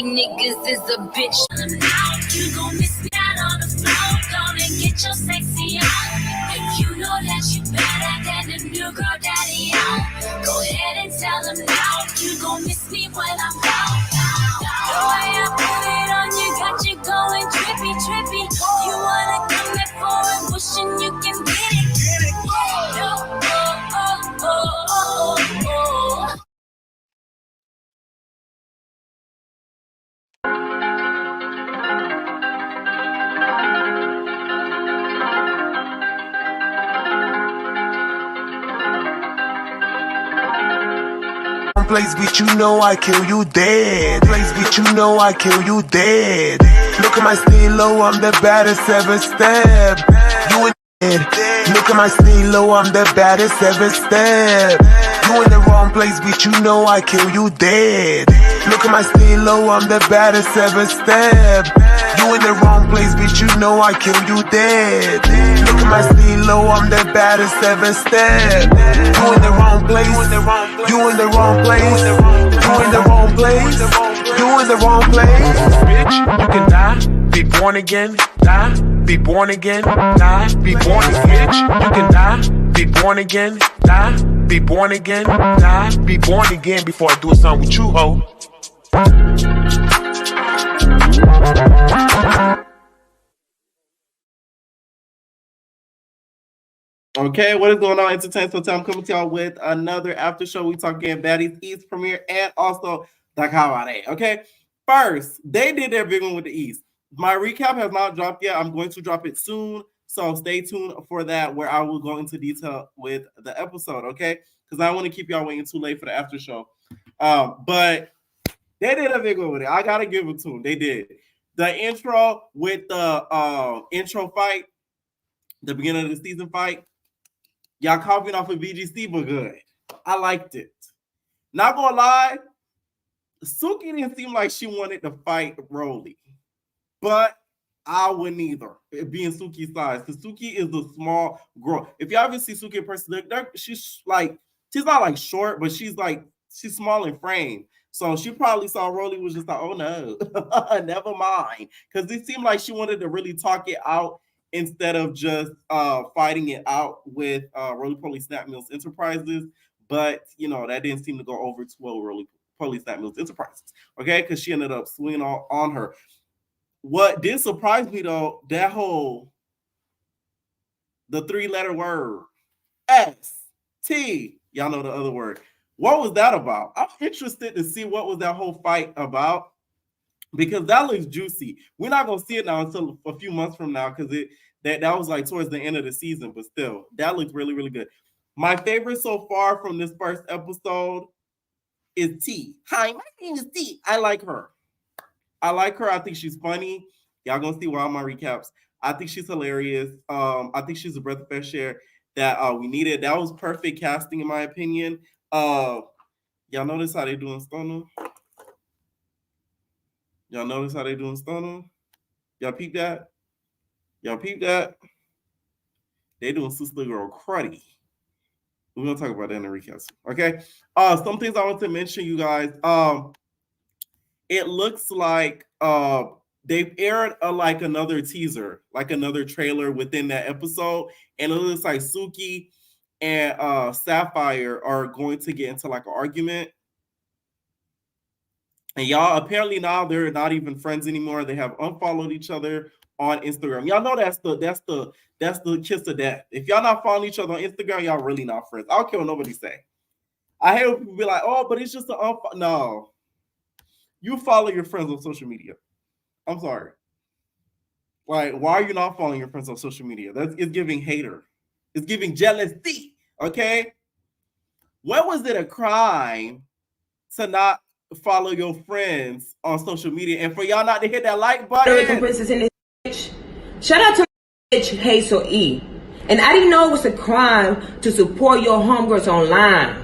Niggas is a bitch. You gon' miss me out on the floor. Gonna get your sexy on. If you know that you better than the new girl daddy on, go ahead and tell him now. You gon' miss me when I'm gone. The way I put it on you got you going trippy, trippy. You wanna come back for it, wishing you can get it. No, Place bitch, you know I kill you dead. Place bitch, you know I kill you dead. Look at my stilo, I'm the baddest ever step. You in dead. Look at my stilo, I'm the baddest ever step. You in the wrong place, bitch, you know I kill you dead. Look at my stilo, I'm the baddest ever step. You in the wrong place, bitch, you know I kill you dead. Look at my stilo, I'm the baddest ever step. You in the wrong place, you in the wrong place, you in the wrong place, you in the wrong place. Bitch, you can die, be born again, die, be born again, die, be born again. Bitch, you can die, be born again, die, be born again, die, be born again before I do something with you, ho. Okay, what is going on, Entertainment Hotel? I'm coming to y'all with another after show. We talking Baddies East premiere and also the Cabaret. Okay, first, they did their big one with the East. My recap has not dropped yet. I'm going to drop it soon, so stay tuned for that, where I will go into detail with the episode, okay? Because I don't want to keep y'all waiting too late for the after show. But they did a big one with it. I gotta give it to them. They did the intro with the intro fight, the beginning of the season fight. Y'all copied off of BGC, but good. I liked it. Not gonna lie, Suki didn't seem like she wanted to fight Rolly, but I wouldn't either, being Suki's size, because Suki is a small girl. If y'all ever see Suki in person, she's not like short, but she's small in frame. So she probably saw Rolly was just like, oh no, never mind, because it seemed like she wanted to really talk it out instead of just fighting it out with Roly Poly Snap Mills Enterprises. But, that didn't seem to go over too well with Roly Poly Snap Mills Enterprises, okay? Because she ended up swinging on her. What did surprise me, though, the 3-letter word, S-T, y'all know the other word. What was that about? I'm interested to see what was that whole fight about because that looks juicy. We're not gonna see it now until a few months from now because that was like towards the end of the season, but still, that looks really, really good. My favorite so far from this first episode is T. Hi, my name is T. I like her. I think she's funny. Y'all gonna see why my recaps. I think she's hilarious. I think she's a breath of fresh air that we needed. That was perfect casting in my opinion. Y'all notice how they doing Stoner? Y'all notice how they doing Stoner? Y'all peep that? Y'all peep that? They doing Sister Girl cruddy. We're gonna talk about that in the recaps. Okay. Some things I want to mention, you guys. It looks like they've aired like another teaser, like another trailer within that episode, and it looks like Suki and Sapphire are going to get into like an argument. And y'all apparently now they're not even friends anymore. They have unfollowed each other on Instagram. Y'all know that's the kiss of death. If y'all not following each other on Instagram, y'all really not friends. I don't care what nobody say. I hate when people be like, "Oh, but it's just an no." You follow your friends on social media. I'm sorry. Like, why are you not following your friends on social media? It's giving hater. It's giving jealousy. Okay. When was it a crime to not follow your friends on social media and for y'all not to hit that like button? Princess in this bitch. Shout out to my bitch Hazel E. And I didn't know it was a crime to support your homegirls online.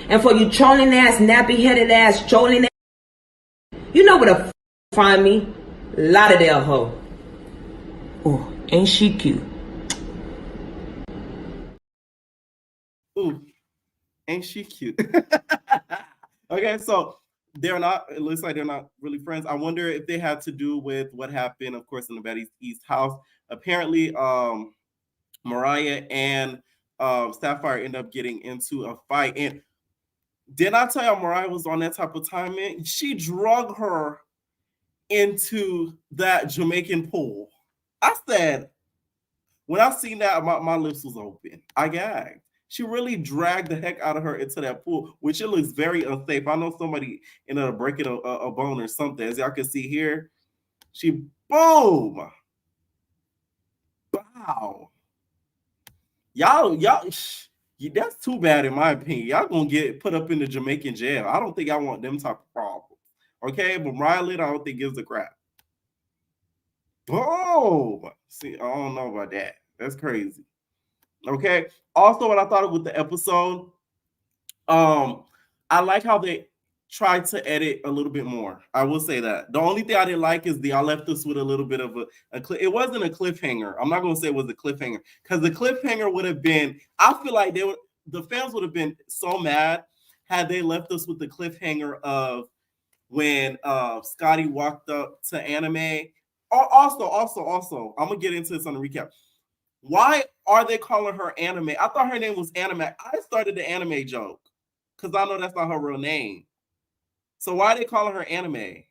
And for you trolling ass, nappy headed ass, trolling ass, you know where to find me. Lauderdale hoe. Oh, ain't she cute? Ooh, ain't she cute? Okay, so they're not, it looks like they're not really friends. I wonder if they had to do with what happened, of course, in the Baddies East house. Apparently, Mariah and Sapphire end up getting into a fight. And did I tell you Mariah was on that type of timing? She drug her into that Jamaican pool. I said, when I seen that, my lips was open. I gagged. She really dragged the heck out of her into that pool, which it looks very unsafe. I know somebody ended up breaking a bone or something. As y'all can see here, she boom, bow. Y'all, that's too bad in my opinion. Y'all gonna get put up in the Jamaican jail. I don't think I want them type of problems. Okay, but Riley, I don't think gives a crap. Boom. See, I don't know about that. That's crazy. Okay. Also, what I thought with the episode, I like how they tried to edit a little bit more. I will say that. The only thing I didn't like is y'all left us with a little bit of it wasn't a cliffhanger. I'm not gonna say it was a cliffhanger because the cliffhanger would have been, I feel like the fans would have been so mad had they left us with the cliffhanger of when Scotty walked up to Anime. Also, I'm gonna get into this on the recap. Why are they calling her Anime? I thought her name was Anime. I started the anime joke because I know that's not her real name. So why are they calling her Anime?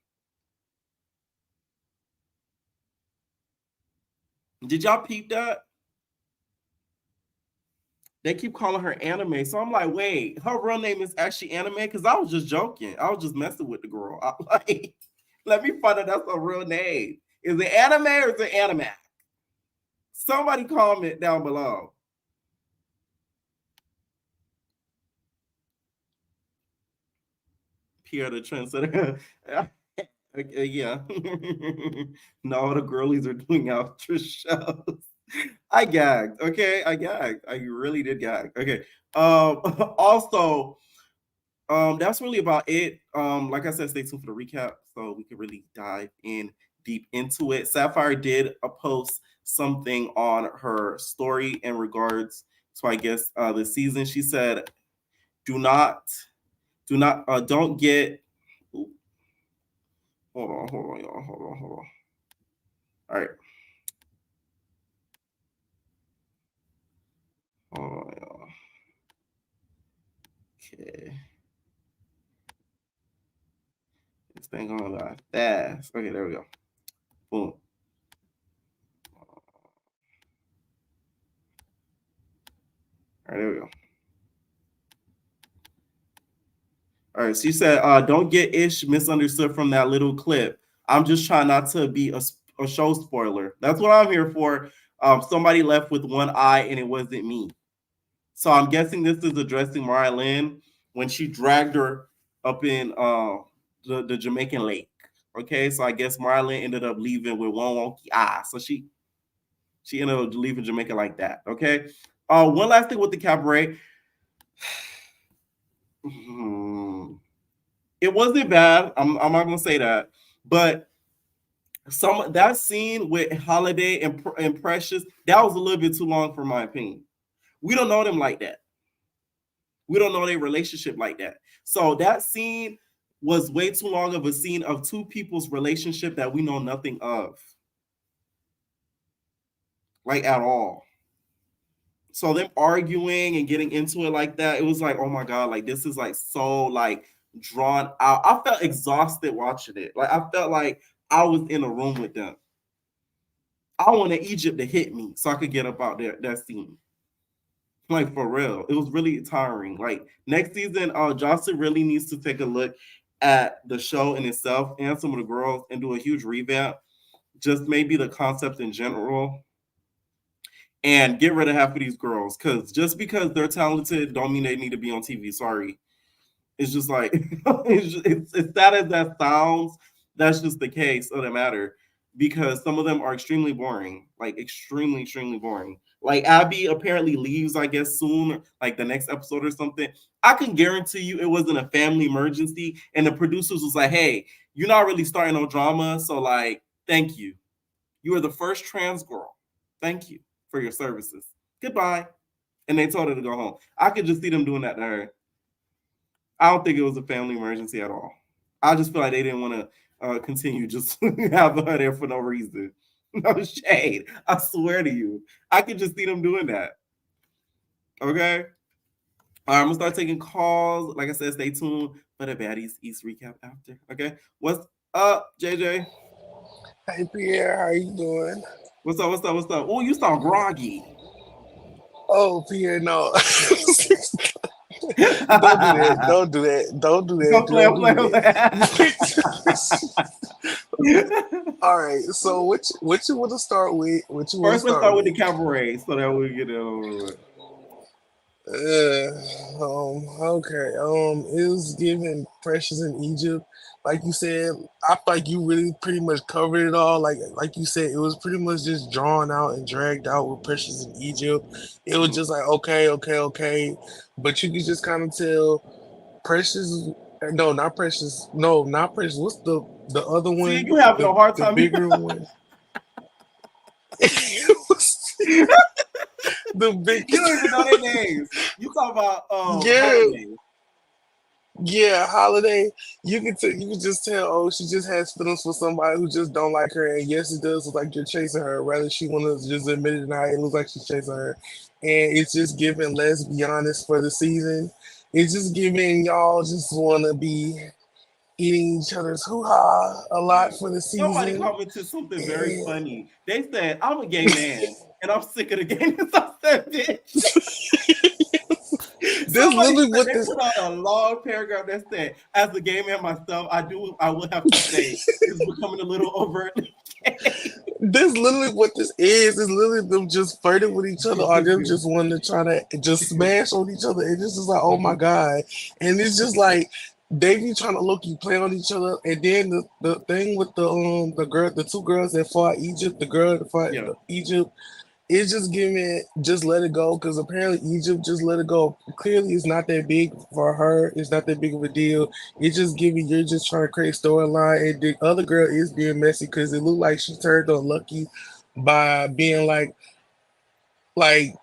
Did y'all peep that? They keep calling her Anime. So I'm like, wait, her real name is actually Anime? Because I was just joking. I was just messing with the girl. Like, let me find out that's her real name. Is it Anime or is it Anime? Somebody comment down below. Pierre the Trendsetter. Yeah. No, the girlies are doing after shows. I gagged. Okay, I gagged. I really did gag. Okay. Also, that's really about it. Like I said, stay tuned for the recap so we can really dive in deep into it. Sapphire did post something on her story in regards to, I guess, the season. She said, don't get. Hold on, y'all. Hold on. All right. Hold on, y'all. Okay. This thing going live fast. Okay, there we go. Boom. All right, there we go. All right, she said, don't get Ish misunderstood from that little clip. I'm just trying not to be a show spoiler. That's what I'm here for. Somebody left with one eye and it wasn't me. So I'm guessing this is addressing Mariah Lynn when she dragged her up in the Jamaican lake. Okay, so I guess Mariah Lynn ended up leaving with one wonky eye. So she ended up leaving Jamaica like that. Okay. One last thing with the cabaret. It wasn't bad. I'm not gonna say that, but that scene with Holiday and Precious, that was a little bit too long for my opinion. We don't know them like that. We don't know their relationship like that. So that scene was way too long of a scene of two people's relationship that we know nothing of, like at all. So them arguing and getting into it like that, it was like, oh my god, like this is like so like drawn out. I felt exhausted watching it. Like I felt like I was in a room with them. I wanted Egypt to hit me so I could get up out there that scene. Like for real, it was really tiring. Like next season, Jocelyn really needs to take a look at the show in itself and some of the girls and do a huge revamp. Just maybe the concept in general, and get rid of half of these girls. Because just because they're talented, don't mean they need to be on TV. Sorry, it's just like it's sad as that sounds. That's just the case of the matter. Because some of them are extremely boring, like extremely boring. Like Abby apparently leaves, I guess soon, like the next episode or something. I can guarantee you it wasn't a family emergency, and the producers was like, "Hey, you're not really starting no drama, so like, thank you. You are the first trans girl. Thank you for your services. Goodbye." And they told her to go home. I could just see them doing that to her. I don't think it was a family emergency at all. I just feel like they didn't want to continue just have her there for no reason. No shade. I swear to you. I could just see them doing that. Okay? All right, I'm going to start taking calls. Like I said, stay tuned for the Baddies East recap after. Okay? What's up, JJ? Hey Pierre, how you doing? What's up? Oh, you sound groggy. Oh Pierre, no. Don't do that. Don't do that. Don't do that. Don't play, Don't play, do play. that. All right. So what you want to start with? What you want to First, let's start start with the with? cabaret so that we get it over with. Okay. It was given Precious in Egypt. Like you said, I feel like you really pretty much covered it all. Like you said, it was pretty much just drawn out and dragged out with Precious in Egypt. It was just like okay, but you could just kind of tell Precious. No, not Precious. No, not Precious. What's the other See, one? you having a hard The time. bigger one. The big. You don't even know their names. You talk about Yeah. Holiday. Yeah, Holiday. You can just tell. Oh, she just has feelings for somebody who just don't like her. And yes, it does look like you're chasing her. Rather, she want to just admit it or not. It looks like she's chasing her, and it's just giving. Let's be honest for the season. It's just giving y'all just want to be eating each other's hoo ha a lot for the Somebody season. commented something very And funny. They said, "I'm a gay man, and I'm sick of the gayness." I said, "Bitch." this Somebody literally said what they this. put out a long paragraph that said, "As a gay man myself, I will have to say it's becoming a little overtly gay." This literally what this is. It's literally them just flirting with each other, or them just wanting to try to just smash on each other. And this is like, oh my god. And it's just like they be trying to look you play on each other. And then the thing with the two girls that fought Egypt, the girl that fought Yeah, Egypt, it's just giving just let it go because apparently Egypt just let it go. Clearly, it's not that big for her. It's not that big of a deal. It's just giving you're just trying to create storyline, and the other girl is being messy because it looked like she turned on Lucky by being like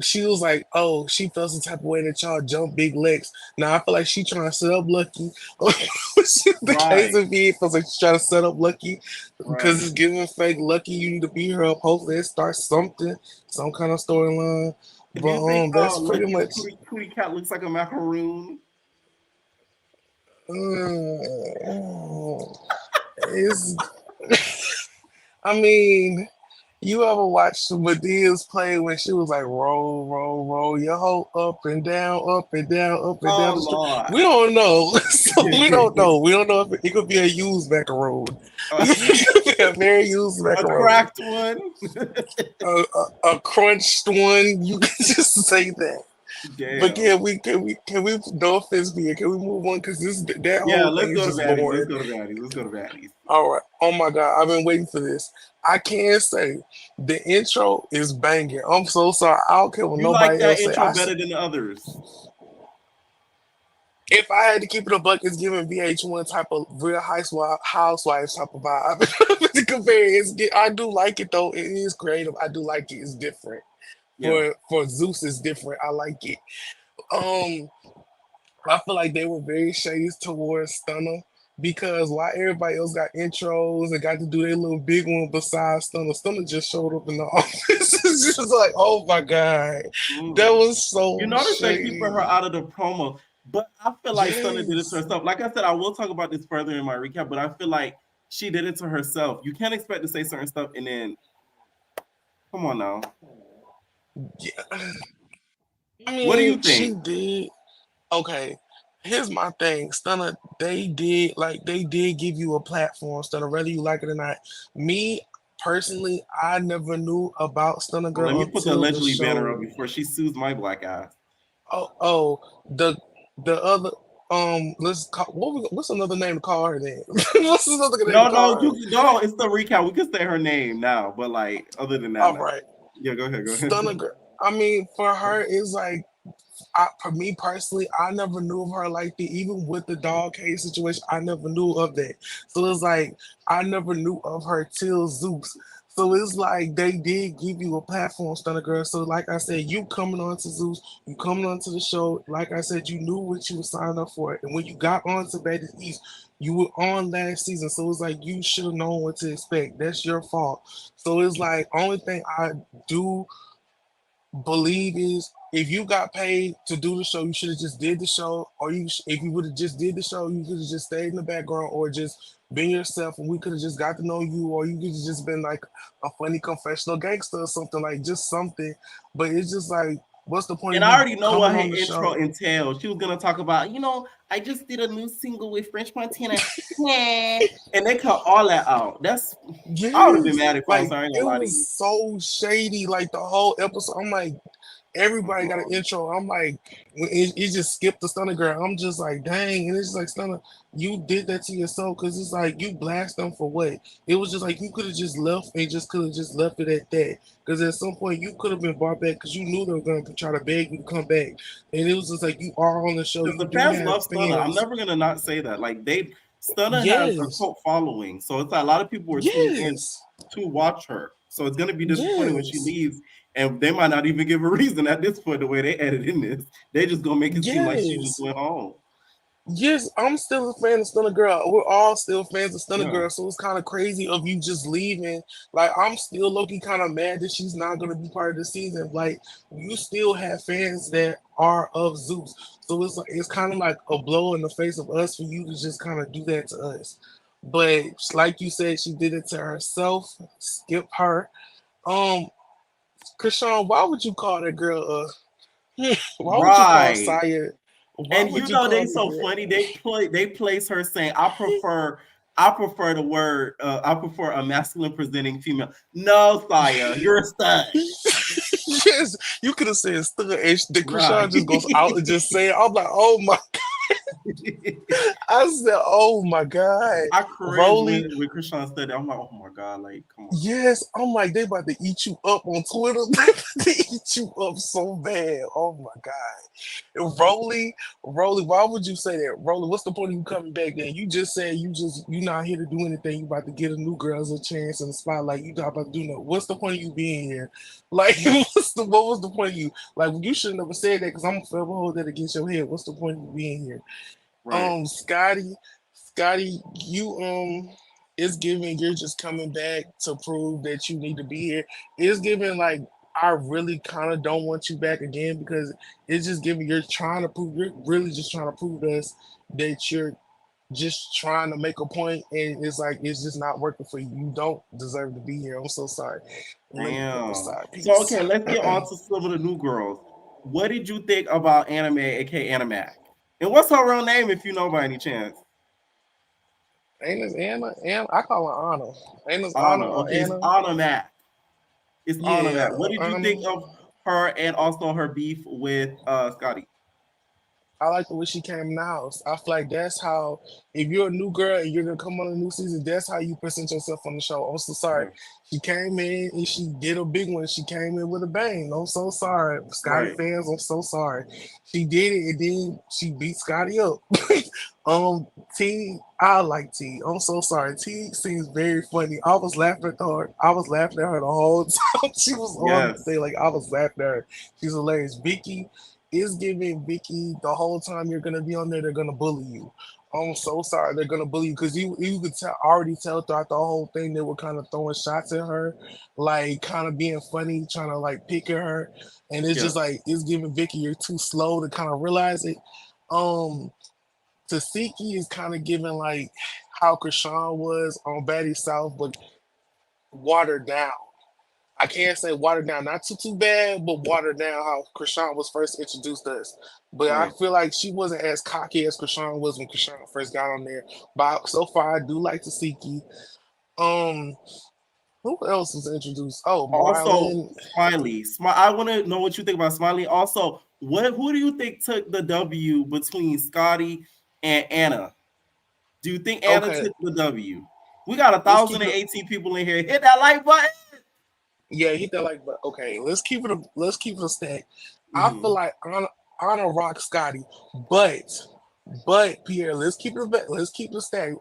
she was like, oh, she felt some type of way that y'all jump big legs. Now I feel like she trying to set up Lucky. The case right, of it feels like she's trying to set up Lucky because right. it's giving fake Lucky. You need to beat her up. Hopefully it starts something, some kind of storyline. Do But you think that's pretty Lucky's much. cootie cat looks like a macaroon? Uh, it's. I mean, You ever watched Medea's play when she was like, roll, roll, roll your hoe up and down, up and down, up and down Oh the street? Lord. We don't know. So we don't know. We don't know if it could be a used macaroon. It could be a very used A macaroon. cracked one. A crunched one. You can just say that. But Damn. yeah, we no offense, Bia, can we move on? Because that Yeah, whole let's thing is go to just baddies. Let's boring. go to baddies. Let's go to baddies. All right. Oh my God, I've been waiting for this. I can't say the intro is banging. I'm so sorry. I don't care what You like nobody that else say. intro better than the others? If I had to keep it a buck, it's giving VH1 type of Real Housewives type of vibe. To compare, I do like it though. It is creative. I do like it. It's different. Yeah. For Zeus, it's different. I like it. Um, I feel like they were very shady towards Stunner because while everybody else got intros and got to do their little big one besides Stunner, Stunner just showed up in the office. It's just like, oh my God. That Mm. was You so notice they keeping her shady. out of the promo, but I feel like Stunner did it to Yes. herself. Like I said, I will talk about this further in my recap, but I feel like she did it to herself. You can't expect to say certain stuff and then come on now. Yeah. I What do mean, you she think? did. Okay. Here's my thing. Stunner, they did give you a platform, Stunner, whether you like it or not. Me personally, I never knew about Stunner Well, let Girl me put the until the allegedly banner up show. before she sues my black ass. Oh, the other let's call what's another name to call her then? What's another name to No, call no, her? you no, it's the recap. We can say her name now, but like other than that, All no. right. Yeah, go ahead, go ahead. Stunner Girl. I mean, for her, it's like for me personally, I never knew of her like that. Even with the dog cage situation, I never knew of that. So it's like I never knew of her till Zeus. So it's like they did give you a platform, Stunner Girl. So like I said, you coming on to Zeus, you coming on to the show. Like I said, you knew what you were signing up for. And when you got on to Baddies East, you were on last season. So it's like you should have known what to expect. That's your fault. So it's like only thing I do believe is if you got paid to do the show, you should have just did the show, or if you would have just did the show, you could have just stayed in the background or just been yourself, and we could have just got to know you, or you could have just been like a funny confessional gangster or something like just something. But it's just like, what's the point And of I you already know what coming her on the intro show? entails. She was gonna talk about, I just did a new single with French Montana. Yeah. And they cut all that out. I would have been Yes, mad if I was like sorry, I ain't it gonna lie to was you. so shady, like the whole episode. I'm like, everybody got an Mhm. intro. I'm like, when it just skipped the Stunner Girl. I'm just like, dang. And it's just like, Stunner, you did that to yourself because it's like, you blast them for what? It was just like, you could have just left and just could have just left it at that. Because at some point, you could have been brought back because you knew they were going to try to beg you to come back. And it was just like, you are on the show. Because You the do fans have love Stunner. I'm fans. never gonna not say that. Like Stunner has a Yes. cult following. So it's like a lot of people were tuning in Yes. to watch her. So it's gonna be disappointing when she Yes. leaves. And they might not even give a reason at this point, the way they edited in this. They just gonna make it seem like she just Yes. went home. Yes, I'm still a fan of Stunner Girl. We're all still fans of Stunner Yeah. Girl, so it's kind of crazy of you just leaving. Like, I'm still low-key kind of mad that she's not going to be part of the season. Like, you still have fans that are of Zeus, so it's kind of like a blow in the face of us for you to just kind of do that to us. But like you said, she did it to herself. Skip her. Um, Krishan, why would you call that girl? Why would you call Right. Saya? Why And would you they call the so girl? funny. They place her saying, I prefer the word I prefer a masculine presenting female. No, Saya, you're a stud. Yes, you could have said stud, and the Right. Krishan just goes out and just say it. I'm like, oh my! I said, oh my God, I cringe Rolly. when Krishan said that. I'm like, oh my god, like come on. Yes, I'm like, they about to eat you up on Twitter. They about to eat you up so bad. Oh my God, Rolly, why would you say that, Rolly? What's the point of you coming back then? You just said you not here to do anything. You about to get a new girls a chance in the spotlight. You not about to do no. What's the point of you being here? Like, what was the point of you? Like, you should never said that because I'm gonna forever hold that against your head. What's the point of you being here? Right. Scotty, you it's giving you're just coming back to prove that you need to be here. It's giving like I really kind of don't want you back again because it's just giving you're really just trying to prove to us that you're just trying to make a point, and it's like it's just not working for you. You don't deserve to be here. I'm so sorry. Let me put this Damn. side So piece. okay, let's get on to some of the new girls. What did you think about Anime, aka Animac? And what's her real name, if you know by any chance? Ain't this Anna? Anna? I call her Anna. Ain't this Anna Anna. or Okay, it's Anna? Anna Mac. It's Anna Yeah, Mac. What did you think Anna. of her and also her beef with Scotty? I like the way she came in the house. I feel like that's how, if you're a new girl and you're gonna come on a new season, that's how you present yourself on the show. I'm so sorry. Right. She came in and she did a big one. She came in with a bang. I'm so sorry. Scotty Right. fans, I'm so sorry. She did it and then she beat Scotty up. T, I like T. I'm so sorry. T seems very funny. I was laughing at her. I was laughing at her the whole time she was on the Yes. thing. Like I was laughing at her. She's hilarious. Vicky is giving Vicky the whole time you're gonna be on there, they're gonna bully you. I'm so sorry they're gonna bully you because you could already tell throughout the whole thing they were kind of throwing shots at her, like kind of being funny, trying to like pick at her, and it's Yeah. just like it's giving Vicky you're too slow to kind of realize it. Um, Tasiki is kind of giving like how Krishan was on Baddies South, but watered down. I can't say watered down, not too bad, but watered down how Krishan was first introduced to us. But I Right. feel like she wasn't as cocky as Krishan was when Krishan first got on there. But so far, I do like Tasiki. Um, who else was introduced? Oh, Also, Marlon. Smiley. I want to know what you think about Smiley. Also, who do you think took the W between Scotty and Anna? Do you think Anna Okay, took the W? We got let's keep it. 1,018 people in here. Hit that like button. Yeah, hit that like, but okay, let's keep it. Let's keep it a stack. I feel Mm-hmm. like Anna rock Scotty, but Pierre, let's keep it. Let's keep it a stack.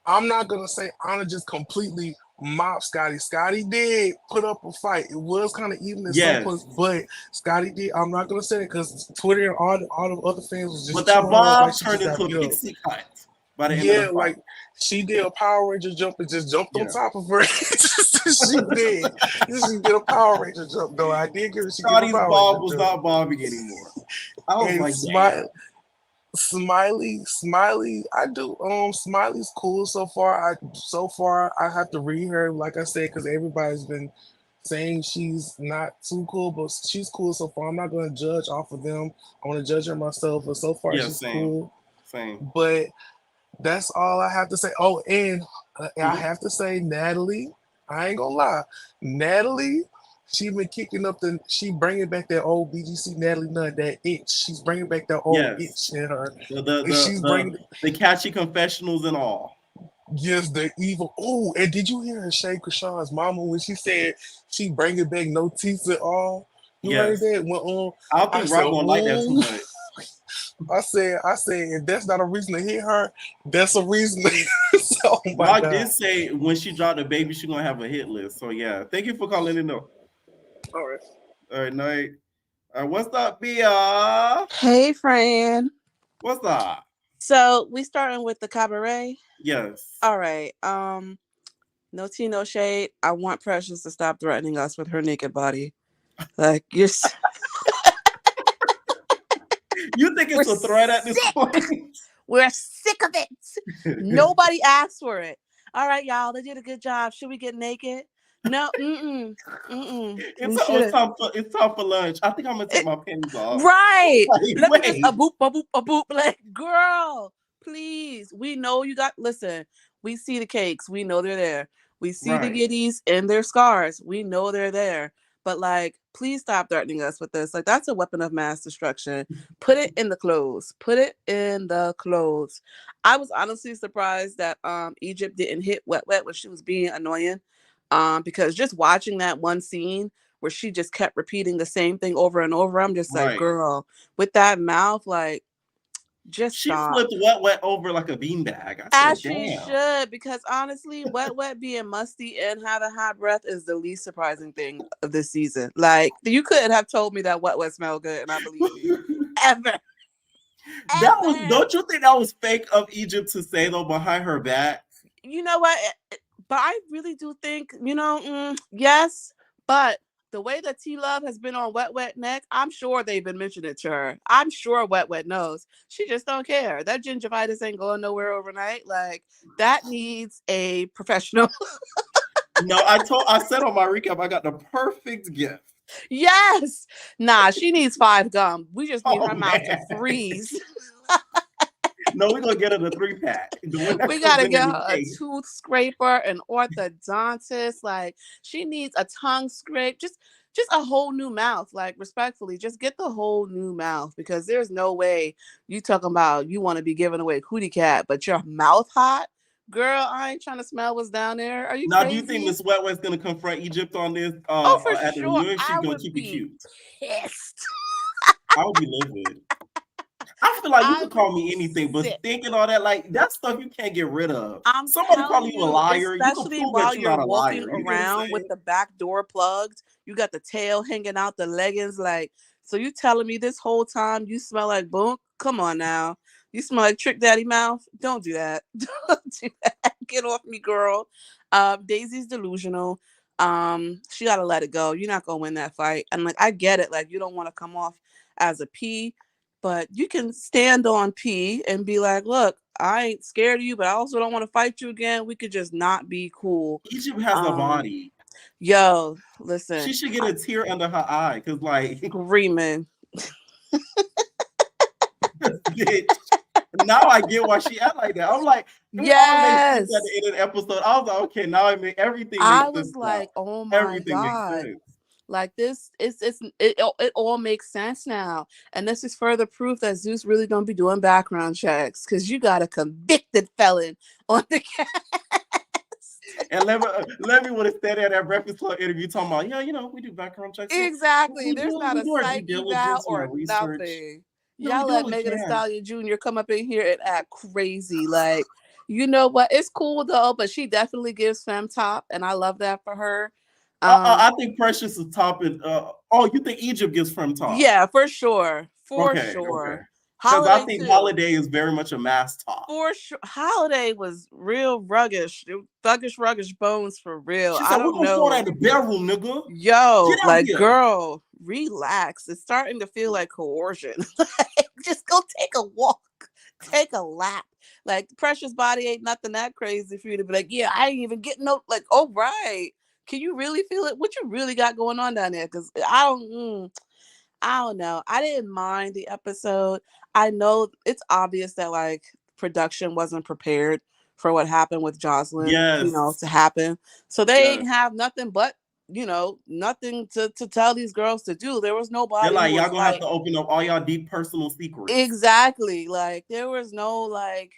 I'm not gonna say Anna just completely mopped Scotty. Scotty did put up a fight. It was kind of even at some Yes. points, but Scotty did. I'm not gonna say it because Twitter and all the other fans was But just that chewing her up like bomb she turned just got into a beat up. pixie cut by the end of the Yeah, fight. like she did a Power Ranger jump and just jumped on Yeah. top of her. She did. She did a Power Ranger jump though. I did give her. She did a Scotty's Power bomb Ranger was jump. not bombing anymore. I was And like, damn. Smiley, I do. Smiley's cool so far. I have to read her, like I said, because everybody's been saying she's not too cool, but she's cool so far. I'm not going to judge off of them. I want to judge her myself, but so far Yeah, she's same. cool. Same. But that's all I have to say. Oh, and I Mhm. have to say, Natalie. I ain't gonna lie, Natalie. She been kicking up the. She bringing back that old BGC Natalie Nunn, that itch. She's bringing back that old Yes. itch in her. The the And the she's the bringing the catchy confessionals and all. just the evil. Oh, and did you hear her Shay Krishan's mama when she said she bringing back no teeth at all? You heard Yes. that? When I don't I think said, Rock gonna like that too ooh. much. I said, if that's not a reason to hit her, that's a reason. Oh my Rock god! did say when she dropped the baby, she gonna have a hit list. So yeah, thank you for calling in though. All right. All right, night. What's up, Bia? Hey, friend. What's up? So we starting with the cabaret. Yes. All right. No tea, no shade. I want Precious to stop threatening us with her naked body. Like You think we're it's a threat at this sick. point? We're sick of it. Nobody asked for it. All right, y'all. They did a good job. Should we get naked? No. We should. It's time for lunch. I think I'm gonna take my panties off. Right. Like, Let me just wait. a boop, a boop, a boop. Like, girl, please. We know you got. Listen, we see the cakes. We know they're there. We see the Right. giddies and their scars. We know they're there. But like, please stop threatening us with this. Like, that's a weapon of mass destruction. Put it in the clothes. Put it in the clothes. I was honestly surprised that Egypt didn't hit wet when she was being annoying. Because just watching that one scene where she just kept repeating the same thing over and over. I'm just like, Right. girl, with that mouth, like, just She stop. flipped wet over like a beanbag. I As said, she damn. should, because honestly, wet being musty and having hot breath is the least surprising thing of this season. Like, you couldn't have told me that wet smelled good, and I believe you. Ever. Don't you think that was fake of Egypt to say though behind her back? You know what? But I really do think, yes, but the way that T Love has been on Wet Wet Neck, I'm sure they've been mentioning it to her. I'm sure Wet Wet knows. She just don't care. That gingivitis ain't going nowhere overnight. Like, that needs a professional. No, I said on my recap, I got the perfect gift. Yes. Nah, she needs 5 gum. We just need her mouth to Man. freeze. No, we're gonna get her the 3-pack. We gotta get her a tooth scraper, an orthodontist. Like, she needs a tongue scrape. Just a whole new mouth. Like, respectfully, just get the whole new mouth, because there's no way you talking about you want to be giving away cootie cat, but your mouth hot. Girl, I ain't trying to smell what's down there. Are you now, crazy? do you think Miss Wetwet's gonna confront Egypt on this? Oh, for at the sure. reunion? She's I gonna would keep it be cute. pissed. I would be livid. I feel like you I could call would me be anything, but sick. thinking all that, like, that stuff you can't get rid of. I'm Somebody call telling you a liar. You can especially prove while that you're you're not a walking liar. You know what I'm around with saying? the back door plugged, you got the tail hanging out the leggings. Like, so you telling me this whole time you smell like boom? Come on now. You smell like Trick Daddy mouth? Don't do that. Don't do that. Get off me, girl. Daisy's delusional. She gotta let it go. You're not gonna win that fight. And like, I get it. Like, you don't want to come off as a P, but you can stand on P and be like, look, I ain't scared of you, but I also don't want to fight you again. We could just not be cool. Egypt has a body. Yo, listen. She should get a tear under her eye, because, like, Screaming. bitch. Now I get why she act like that. I'm like, it all makes sense at the end of the episode. I was like, okay, now everything makes sense. I was like, now. oh my Everything God. makes sense. Like, this it all makes sense now. And this is further proof that Zeus really don't be doing background checks, because you got a convicted felon on the cast. And let me want to stand at that Breakfast Club interview talking about, yeah, we do background checks. Exactly. There's not a psych eval or research. nothing. No, Y'all let Megan Thee Stallion Jr. come up in here and act crazy. Like, you know what? It's cool though, but she definitely gives femme top, and I love that for her. I think Precious is topping. You think Egypt gives femme top? Yeah, for sure. For Okay, sure. Because I think Holiday is very much a mass top. For sure. Holiday was real ruggish. Thuggish bones for real. She said, I don't we're know. going at the bedroom, nigga. Yo, like, here. girl, relax. It's starting to feel like coercion. Like, just go take a walk. Take a lap. Like, Precious body ain't nothing that crazy for you to be like, yeah, I ain't even getting no, like, oh, right. Can you really feel it? What you really got going on down there? Because I don't know. I didn't mind the episode. I know it's obvious that, like, production wasn't prepared for what happened with Joseline, to happen. So they ain't have nothing but, nothing to tell these girls to do. There was nobody. They're like, y'all gonna have to open up all y'all deep personal secrets. Exactly. Like, there was nobody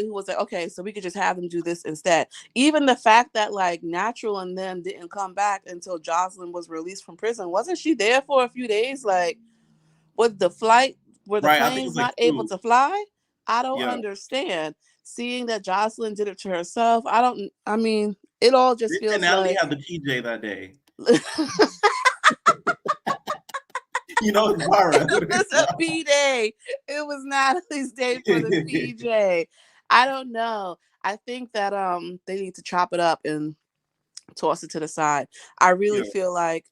who was like, okay, so we could just have them do this instead. Even the fact that, like, Natural and them didn't come back until Joseline was released from prison. Wasn't she there for a few days? Like, with the flight, were the planes not able to fly? I don't understand. Seeing that Joseline did it to herself, it all just feels like Natalie had the PJ that day. It's Zara. It was a P-Day. It was Natalie's day for the PJ. I don't know. I think that they need to chop it up and toss it to the side. I really feel like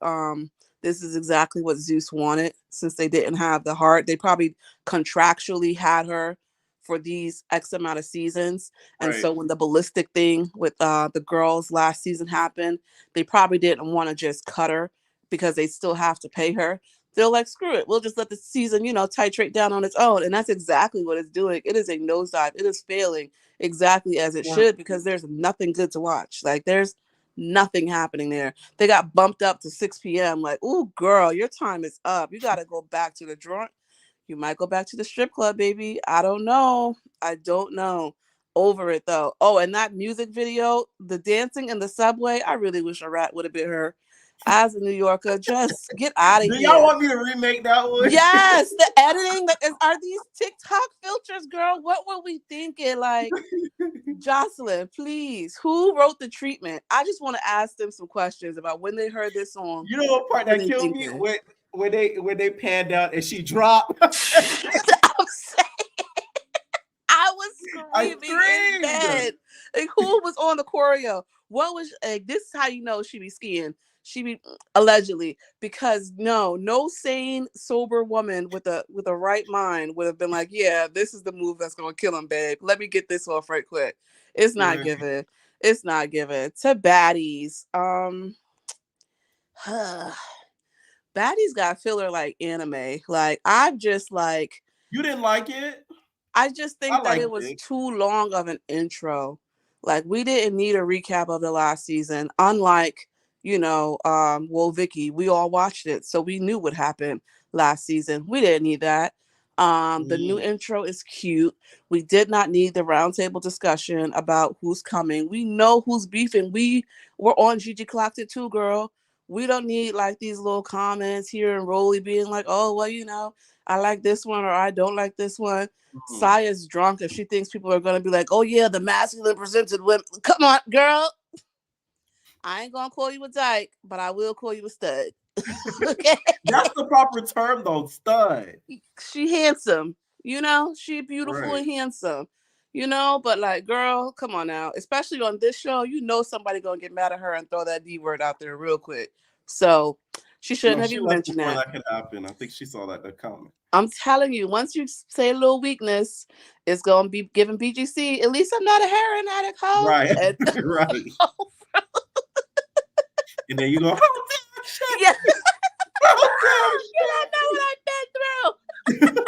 this is exactly what Zeus wanted, since they didn't have the heart. They probably contractually had her for these X amount of seasons. And so when the ballistic thing with the girls last season happened, they probably didn't want to just cut her, because they still have to pay her. They're like, screw it. We'll just let the season, titrate down on its own. And that's exactly what it's doing. It is a nosedive. It is failing exactly as it should, because there's nothing good to watch. Like, there's nothing happening there. They got bumped up to 6 p.m. Like, ooh, girl, your time is up. You got to go back to the drawing. You might go back to the strip club, baby. I don't know. Over it, though. Oh, and that music video, the dancing in the subway, I really wish a rat would have been her. As a New Yorker, just get out of here. Do y'all want me to remake that one? Yes, the editing. Are these TikTok filters, girl? What were we thinking? Like, Joseline, please, who wrote the treatment? I just want to ask them some questions about when they heard this song. You know what part that killed me? When they panned out and she dropped. I was screaming in bed. Like, who was on the choreo? What was this is how you know she be skiing. She be allegedly, because no sane, sober woman with a right mind would have been like, yeah, this is the move that's gonna kill him, babe. Let me get this off right quick. It's not given. It's not given. To Baddies. Baddies got filler like anime. Like I've just like You didn't like it? I just think I that it liked was it. too long of an intro. Like we didn't need a recap of the last season. Unlike, well, Vicky, we all watched it, so we knew what happened last season. We didn't need that. The new intro is cute. We did not need the roundtable discussion about who's coming. We know who's beefing. We were on Gigi Clocked It too, girl. We don't need like these little comments here and Rolly being like, oh, well, I like this one or I don't like this one. Saya's drunk if she thinks people are going to be like, oh, yeah, the masculine presented women. Come on, girl. I ain't going to call you a dyke, but I will call you a stud. Okay? That's the proper term, though, stud. She handsome. She beautiful and handsome. But like, girl, come on now. Especially on this show, somebody going to get mad at her and throw that D word out there real quick. So she shouldn't have even mentioned that. That could happen. I think she saw that coming. I'm telling you, once you say a little weakness, it's gonna be giving BGC. At least I'm not a heroin addict, hoe. Right, right. And then you go, oh, damn, yeah. Oh, damn, you don't know what I've been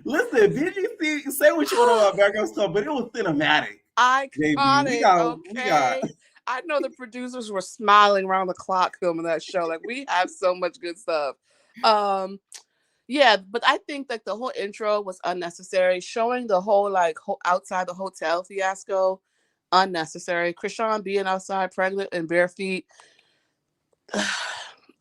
through. Listen, BGC, say what you want about background stuff, but it was cinematic. Iconic. We got. I know the producers were smiling around the clock filming that show. Like, we have so much good stuff. Yeah, but I think that the whole intro was unnecessary. Showing the whole outside the hotel fiasco, unnecessary. Krishan being outside pregnant and bare feet. All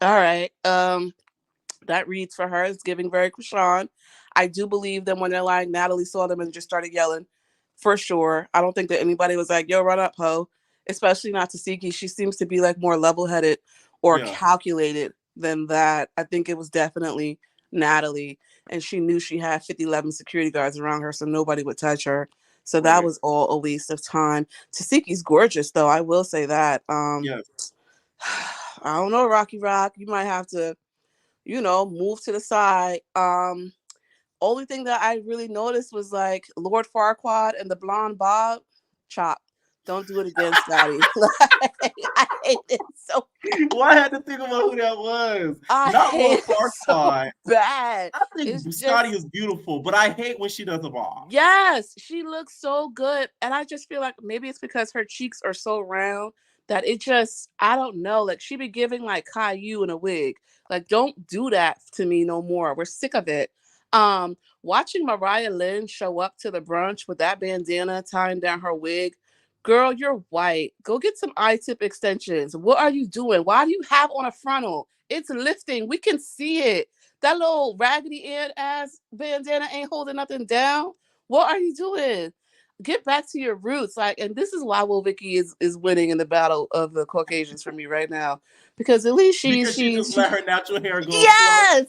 right. That reads for her. It's giving very Krishan. I do believe them when they're like, Natalie saw them and just started yelling. For sure. I don't think that anybody was like, yo, run up, ho. Especially not Tasiki. She seems to be like more level-headed or calculated than that. I think it was definitely Natalie, and she knew she had 50-11 security guards around her, so nobody would touch her. So that was all a waste of time. Tasiki's gorgeous, though. I will say that. I don't know, Rocky Rock. You might have to, move to the side. Only thing that I really noticed was like Lord Farquaad and the blonde bob chop. Don't do it again, Scotty. I hate it so bad. Well, I had to think about who that was. Not Lord Farquaad. So bad. I think Scotty is beautiful, but I hate when she does a bob. Yes, she looks so good. And I just feel like maybe it's because her cheeks are so round that it just, I don't know. Like, she be giving like Caillou in a wig. Like, don't do that to me no more. We're sick of it. Watching Mariah Lynn show up to the brunch with that bandana tying down her wig. Girl, you're white. Go get some eye-tip extensions. What are you doing? Why do you have on a frontal? It's lifting. We can see it. That little raggedy ass bandana ain't holding nothing down. What are you doing? Get back to your roots. And this is why Will Vicky is winning in the battle of the Caucasians for me right now. Because at least she just let her natural hair go. Yes.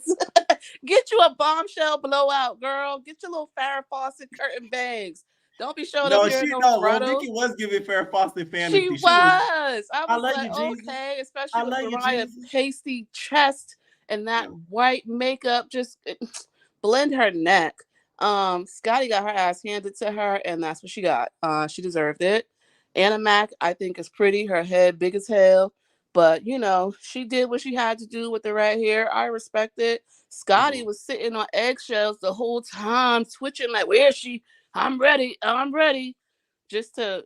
Get you a bombshell blowout, girl. Get your little Farrah Fawcett curtain bangs. Don't be showing up here. Well, Vicky was giving Farrah Fawcett fantasy. She was. I was like, okay, especially with Mariah's pasty chest and that white makeup, just blend her neck. Scotty got her ass handed to her, and that's what she got. She deserved it. Anna Mac, I think, is pretty. Her head big as hell. But, she did what she had to do with the red hair. I respect it. Scotty was sitting on eggshells the whole time, twitching like, where is she? I'm ready. Just to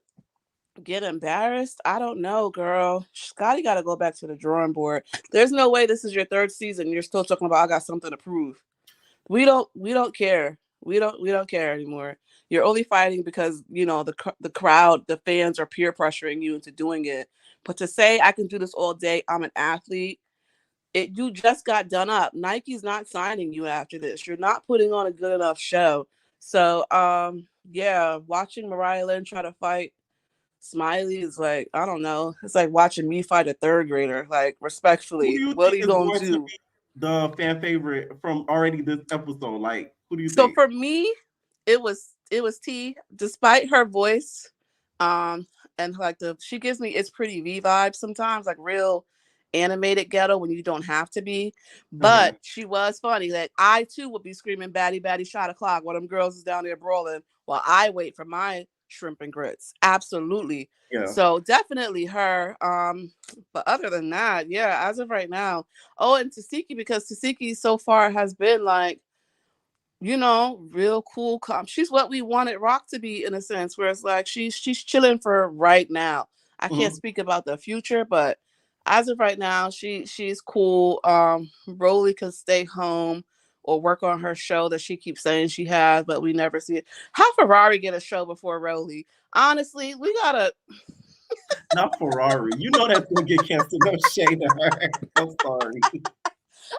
get embarrassed. I don't know, girl. Scotty got to go back to the drawing board. There's no way this is your third season. You're still talking about, I got something to prove. We don't care. We don't care anymore. You're only fighting because, the crowd, the fans are peer pressuring you into doing it. But to say I can do this all day, I'm an athlete. You just got done up. Nike's not signing you after this. You're not putting on a good enough show. So, watching Mariah Lynn try to fight Smiley is like, I don't know. It's like watching me fight a third grader. Like, respectfully, what are you going to do? The fan favorite from already this episode, like, who do you think? So for me, it was T. Despite her voice, And like she gives me It's Pretty V vibes sometimes, like real animated ghetto when you don't have to be. But she was funny. That I too would be screaming baddie baddie shot o'clock while them girls is down there brawling while I wait for my shrimp and grits. Absolutely. Yeah. So definitely her. But other than that, yeah, as of right now. Oh, and Tasiki, because Tasiki so far has been like, you know, real cool. She's what we wanted Rock to be, in a sense, where it's like she's chilling for right now. I can't speak about the future, but as of right now, she's cool. Rolly could stay home or work on her show that she keeps saying she has, but we never see it. How Ferrari get a show before Rolly? Honestly, we gotta. Not Ferrari. You know that's gonna get canceled. No shade to her. I'm sorry.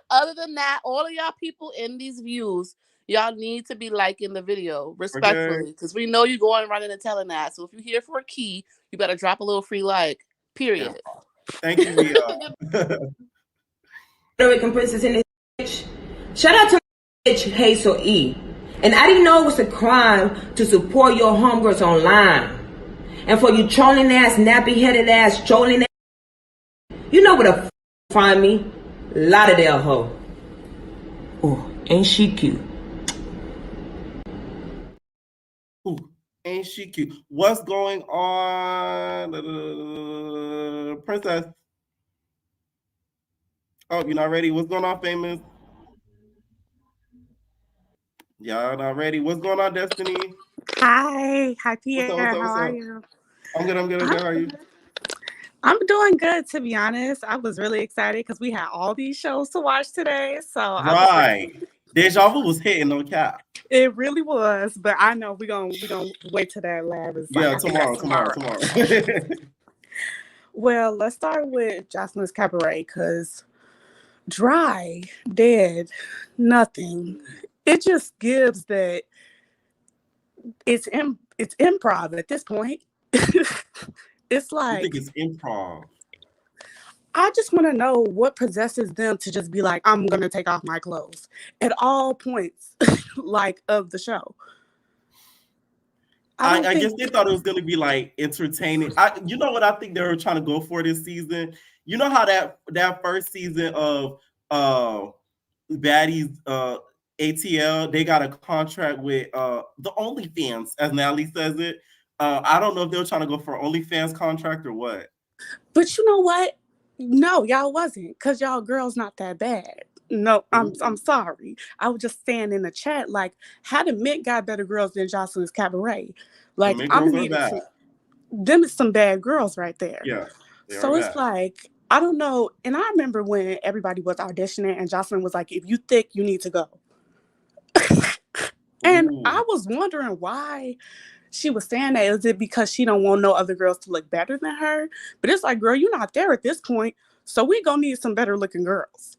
Other than that, all of y'all people in these views, y'all need to be liking the video respectfully, because we know you're going running and telling that. So if you're here for a key, you better drop a little free like. Period. Yeah. Thank you, Rhea. Princess in this bitch. Shout out to my bitch Hazel E. And I didn't know it was a crime to support your homegirls online. And for you trolling ass, nappy headed ass, trolling ass, you know where to find me. Lauderdale hoe. Oh, ain't she cute? Ooh, ain't she cute? What's going on, Princess? Oh, you're not ready? What's going on, Famous? Y'all not ready? What's going on, Destiny? Hi, Pierre. What's up? How are you? I'm good. How are you? I'm doing good, to be honest. I was really excited because we had all these shows to watch today. So Right. Deja Vu was hitting no cap. It really was, but I know we're gonna wait till that lab is Yeah, like, tomorrow. Well, let's start with Joseline's Cabaret, because dry, dead, nothing. It just gives that it's improv at this point. It's like, you think it's improv? I just want to know what possesses them to just be like, I'm going to take off my clothes at all points, like, of the show. I guess they thought it was going to be like entertaining. You know what I think they were trying to go for this season? You know how that first season of Baddies ATL, they got a contract with the OnlyFans, as Natalie says it. I don't know if they were trying to go for an OnlyFans contract or what. But you know what? No, y'all wasn't, because y'all girls not that bad. No, I'm sorry. I was just saying in the chat, like, how the Mint got better girls than Joseline's Cabaret? Like, I'm gonna them is some bad girls right there. Yeah. So it's like, I don't know. And I remember when everybody was auditioning and Joseline was like, if you thick, you need to go. And I was wondering why she was saying that. Is it because she don't want no other girls to look better than her? But it's like, girl, you're not there at this point. So we gonna need some better looking girls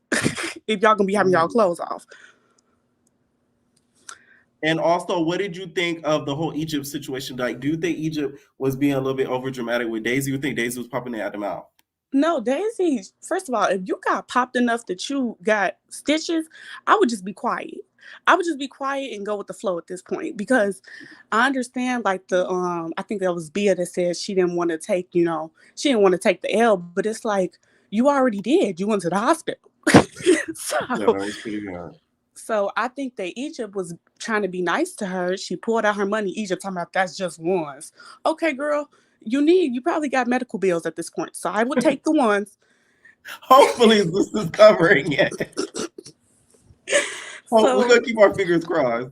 if y'all gonna be having y'all clothes off. And also, what did you think of the whole Egypt situation? Like, do you think Egypt was being a little bit over dramatic with Daisy? You think Daisy was popping it at the mouth? No, Daisy, first of all, if you got popped enough that you got stitches, I would just be quiet. I would just be quiet and go with the flow at this point, because I understand, like, I think that was Bia that said she didn't want to take, she didn't want to take the L, but it's like, you already did. You went to the hospital. Yeah, that was pretty good. So I think that Egypt was trying to be nice to her. She pulled out her money. Egypt talking about, that's just ones. Okay, girl, you probably got medical bills at this point. So I would take the ones. Hopefully this is covering it. So, we're gonna keep our fingers crossed.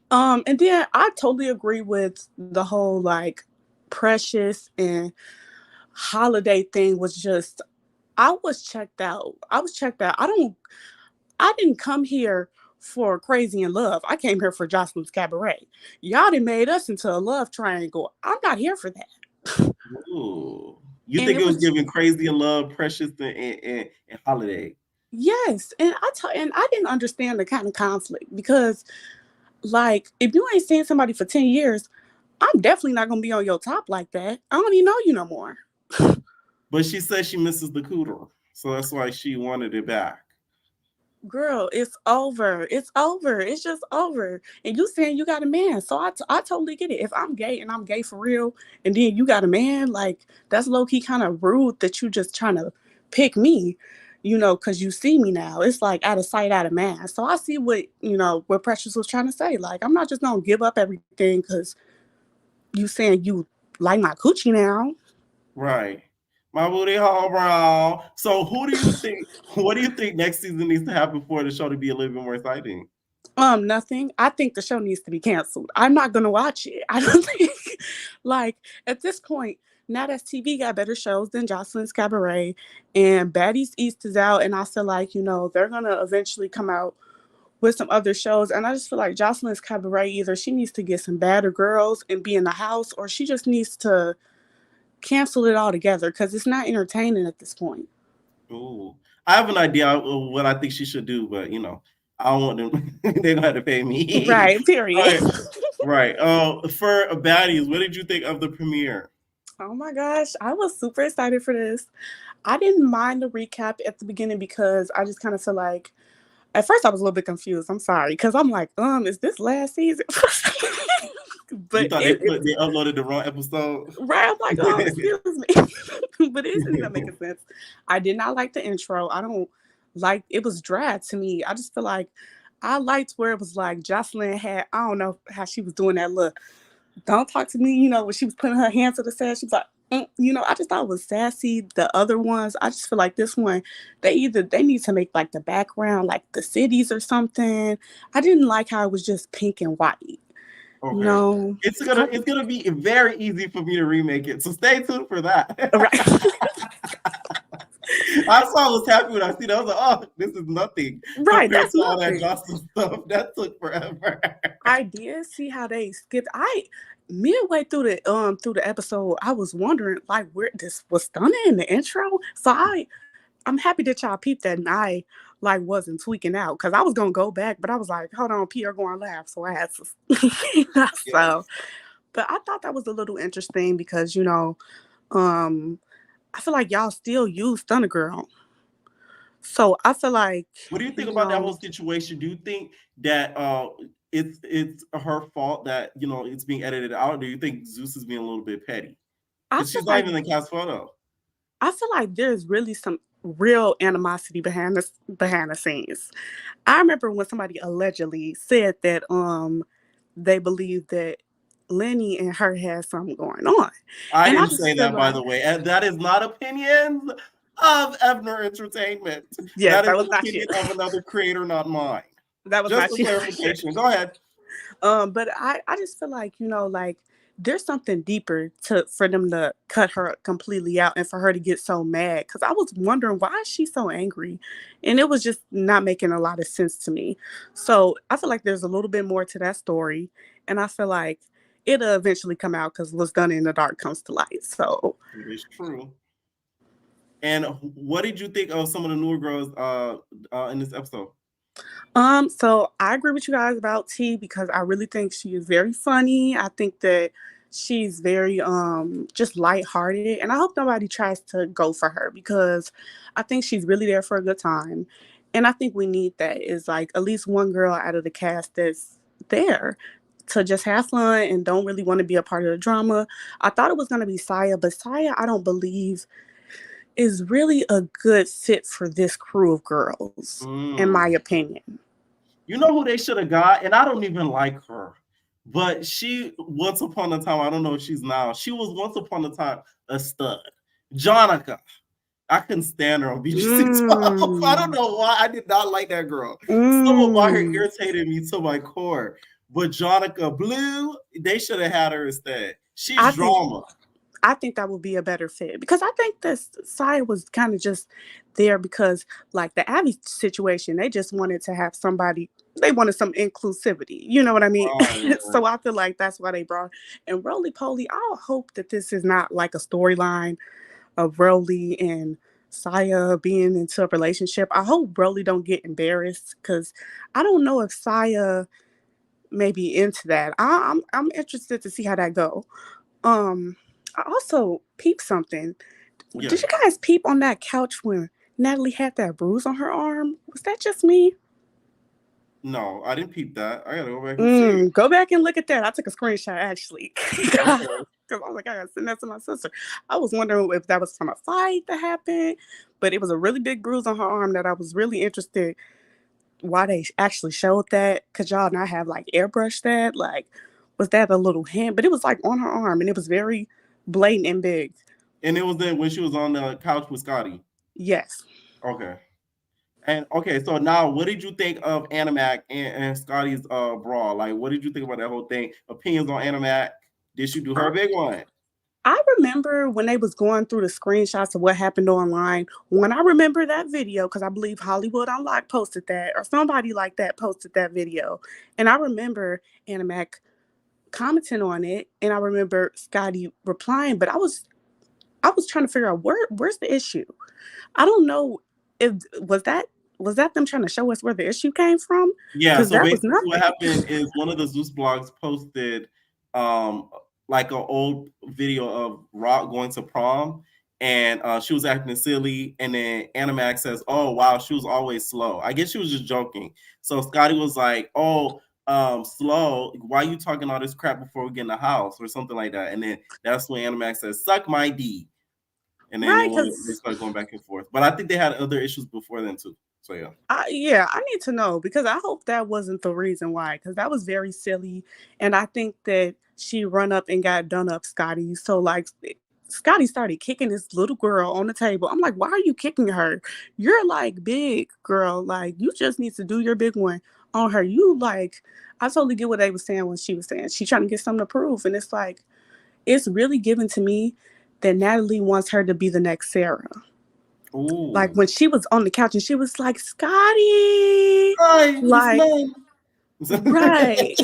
And then I totally agree with the whole, like, Precious and Holiday thing was just, I was checked out. I didn't come here for Crazy in Love. I came here for Joseline's Cabaret. Y'all done made us into a love triangle. I'm not here for that. Ooh. You think it was giving Crazy in Love, Precious, and Holiday? Yes, and I didn't understand the kind of conflict, because, like, if you ain't seen somebody for 10 years, I'm definitely not gonna be on your top like that. I don't even know you no more. But she said she misses the cooter, so that's why she wanted it back. girl, it's over. It's over. It's just over. And you saying you got a man. So I totally get it. If I'm gay and I'm gay for real, and then you got a man, like, that's low-key kind of rude that you just trying to pick me, because you see me now. It's like out of sight, out of mind. So I see what Precious was trying to say. Like, I'm not just going to give up everything because you saying you like my coochie now. Right. My booty hole brown. So what do you think next season needs to happen for the show to be a little bit more exciting? Nothing. I think the show needs to be canceled. I'm not gonna watch it. I don't think, like, at this point, now that TV got better shows than Joseline's Cabaret, and Baddies East is out, and I feel like they're gonna eventually come out with some other shows, and I just feel like Joseline's Cabaret, either she needs to get some badder girls and be in the house, or she just needs to cancel it all together because it's not entertaining at this point. Ooh, I have an idea of what I think she should do, but I don't want them. They're gonna have to pay me. Right. Period. Right. For Baddies, what did you think of the premiere? Oh my gosh, I was super excited for this. I didn't mind the recap at the beginning because I just kind of feel like, at first I was a little bit confused. I'm sorry, because I'm like, is this last season? But you thought they uploaded the wrong episode? Right, I'm like, excuse me. But it ended up making sense. I did not like the intro. I don't like, it was dry to me. I just feel like I liked where it was like Joseline had, I don't know how she was doing that look. Don't talk to me, when she was putting her hands to the side, she was like, I just thought it was sassy. The other ones, I just feel like this one, they need to make like the background, like the cities or something. I didn't like how it was just pink and white. Okay. No, it's gonna be very easy for me to remake it. So stay tuned for that. Right. I was happy when I see that. I was like, oh, this is nothing. Right, that's all that nothing. Jocelyn stuff. That took forever. I did see how they skipped. Midway through the episode, I was wondering like where this was stunning in the intro. So I'm happy that y'all peeped that, and I like wasn't tweaking out because I was gonna go back, but I was like, hold on, Pierre going to laugh, so I had to. So, but I thought that was a little interesting because I feel like y'all still use Stunner Girl. So I feel like. What do you think about that whole situation? Do you think that it's her fault that it's being edited out? Or do you think Zeus is being a little bit petty? Because she's not even in the cast photo. I feel like there's really some real animosity behind the scenes. I remember when somebody allegedly said that they believe that Lenny and her had something going on. I didn't say that, by the way. And that is not opinions of Evner Entertainment. Yes, that was not opinion of another creator, not mine. That was just not a clarification. Go ahead. But I just feel like like there's something deeper for them to cut her completely out and for her to get so mad, because I was wondering why is she so angry, and it was just not making a lot of sense to me. So I feel like there's a little bit more to that story, and I feel like it'll eventually come out because what's done in the dark comes to light. So it's true. And what did you think of some of the newer girls in this episode? So I agree with you guys about T because I really think she is very funny. I think that she's very just lighthearted, and I hope nobody tries to go for her because I think she's really there for a good time. And I think we need that is like at least one girl out of the cast that's there to just have fun and don't really want to be a part of the drama. I thought it was going to be Saya, but Saya I don't believe is really a good fit for this crew of girls, in my opinion. You know who they should have got? And I don't even like her. But she, once upon a time, I don't know if she's now, she was once upon a time a stud. Jonica. I couldn't stand her on BGC 12. I don't know why. I did not like that girl. Some of her irritated me to my core. But Jonica Blue, they should have had her instead. She's drama. I think that would be a better fit because I think that Saya was kind of just there because, like the Abby situation, they just wanted to have somebody. They wanted some inclusivity. You know what I mean? Right. So I feel like that's why they brought. And Roly Poly, I hope that this is not like a storyline of Roly and Saya being into a relationship. I hope Roly don't get embarrassed because I don't know if Saya may be into that. I'm interested to see how that go. I also peeped something. Yeah. Did you guys peep on that couch when Natalie had that bruise on her arm. Was that just me? No, I didn't peep that. I gotta go back and see. Go back and look at that. I took a screenshot actually. Because Okay. I was like, I gotta send that to my sister. I was wondering if that was from a fight that happened, but it was a really big bruise on her arm that I was really interested why they actually showed that. Could y'all not have like airbrushed that? Like, was that a little hint? But it was like on her arm and it was very blatant and big. And it was then when she was on the couch with Scotty. Yes. Okay. And okay, so now what did you think of Animac and Scotty's brawl? Like, what did you think about that whole thing? Opinions on Animac? Did she do her big one? I remember when they was going through the screenshots of what happened online. When I remember that video, because I believe Hollywood Unlocked posted that, or somebody like that posted that video, and I remember Animac commenting on it, and I remember Scotty replying, but I was trying to figure out where's the issue. I don't know if was that them trying to show us where the issue came from? Yeah, Because so that was basically nothing. what happened is one of the Zeus blogs posted like an old video of Rock going to prom, and she was acting silly, and then Animax says, "Oh wow, she was always slow." I guess she was just joking. So Scotty was like, "Oh, slow. Why are you talking all this crap before we get in the house?" or something like that. And then that's when Animax says, "Suck my D." And then Right, they because started going back and forth. But I think they had other issues before then too. So yeah. I need to know because I hope that wasn't the reason why, because that was very silly. And I think that she run up and got done up Scotty. So like Scotty started kicking this little girl on the table. I'm like, why are you kicking her? You're like big girl. Like you just need to do your big one on her. You like I totally get what they were saying when she was saying she trying to get something to prove. And it's like it's really given to me that Natalie wants her to be the next Sarah. Like Ooh. when she was on the couch and she was like, Scotty, Hi, it's like, mine. right,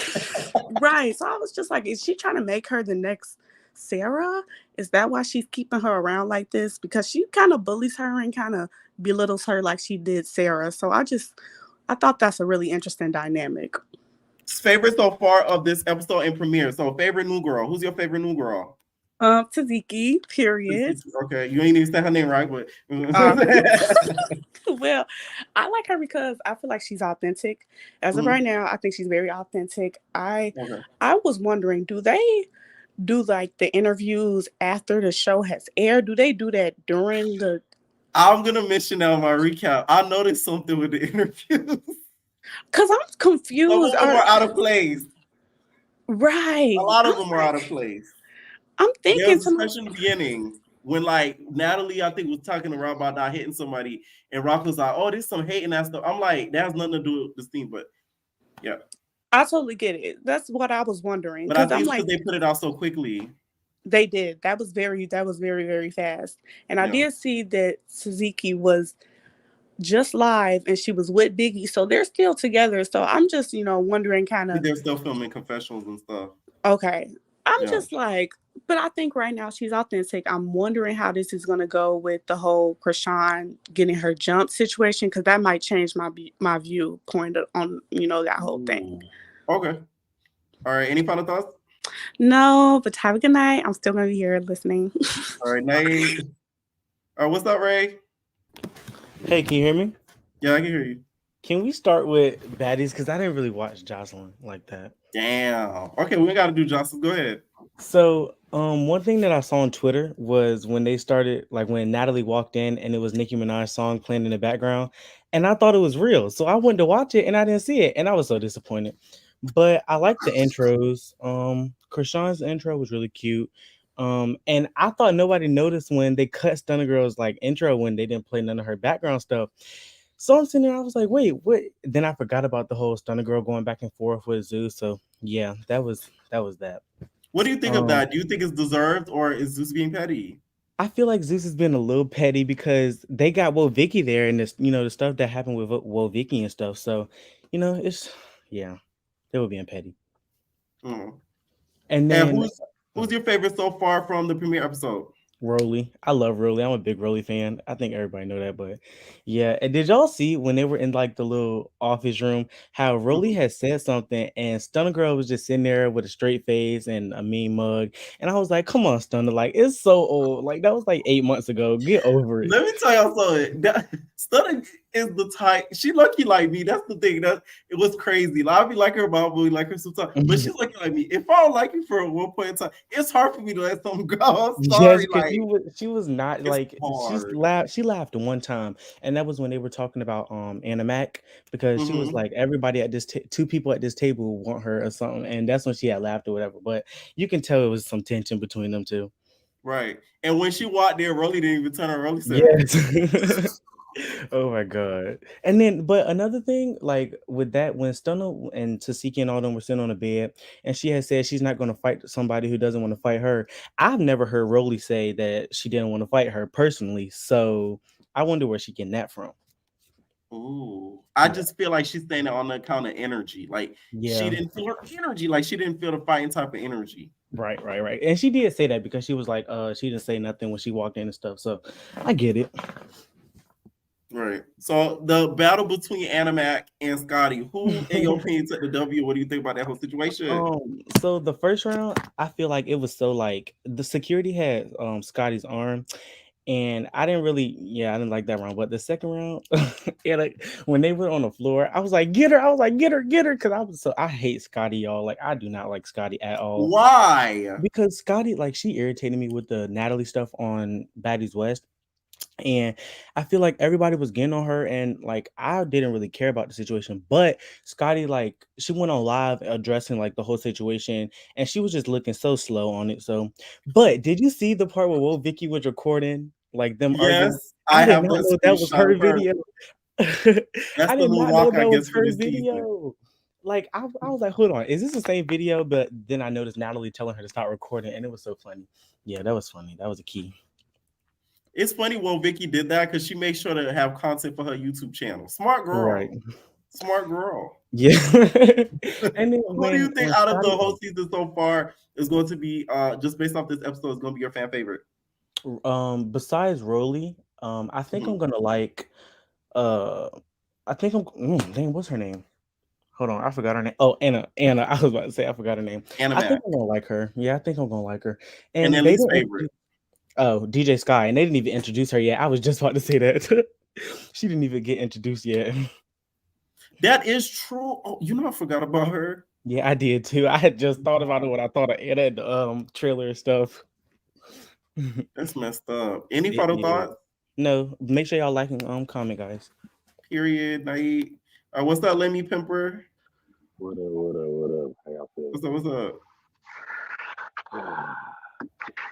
right. So I was just like, is she trying to make her the next Sarah? Is that why she's keeping her around like this? Because she kind of bullies her and kind of belittles her like she did Sarah. So I thought that's a really interesting dynamic. Favorite so far of this episode and premiere. So favorite new girl. Who's your favorite new girl? Tzatziki, period. Okay, you ain't even say her name right, but Uh, well, I like her because I feel like she's authentic. As of right now, I think she's very authentic. Okay. I was wondering, do they do like the interviews after the show has aired? Do they do that during the? I'm gonna mention that on my recap. I noticed something with the interviews. Because I'm Some confused. of them are out of place. A Right. lot I'm of them are out like, of place. I'm There thinking was to my. especially in the beginning when like Natalie, I think, was talking to Rock about not hitting somebody, and Rock was like, "Oh, there's some hating that stuff." I'm like, that has nothing to do with this thing, but yeah. I totally get it. That's what I was wondering. But I Because think I'm it's because like, they put it out so quickly. they did. That was very, very fast. And I Yeah. did see that Suzuki was just live and she was with Biggie. So they're still together. So I'm just, wondering kind of, They're still filming confessionals and stuff. okay. I'm Yeah. just like, but I think right now she's authentic. I'm wondering how this is going to go with the whole Krishan getting her jump situation, because that might change my viewpoint on, that whole thing. Okay. All right. Any final thoughts? No, but have a good night. I'm still going to be here listening. All right, night. All right, what's up, Ray? Hey, can you hear me? Yeah, I can hear you. Can we start with Baddies? Because I didn't really watch Joseline like that. Damn. Okay, we got to do Jocelyn. Go ahead. So, one thing that I saw on Twitter was when they started, like when Natalie walked in and it was Nicki Minaj's song playing in the background, and I thought it was real. So I went to watch it and I didn't see it, and I was so disappointed. But I like the intros. Krishan's intro was really cute. And I thought nobody noticed when they cut Stunner Girl's like intro when they didn't play none of her background stuff. So I'm sitting there, I was like, wait, what? Then I forgot about the whole Stunner Girl going back and forth with Zeus. So yeah, that was that. What do you think of that? Do you think it's deserved or is Zeus being petty? I feel like Zeus has been a little petty because they got Wo Vicky there and this, the stuff that happened with Wo Vicky and stuff. So, it's they were being petty. Mm. And then who's your favorite so far from the premiere episode? Rolly. I love Rolly. I'm a big Rolly fan. I think everybody know that, but yeah. And did y'all see when they were in like the little office room how Rolly Mhm. had said something and Stunner Girl was just sitting there with a straight face and a mean mug, and I was like, "Come on, Stunner! Like it's so old. Like that was like 8 months ago. Get over it." Let me tell y'all something. Stunning is the type. She lucky like me. That's the thing. That it was crazy. Like, I be like her, but I be like her sometimes. But she's lucky like me. If I don't like you for one point in time, it's hard for me to let something go. I'm Yes, sorry. because Like she was not it's like hard. she laughed one time, and that was when they were talking about Animac, because she was Hmm. like everybody at this two people at this table want her or something, and that's when she had laughed or whatever. But you can tell it was some tension between them two. Right. And when she walked there, Rolly didn't even turn her. Rolly said, Yes. Oh my god. And then, but another thing, like with that, when Stunner and Tasiki and all them were sitting on the bed, and she had said she's not going to fight somebody who doesn't want to fight her. I've never heard Rolly say that she didn't want to fight her personally. So I wonder where she getting that from. "Ooh." I Yeah. just feel like she's saying it on the account of energy. Like she Yeah. didn't feel her energy. Like she didn't feel the fighting type of energy. Right, right, right. And she did say that because she was like, she didn't say nothing when she walked in and stuff. So I get it. Right. So the battle between Animac and Scotty, who in your opinion took the W? What do you think about that whole situation? So the first round, I feel like it was so like the security had Scotty's arm, and I didn't really, yeah, I didn't like that round. But the second round, yeah, like when they were on the floor, I was like, get her! I was like, get her, because I hate Scotty, y'all. Like I do not like Scotty at all, Why? because Scotty, like, she irritated me with the Natalie stuff on Baddies West. And I feel like everybody was getting on her, and like I didn't really care about the situation. But Scotty, like, she went on live addressing like the whole situation, and she was just looking so slow on it. So, but did you see the part where Wo Vicky was recording like them arguing? Yes, I I did have not that know that was screenshot her of her. video. That's I the did new not know walk, I that was guess, for her this season. video. Like I was like, hold on, is this the same video? But then I noticed Natalie telling her to stop recording, and it was so funny. Yeah, that was funny. That was a key. It's funny when Vicky did that because she made sure to have content for her YouTube channel. Smart Right. girl. Smart girl. Yeah. And then Who do you think when out of the Scotty whole season so far is going to be just based off this episode is going to be your fan favorite? besides Rolly, I think I'm Mhm. gonna like uh dang, what's her name? Hold on, I forgot her name. Oh, Anna. I was about to say I forgot her name. I think Animac. I'm gonna like her. Yeah, I think I'm gonna like her. And And then they least didn't favorite. introduce DJ Sky, and they didn't even introduce her yet. I was just about to say that. She didn't even get introduced yet. That is true. Oh, you know I forgot about her. Yeah, I did too. I had just thought about it when I thought of Anna and the trailer and stuff. That's messed up. Any It final is. thoughts? No, make sure y'all like and comment, guys. Period. Night. What's that, Lemmy Pimper? What up, what up, what up? How y'all feel? What's up? What's up?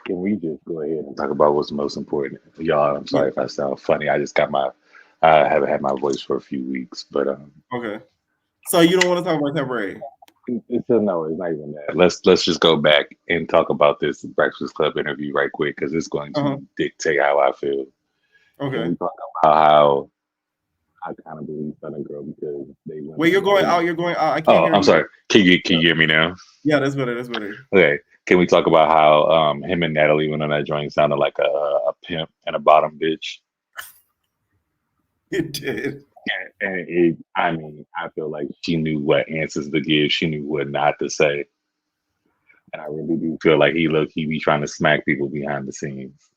Can we just go ahead and talk about what's most important? Y'all, I'm Yeah. sorry if I sound funny. I haven't had my voice for a few weeks, but Okay. So you don't want to talk about Cabaret? it's a no, it's not even that. Let's just go back and talk about this Breakfast Club interview right quick because it's going Uh huh. to dictate how I feel. Can Okay. we talk about how I kind of believe Southern Girl because they went Wait, you're on going a out. You're going out. I can't Oh, hear I'm you. sorry. Can Yeah. you hear me now? Yeah, that's better. That's better. Okay. Can we talk about how him and Natalie went on that joint sounded like a pimp and a bottom bitch? It did. And I mean, I feel like she knew what answers to give. She knew what not to say. And I really do feel like he be trying to smack people behind the scenes.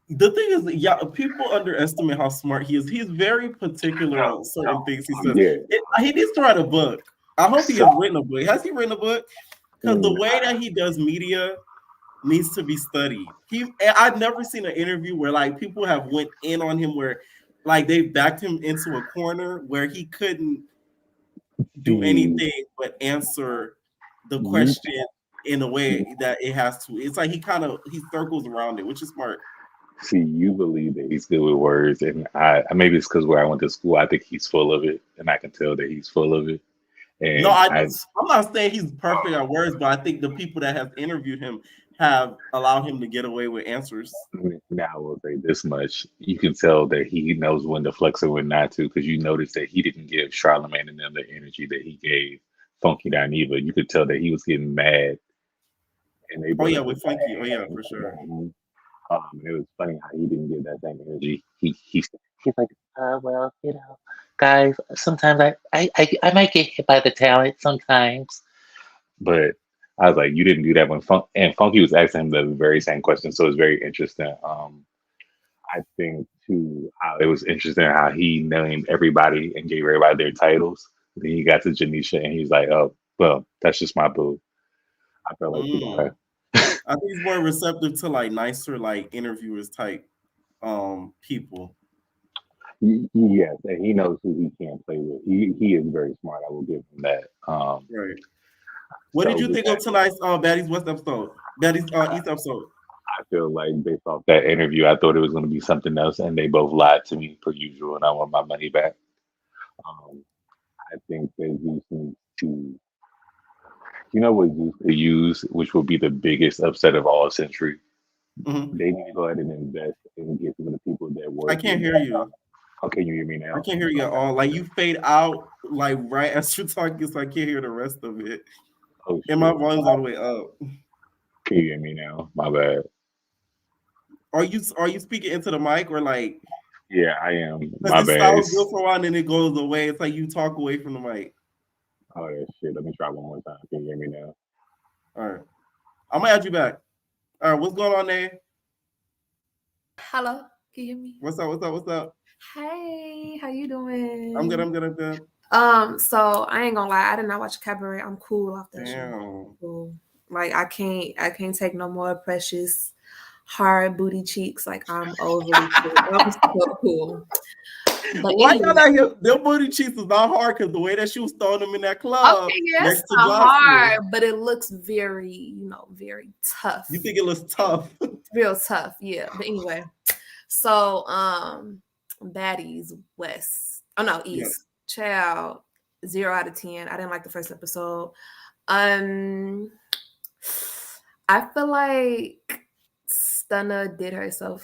The thing is, yeah, people underestimate how smart he is. He's very particular on certain things he says. Yeah. He needs to write a book. I hope he So, has written a book. Has he written a book? Because the mm, way that he does media needs to be studied. I've never seen an interview where like people have went in on him where like they backed him into a corner where he couldn't do see, anything but answer the you question in a way that it has to. It's like he circles around it, which is smart. you believe that he's good with words, and I maybe it's because where I went to school, I think he's full of it, and I can tell that he's full of it. No, And I'm not saying he's perfect at words, but I think the people that have interviewed him have allowed him to get away with answers. now I will say this much: you can tell that he knows when to flex and when not to, because you notice that he didn't give Charlamagne and them the energy that he gave Funky Dineva. You could tell that he was getting mad, and they Oh brought yeah, up the with Funky. Oh yeah, bag. for sure. It was funny how he didn't get that same energy. He's like, well, guys, sometimes I might get hit by the talent sometimes. But I was like, you didn't do that when Funky was asking him the very same question, so it's very interesting. I think too how it was interesting how he named everybody and gave everybody their titles. Then he got to Janisha and he's like, oh, well, that's just my boo. I felt like he got Mm. I think he's more receptive to like nicer like interviewers type people. yes, and he knows who he can play with. He is very smart. I will give him that. Right. What did So you with think of that, tonight's Baddies West episode? Baddies East episode. I feel like based off that interview, I thought it was going to be something else, and they both lied to me per usual, and I want my money back. Um, I think they use need to, what Zeus could use, which will be the biggest upset of all century. Mm-hmm. They need to go ahead and invest and get some of the people that I work can't with. hear you. Okay, you hear me I now? can't hear you at all. Like you fade out like right as you're talking, so I can't hear the rest of it. Oh And my shit! volume's all the way up. Can you hear me now? My bad. Are you speaking into the mic or like Yeah, I am. because My it bad. sounds good for a while and then it goes away. It's like you talk away from the mic. Oh yeah, shit. Let me try one more time. Can you hear me now? All right. I'm gonna add you back. All right, what's going on there? Hello, can you hear me? What's up? What's up? What's up? Hey, how you doing? I'm good. I'm good. I'm good. So I ain't gonna lie, I did not watch Cabaret. I'm cool off that show. Damn. Cool. Like I can't take no more precious hard booty cheeks. Like I'm overly cool. I'm so cool. But Why anyway, y'all not here? Them booty cheeks is not hard because the way that she was throwing them in that club okay, yeah, next it's to not Joseline. hard, but it looks very, very tough. You think it looks tough? Real tough, yeah. But anyway, so Baddies West. Oh no, East. Yes. Child, 0 out of 10. I didn't like the first episode. I feel like Stunner did herself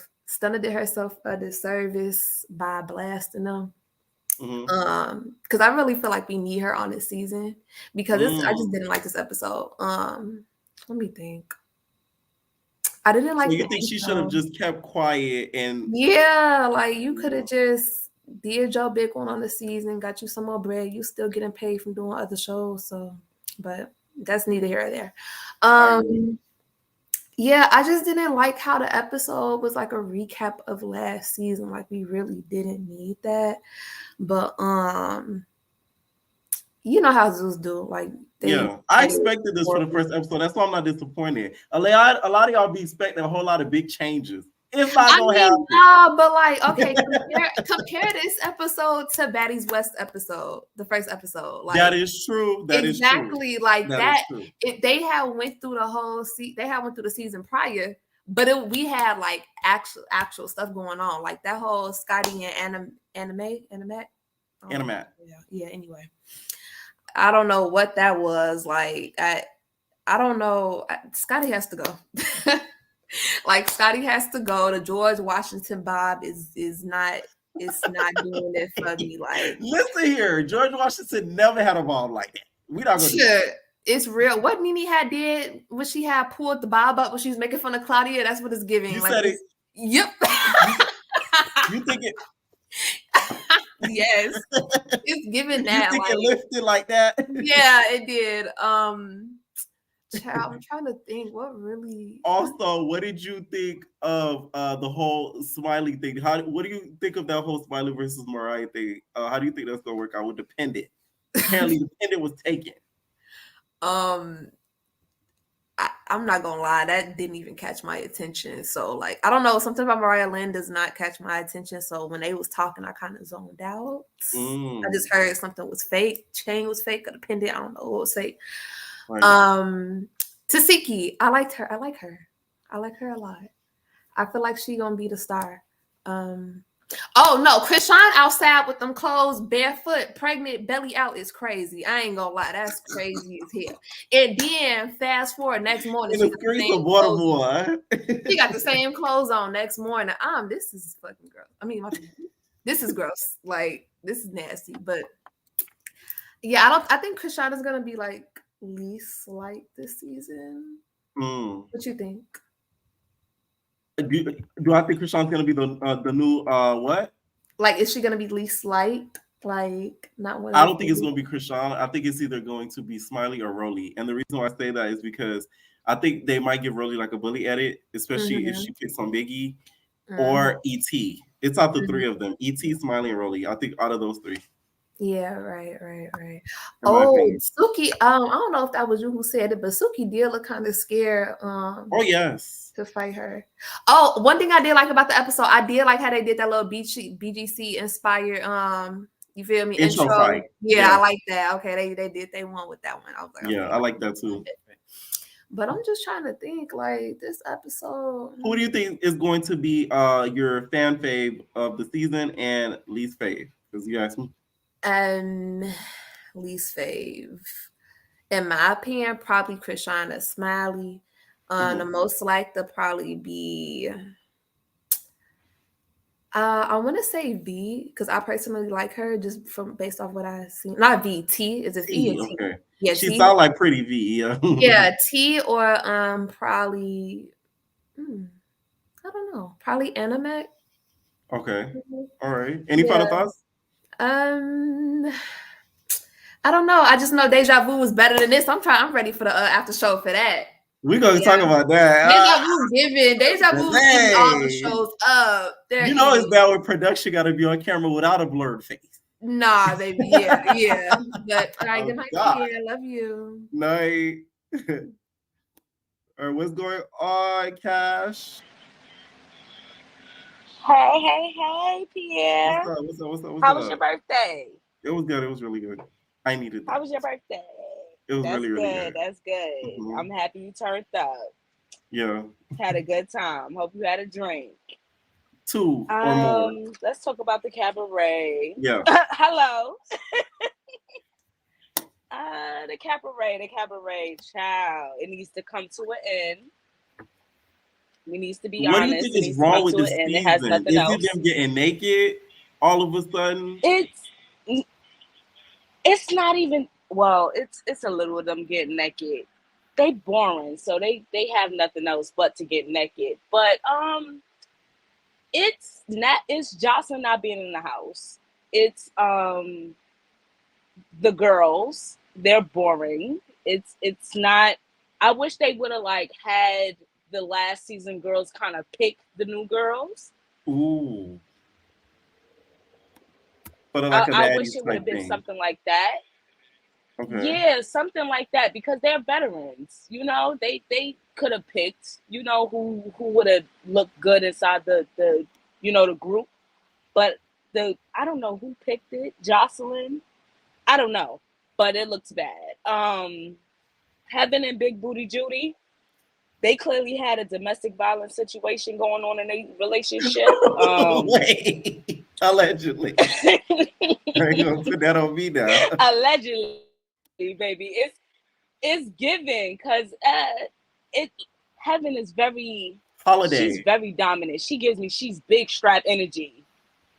a disservice by blasting them. Mm-hmm. Because I really feel like we need her on this season because I just didn't like this episode. Let me think. I didn't like So you the think she should have just kept quiet and yeah, like you could have just did your big one on the season, got you some more bread. You still getting paid from doing other shows, so but that's neither here or there. Yeah, I just didn't like how the episode was like a recap of last season. Like we really didn't need that. But you know how Zeus do. Like yeah, I expected this for the first episode. That's why I'm not disappointed. A lot of y'all be expecting a whole lot of big changes. It's not gonna happen. No, but like, okay, compare this episode to Baddies West episode, the first episode. Like that is true. That exactly is true. like that. They had went through the whole they had went through the season prior, but we had like actual stuff going on, like that whole Scotty and Animat. Yeah. Anyway, I don't know what that was. Like I don't know. Scotty has to go. Like Scotty has to go. The George Washington Bob is not doing it for me. Like listen here, George Washington never had a bob like that. We not gonna do that. It's real. What Nene had did when she had pulled the bob up when she was making fun of Claudia, that's what it's giving. You like said it. Yep. You think it yes. It's giving that. You think like, it lifted like that? Yeah, it did. Child, I'm trying to think what really. Also, what did you think of the whole Smiley thing? What do you think of that whole Smiley versus Mariah thing? How do you think that's gonna work out with Dependent? Apparently, Dependent was taken. I'm not gonna lie, that didn't even catch my attention. So, like, I don't know, something about Mariah Lynn does not catch my attention. So when they was talking, I kind of zoned out. I just heard something was fake, chain was fake, or Dependent. I don't know what was fake. Right. Tasiki, I liked her. I like her a lot. I feel like she gonna be the star. Oh no, Krishan outside with them clothes, barefoot, pregnant, belly out is crazy. I ain't gonna lie, that's crazy as hell. And then fast forward next morning, in the streets of Baltimore, she got the same clothes on next morning. This is fucking gross. I mean, this is gross. Like this is nasty. But yeah, I think Krishan is gonna be like least liked this season. What you think? Do I think Krishan's gonna be the new what? Like, is she gonna be least liked? Like, not one of I the don't think it's favorites? going to be Krishan. I think it's either going to be Smiley or Rolly. And the reason why I say that is because I think they might give Rolly like a bully edit, especially if Mm-hmm. she picks on Biggie Mm-hmm. or ET. It's out the Mm-hmm. three of them: ET, Smiley, and Rolly. I think out of those three, Yeah, right. in my Oh, opinion. Suki. I don't know if that was you who said it, but Suki did look kind of scared. Oh yes, To fight her. Oh, one thing I did like about the episode, I did like how they did that little BGC inspired you feel me, intro intro. fight. Yeah, I Yeah, like that. Okay, they did they won with that one. I was like, yeah, okay, I like that too. different. But I'm just trying to think like this episode. Who do you think is going to be your fan fave of the season and least fave? Because you asked me. Least fave. In my opinion, probably Krishana Smiley. The most liked to probably be I want to say V because I personally like her just from based off what I seen. Not V, T. Is it V or T. T? Okay, Yeah, she T. sound like Pretty V. Yeah. Yeah, T or probably I don't know. Probably Animec. Okay. All right. Any Yeah. final thoughts? Um I don't know. I just know Deja Vu was better than this. I'm ready for the after show for that. We're gonna Yeah. talk about that. Deja Vu was giving all the shows up. You know it's bad when production got to be on camera without a blurred face. Nah, baby. Yeah. But all right, good night, God. Pierre. I love you. Night. Or what's going on, Cash? Hey, Pierre. What's up? How was your birthday? It was good. It was really good. I needed that. How was your birthday? It was That's really, really good. good. That's good. Mhm. I'm happy you turned up. Yeah. Had a good time. Hope you had a drink. 2 or more. Let's talk about the cabaret. Yeah. Hello. The cabaret, child. It needs to come to an end. We needs to be What honest. do you think It is needs to wrong come with to this an end. season? It has nothing Is else. it them getting naked all of a sudden? It's not even it's a little of them getting naked. They boring, so they have nothing else but to get naked. But it's Jocelyn not being in the house. It's the girls, they're boring. It's not. I wish they would have like had the last season girls kind of pick the new girls. Ooh. But like I wish it would have been something like that. Okay. Yeah, something like that because they're veterans. You know, they could have picked. You know who would have looked good inside the the group, but I don't know who picked it. Joseline, I don't know, but it looks bad. Heaven and Big Booty Judy, they clearly had a domestic violence situation going on in their relationship. Wait, allegedly. I ain't gonna put that on me now. Allegedly, baby, it's giving because Heaven is very Holiday. She's very dominant. She's big strap energy.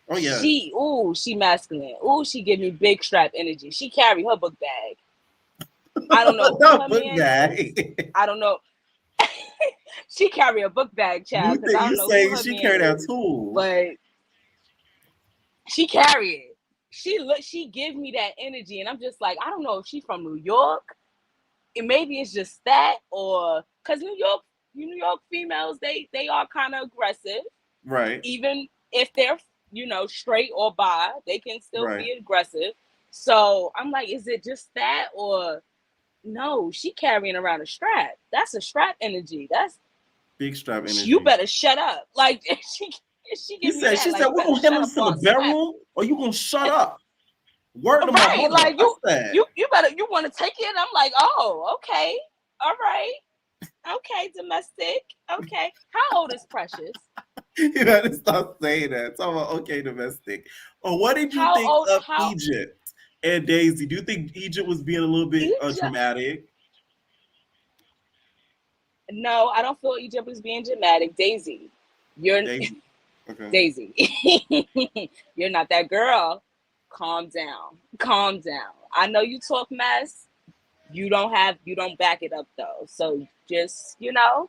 Oh yeah. She masculine. She give me big strap energy. She carry her book bag. I don't know who her book man bag. is. I don't know. She carry a book bag, child. You say she carry that tool, but she carry it. She give me that energy, and I'm just like, I don't know if she's from New York, and maybe it's just that, or because New York females, they are kind of aggressive, right? Even if they're straight or bi, they can still be aggressive. So I'm like, is it just that, or no? She carrying around a strap. That's a strap energy. That's big strap energy. You better shut up. Like she said, we're gonna handle this in the bedroom, or you gonna shut up. Word to my mother. Like you better, you want to take it. I'm like, oh, okay, all right, okay, domestic, okay. How old is Precious? You gotta stop saying that. Talk about okay, domestic. Or what did you think of Egypt and Daisy? Do you think Egypt was being a little bit dramatic? No, I don't feel Egypt was being dramatic. Daisy. Daisy. Okay. Daisy. You're not that girl. Calm down. I know you talk mess. You don't back it up though. So just,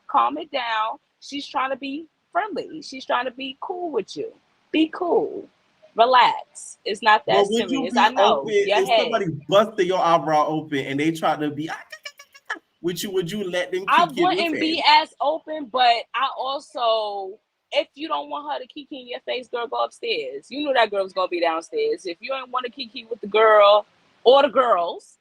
calm it down. She's trying to be friendly. She's trying to be cool with you. Be cool. Relax. It's not But that would you serious. be I know. open Your if head. somebody busted your eyebrow open and they try to be with you? Would you let them I kiki in your wouldn't be face? as open, but I also, if you don't want her to kiki in your face, girl, go upstairs. You knew that girl was gonna be downstairs. If you ain't want to kiki with the girl or the girls,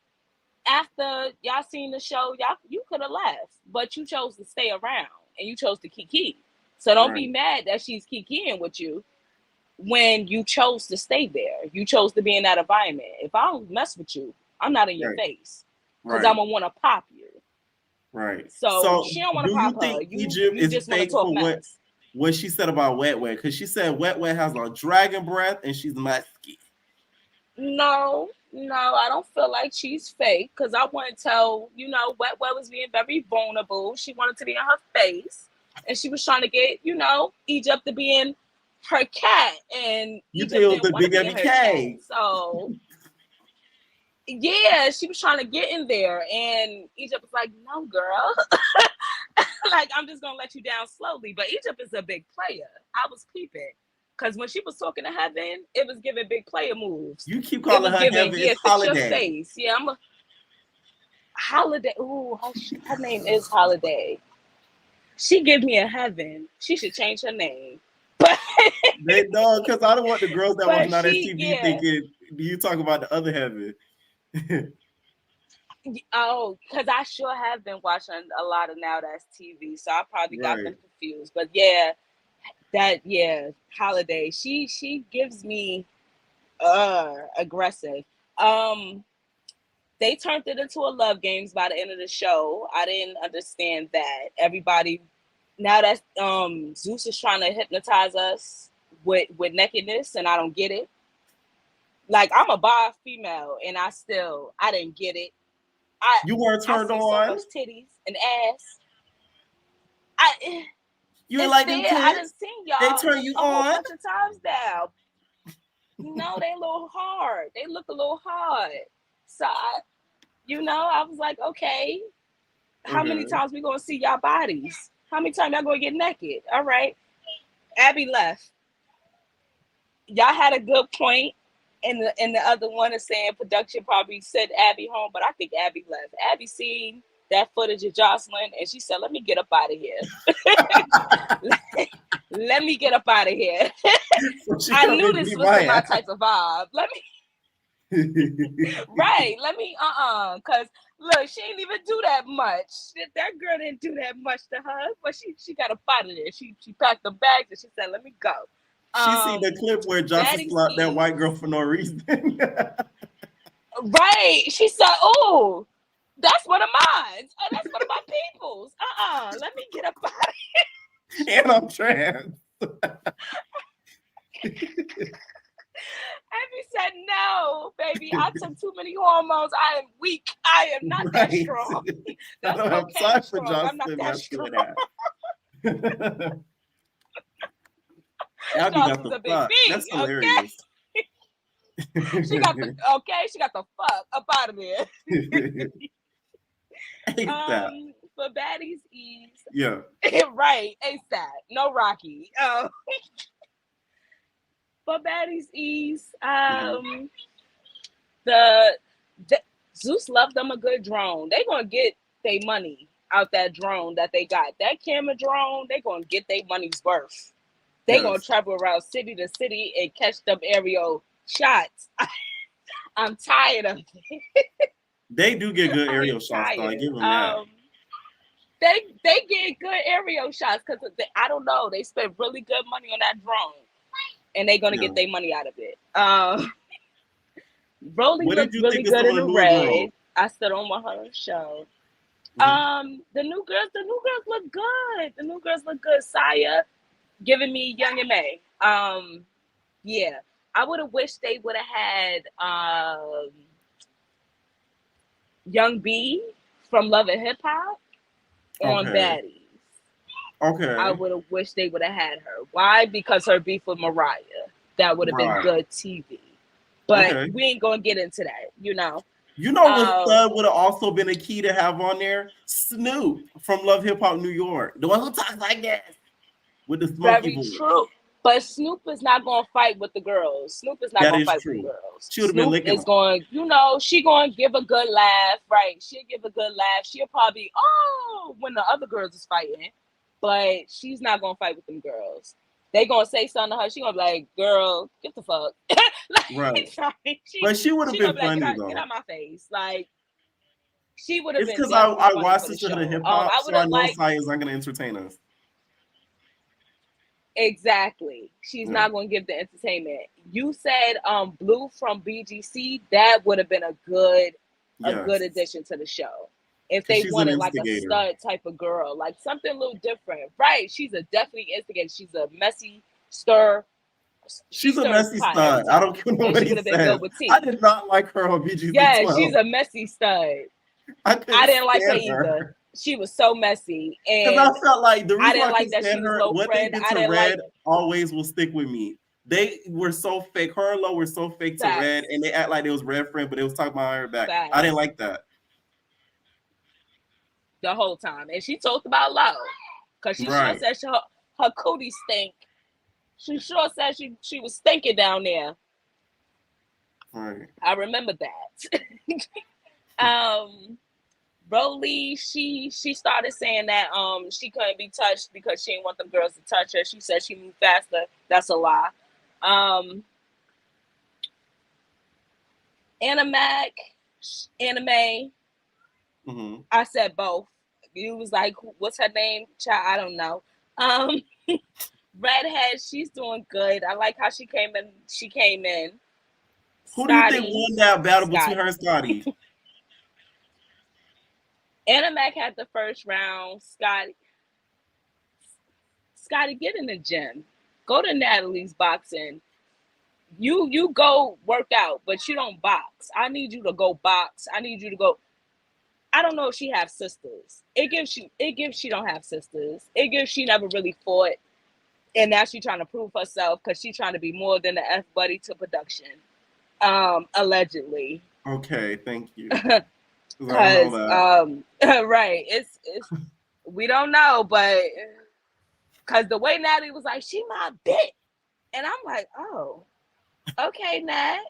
after y'all seen the show, you could have left, but you chose to stay around and you chose to kiki. So don't be Right. mad that she's kikiing with you when you chose to stay there. You chose to be in that environment. If I don't mess with you, I'm not in your Right. face because Right. I'm gonna want to pop you. Right. So So she don't want to do pop you her. think You Egypt you is just want to fake talk for mess. what she said about Wet Wet? Because she said Wet Wet has a dragon breath and she's musky. No, I don't feel like she's fake because I wouldn't tell. Wet Wet was being very vulnerable. She wanted to be in her face, and she was trying to get Egypt to be in her cat, and You think it Egypt was didn't the want to big be in heavy her cat. K? So yeah, she was trying to get in there, and Egypt was like, "No, girl." Like, I'm just gonna let you down slowly. But Egypt is a big player. I was peeping. Because when she was talking to Heaven, it was giving big player moves. You keep It calling was her giving, Heaven. yeah, It's fix your Holiday. face. Yeah, I'm a Holiday. Ooh, her name is Holiday. She give me a Heaven. She should change her name. But They know, because I don't want the girls that watch but Now That's she, TV yeah. thinking you talk about the other Heaven. Oh, because I sure have been watching a lot of Now That's TV, so I probably got Right. them confused. But yeah, Holiday. She gives me aggressive. They turned it into a love games by the end of the show. I didn't understand that. Everybody now that Zeus is trying to hypnotize us with nakedness, and I don't get it. Like, I'm a bi female, and I didn't get it. You weren't I turned see so on. much titties and ass. I You ain't It's like them there. I done tits. seen They y'all turn you a whole on. bunch of times now. No, they a little hard. They look a little hard. So I was like, okay, how many Okay. times we gonna see y'all bodies? How many times y'all gonna get naked? All right. Abby left. Y'all had a good point, and the other one is saying production probably sent Abby home, but I think Abby left. Abby seen that footage of Joseline, and she said, "Let me get up out of here. Let me get up out of here." So she I come knew and this beat wasn't my my ass. type of vibe. Let me right. Let me because look, she didn't even do that much. That girl didn't do that much to her, but she got up out of there. She packed the bags and she said, "Let me go." She seen the clip where Johnson Baddies slapped that Eve. white girl for no reason. Right. She said, "Oh, that's one of mine. Oh, that's one of my people's. Let me get up out of And I'm trans. Abby said, "No, baby, I took too many hormones. I am weak. I am not that Right. strong. I That's don't have cocaine time for strong. I'm not Johnson that strong." masculine ass. Abby got Johnson's the a big fuck. B, That's okay? hilarious. She got the fuck up out of there. Ain't that? For Baddies Eve, Yeah. right, ASAP, no Rocky. For Baddies Eve, the Zeus loved them a good drone. They gonna get their money out that drone that they got. That camera drone, they gonna get their money's worth. They gonna Yes. travel around city to city and catch them aerial shots. I'm tired of it. They do get good I aerial am shots, though. I tired. give them that. They get good aerial shots because I don't know. They spent really good money on that drone, and they're gonna Yeah. get their money out of it. Rolly What did looked you really think of good some in of the the newer girls? red. I still don't want her to show. Mhm. The new girls look good. The new girls look good. Saya giving me Young and May. Yeah. I would have wished they would have had Young B from Love and Hip Hop on Okay. Baddies. I Okay. would have wished they would have had her. Why? Because her beef with Mariah. That would have been Right. good TV. But Okay. we ain't gonna get into that, You know what Um, stud would have also been a key to have on there? Snoop from Love Hip Hop New York. The one who talks like this. with the smoky Very voice. true. But Snoop is not going to fight with the girls. Snoop is not That going to is fight true. with the girls. She would have been Snoop licking is them. going, she going to give a good laugh, right? She'll give a good laugh. She'll probably, when the other girls is fighting. But she's not going to fight with them girls. They going to say something to her. She going to be like, girl, get the fuck. Right. But she would have been funny, like, though. get out my face. Like, she would have been It's because definitely I funny watched for the Sisterhood of show. Hip Hop, I so would I have know liked, Saya is not going to entertain us. exactly. She's Yeah. not going to give the entertainment. You said Blue from BGC. That would have been a good Yes. addition to the show. If 'Cause they she's an wanted like a instigator. stud type of girl, like something a little different, right? She's a definitely instigator. She's a messy stir. She She's a stirs messy pot every stud. I don't time, care and what she he would have been says. good with tea. I did not like her on BGC Yeah, 12. she's a messy stud. I couldn't I didn't like her stand either. She was so messy, Because and I felt like the I reason why didn't I like couldn't that she stand was her, low what they friend. did I to didn't Red like always will stick with me. They were so fake. Her and Lo were so fake to facts. Red, and they act like they was Red friend, but they was talking behind her back. I Facts. didn't like that. The whole time, and she talked about love because she Right. sure said her cootie stink. She sure said she was stinking down there. Right. I remember that. Broly, she started saying that she couldn't be touched because she didn't want them girls to touch her. She said she moved faster. That's a lie. Anime. Mm-hmm. I said both. You was like, what's her name? Child, I don't know. Redhead, she's doing good. I like how she came in. Who do you think won that battle between her and Scotty? Animac had the first round. Scotty, get in the gym. Go to Natalie's boxing. You go work out, but you don't box. I need you to go box. I need you to go. I don't know if she has sisters. It gives she don't have sisters. It gives she never really fought. And now she's trying to prove herself because she's trying to be more than the F buddy to production. Allegedly. Okay, thank you. Because right. It's we don't know, but because the way Natalie was like, she my bitch. And I'm like, oh, okay, Nat.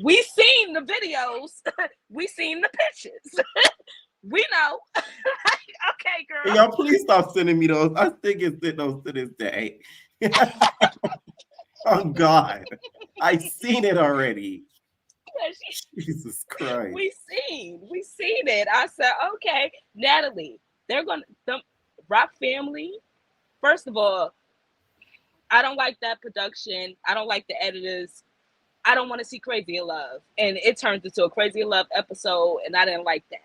We seen the videos. We seen the pictures. We know. Okay, girl. Hey, y'all, please stop sending me those. I still get sent those to this day. Oh God, I seen it already. Jesus Christ. We seen it. I said, okay, Natalie. The Rock family. First of all, I don't like that production. I don't like the editors. I don't want to see Crazy in Love. And it turned into a Crazy in Love episode, and I didn't like that.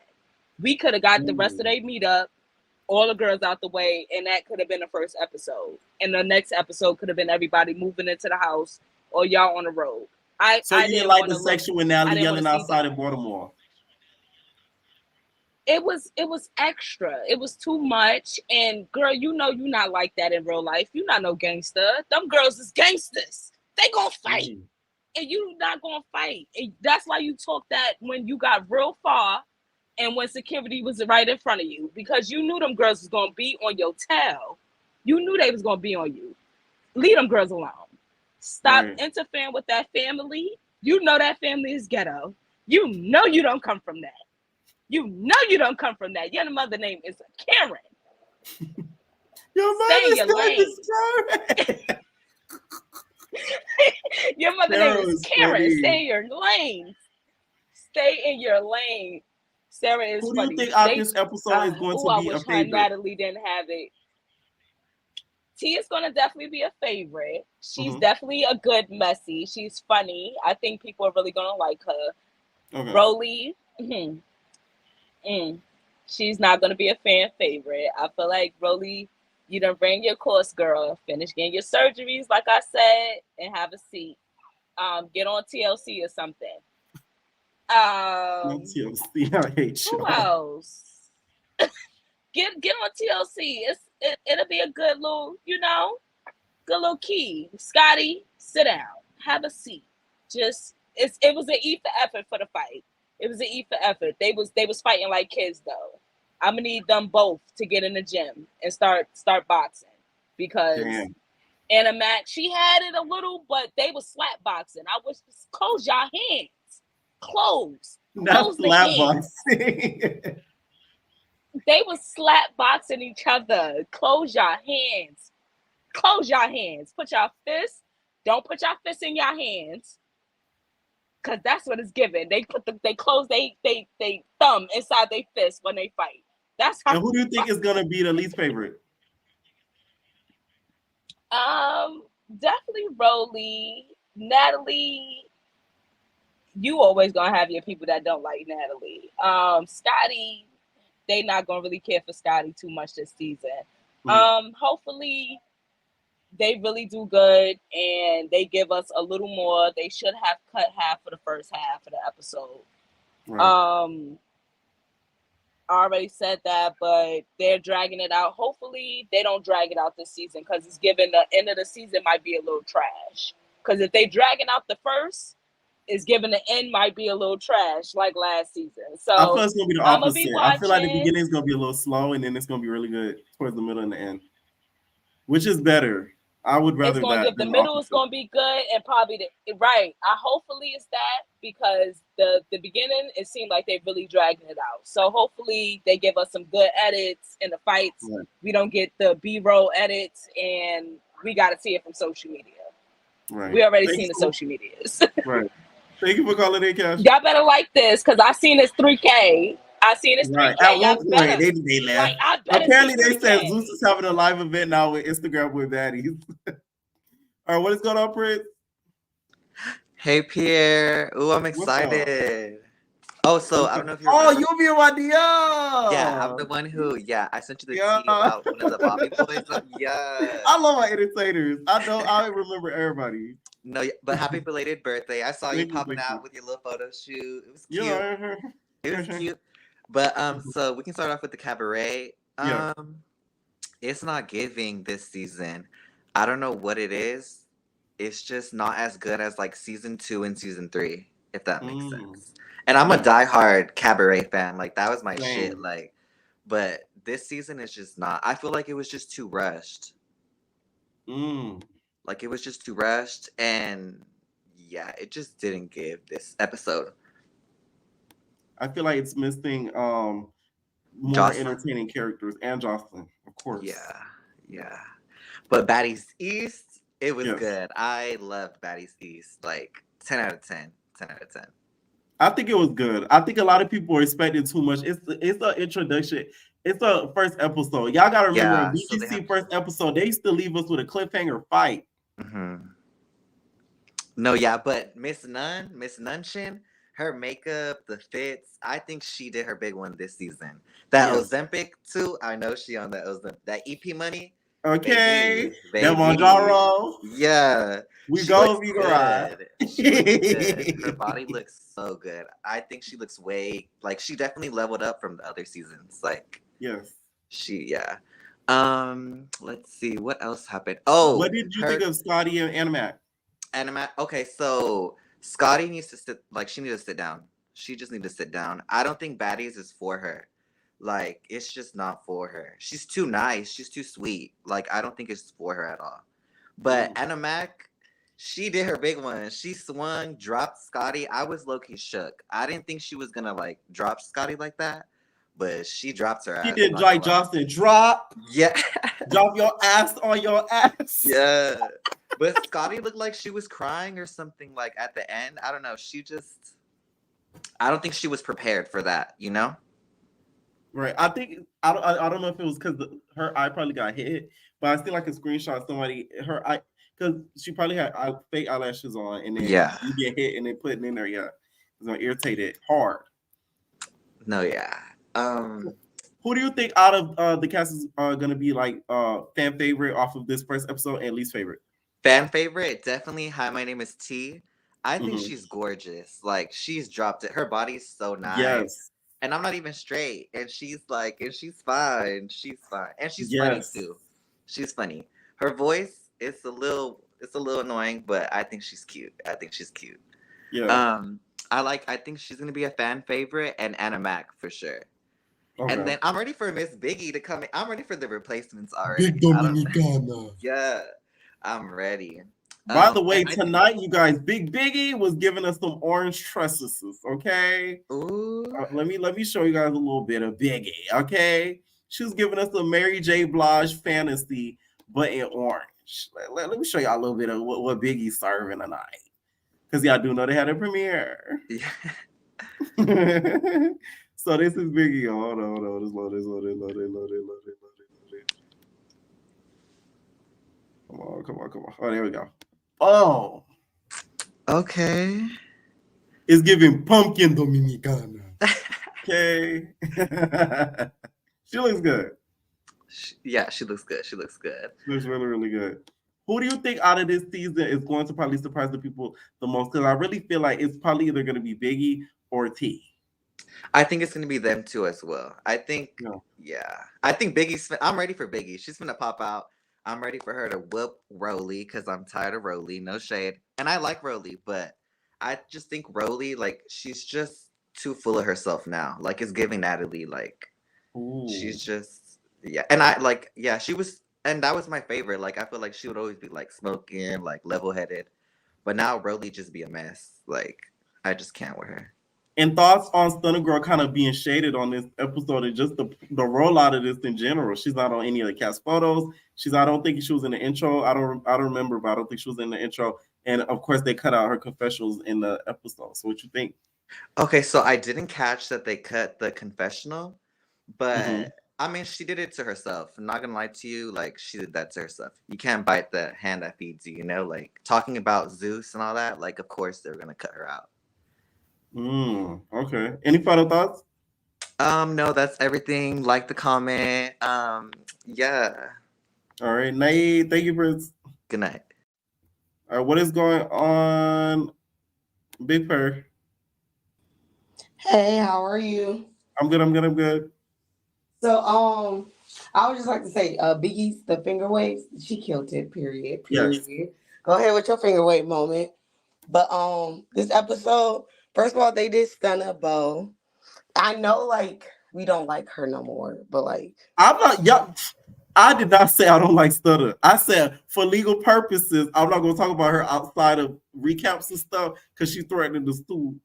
We could have got the rest of their meetup, all the girls out the way, and that could have been the first episode. And the next episode could have been everybody moving into the house or y'all on the road. I didn't like the section with Natalie yelling outside in Baltimore? It was extra. It was too much. And girl, you know you're not like that in real life. You're not no gangster. Them girls is gangsters. They gonna fight. Mm-hmm. And you not gonna fight. And that's why you talk that when you got real far and when security was right in front of you, because you knew them girls was gonna be on your tail. You knew they was gonna be on you. Leave them girls alone. Stop interfering with that family. You know that family is ghetto. You know you don't come from that. You know you don't come from that. Your mother name is Karen. Your mother's name is Karen. Your mother name is Karen. Funny. Stay in your lane. Stay in your lane. Sarah is funny. Who do you think this episode is going to be a favorite? Natalie didn't have it. T is going to definitely be a favorite. She's definitely a good messy. She's funny. I think people are really going to like her. Okay. Broly. She's not going to be a fan favorite. I feel like Broly, you done ran your course, girl. Finish getting your surgeries, like I said, and have a seat. Get on TLC or something. TLC, I hate you. Who else? Get on TLC. It'll be a good little, good little key. Scotty, sit down. Have a seat. It was an E for effort for the fight. It was an E for effort. They was fighting like kids though. I'm gonna need them both to get in the gym and start boxing. because Damn. Anna Mac, she had it a little, but they was slap boxing. I wish close y'all hands. Close Not the slap hands. boxing. They was slap boxing each other. Close your hands. Close your hands. Put your fists. Don't put your fists in your hands. Cause that's what it's given. They close they thumb inside their fist when they fight. That's how. And who do you think is gonna be the least favorite? Definitely Rolly, Natalie. You always gonna have your people that don't like Natalie. Scotty, they not gonna really care for Scotty too much this season. Hopefully they really do good and they give us a little more. They should have cut half for the first half of the episode. Right. I already said that, but they're dragging it out. Hopefully they don't drag it out this season because it's given the end of the season might be a little trash. Because if they dragging out the first, it's given the end might be a little trash like last season. So I feel it's gonna be the opposite. I feel like the watching. beginning is gonna be a little slow and then it's gonna be really good towards the middle and the end. Which is better? I would rather It's gonna that. give the middle is gonna be good and probably the right. Hopefully it's that because the beginning it seemed like they really dragging it out. So hopefully they give us some good edits in the fights. Right. We don't get the B-roll edits and we gotta see it from social media. Right. We already seen the social medias. Right. Thank you for calling in, Cash. Y'all better like this because I seen this 3K. I seen this 3K. Right. At Y'all one point, they left. Like, apparently, they said Zeus is having a live event now with Instagram with Baddies. All right, what is going on, Prince? Hey, Pierre. Ooh, I'm excited. Oh, so I don't know if you remember. Oh, you be my DM. Yeah, I'm the one who, I sent you the tea about one of the Bobby boys. Yeah. I love my entertainers. I remember everybody. No, but happy belated birthday. I saw you popping out with your little photo shoot. It was cute. Yeah. It was cute. But so we can start off with the Cabaret. It's not giving this season. I don't know what it is. It's just not as good as like season 2 and season 3, if that makes sense. And I'm a diehard Cabaret fan. Like that was my shit. Like, but this season is just not. I feel like it was just too rushed. Like it was just too rushed, and it just didn't give this episode. I feel like it's missing more entertaining characters and Joseline, of course. Yeah. But Baddies East, it was good. I loved Baddies East. Like 10 out of 10. 10 out of 10. I think it was good. I think a lot of people are expecting too much. It's the introduction. It's the first episode. Y'all gotta remember, BGC first episode, they used to leave us with a cliffhanger fight. No, but Miss Nunchin, her makeup, the fits, I think she did her big one this season. That Ozempic too, I know she on that Ozempic, that EP money. Okay, that Monjaro. Yeah, we go be right. Her body looks so good. I think she looks she definitely leveled up from the other seasons. Like let's see what else happened. Oh, what did you think of Scotty and Animac? Okay, so Scotty needs to sit. Like she needs to sit down. She just needs to sit down. I don't think Baddies is for her. Like, it's just not for her. She's too nice. She's too sweet. Like, I don't think it's for her at all. But Anna Mac, she did her big one. She swung, dropped Scotty. I was low-key shook. I didn't think she was going to, like, drop Scotty like that. But she dropped her ass. She did like Jocelyn. Drop. Yeah. Drop your ass on your ass. Yeah. But Scotty looked like she was crying or something, like, at the end. I don't know. I don't think she was prepared for that, you know? Right. I think I don't know if it was because her eye probably got hit, but I see like a screenshot of somebody her eye because she probably had fake eyelashes on, and then you get hit and they put it in there. Yeah, it's gonna irritate it hard. No, who do you think out of the cast is gonna be like fan favorite off of this first episode and least favorite? Fan favorite, definitely. Hi, my name is T. I think she's gorgeous. Like she's dropped it. Her body's so nice. Yes. And I'm not even straight. And she's fine. She's fine. And she's funny too. She's funny. Her voice is a little annoying, but I think she's cute. Yeah. I think she's gonna be a fan favorite and Anna Mac for sure. And Okay. then I'm ready for Miss Biggie to come in. I'm ready for the replacements Big already. I don't. Dominicana. Yeah, I'm ready. By the And way, I. tonight, you guys, Big Biggie was giving us some orange tresses. Okay, Ooh. let me show you guys a little bit of Biggie. Okay, she was giving us a Mary J. Blige fantasy, but in orange. Let me show y'all a little bit of what Biggie's serving tonight, because y'all do know they had a premiere. Yeah. So this is Biggie. Hold on. This loaded. Come on. Oh, there we go. Oh, Okay. it's giving pumpkin Dominicana. Okay. She looks good. Yeah, she looks good. She looks good. She looks really, really good. Who do you think out of this season is going to probably surprise the people the most? Because I really feel like it's probably either going to be Biggie or T. I think it's gonna be them two as well. I think, No. yeah. I think Biggie's. I'm ready for Biggie. She's gonna pop out. I'm ready for her to whoop Rolly because I'm tired of Rolly. No shade, and I like Rolly, but I just think Rolly, like, she's just too full of herself now. Like, it's giving Natalie. Like, Ooh. she's just, yeah. And I like, yeah. She was, and that was my favorite. Like, I feel like she would always be like smoking, like level headed, but now Rolly just be a mess. Like, I just can't with her. And thoughts on Stunner Girl kind of being shaded on this episode and just the rollout of this in general. She's not on any of the cast photos. I don't think she was in the intro. I don't remember, but I don't think she was in the intro. And of course, they cut out her confessionals in the episode. So what you think? Okay, so I didn't catch that they cut the confessional, Mm-hmm. but I mean, she did it to herself. I'm not gonna lie to you, like, she did that to herself. You can't bite the hand that feeds you, you know? Like, talking about Zeus and all that, like, of course they were gonna cut her out. Okay. Any final thoughts? No, that's everything. Like the comment. Yeah. All right, Nate. Thank you, Prince. Good night. All right, what is going on, Big Purr? Hey, how are you? I'm good. So, I would just like to say, Biggie's the finger waves, she killed it. Period. Yes. Go ahead with your finger wave moment. But this episode, first of all, they did stun a bow. I know, like, we don't like her no more, but like, I'm not. Yep. I did not say I don't like Stutter. I said for legal purposes, I'm not going to talk about her outside of recaps and stuff because she threatened to sue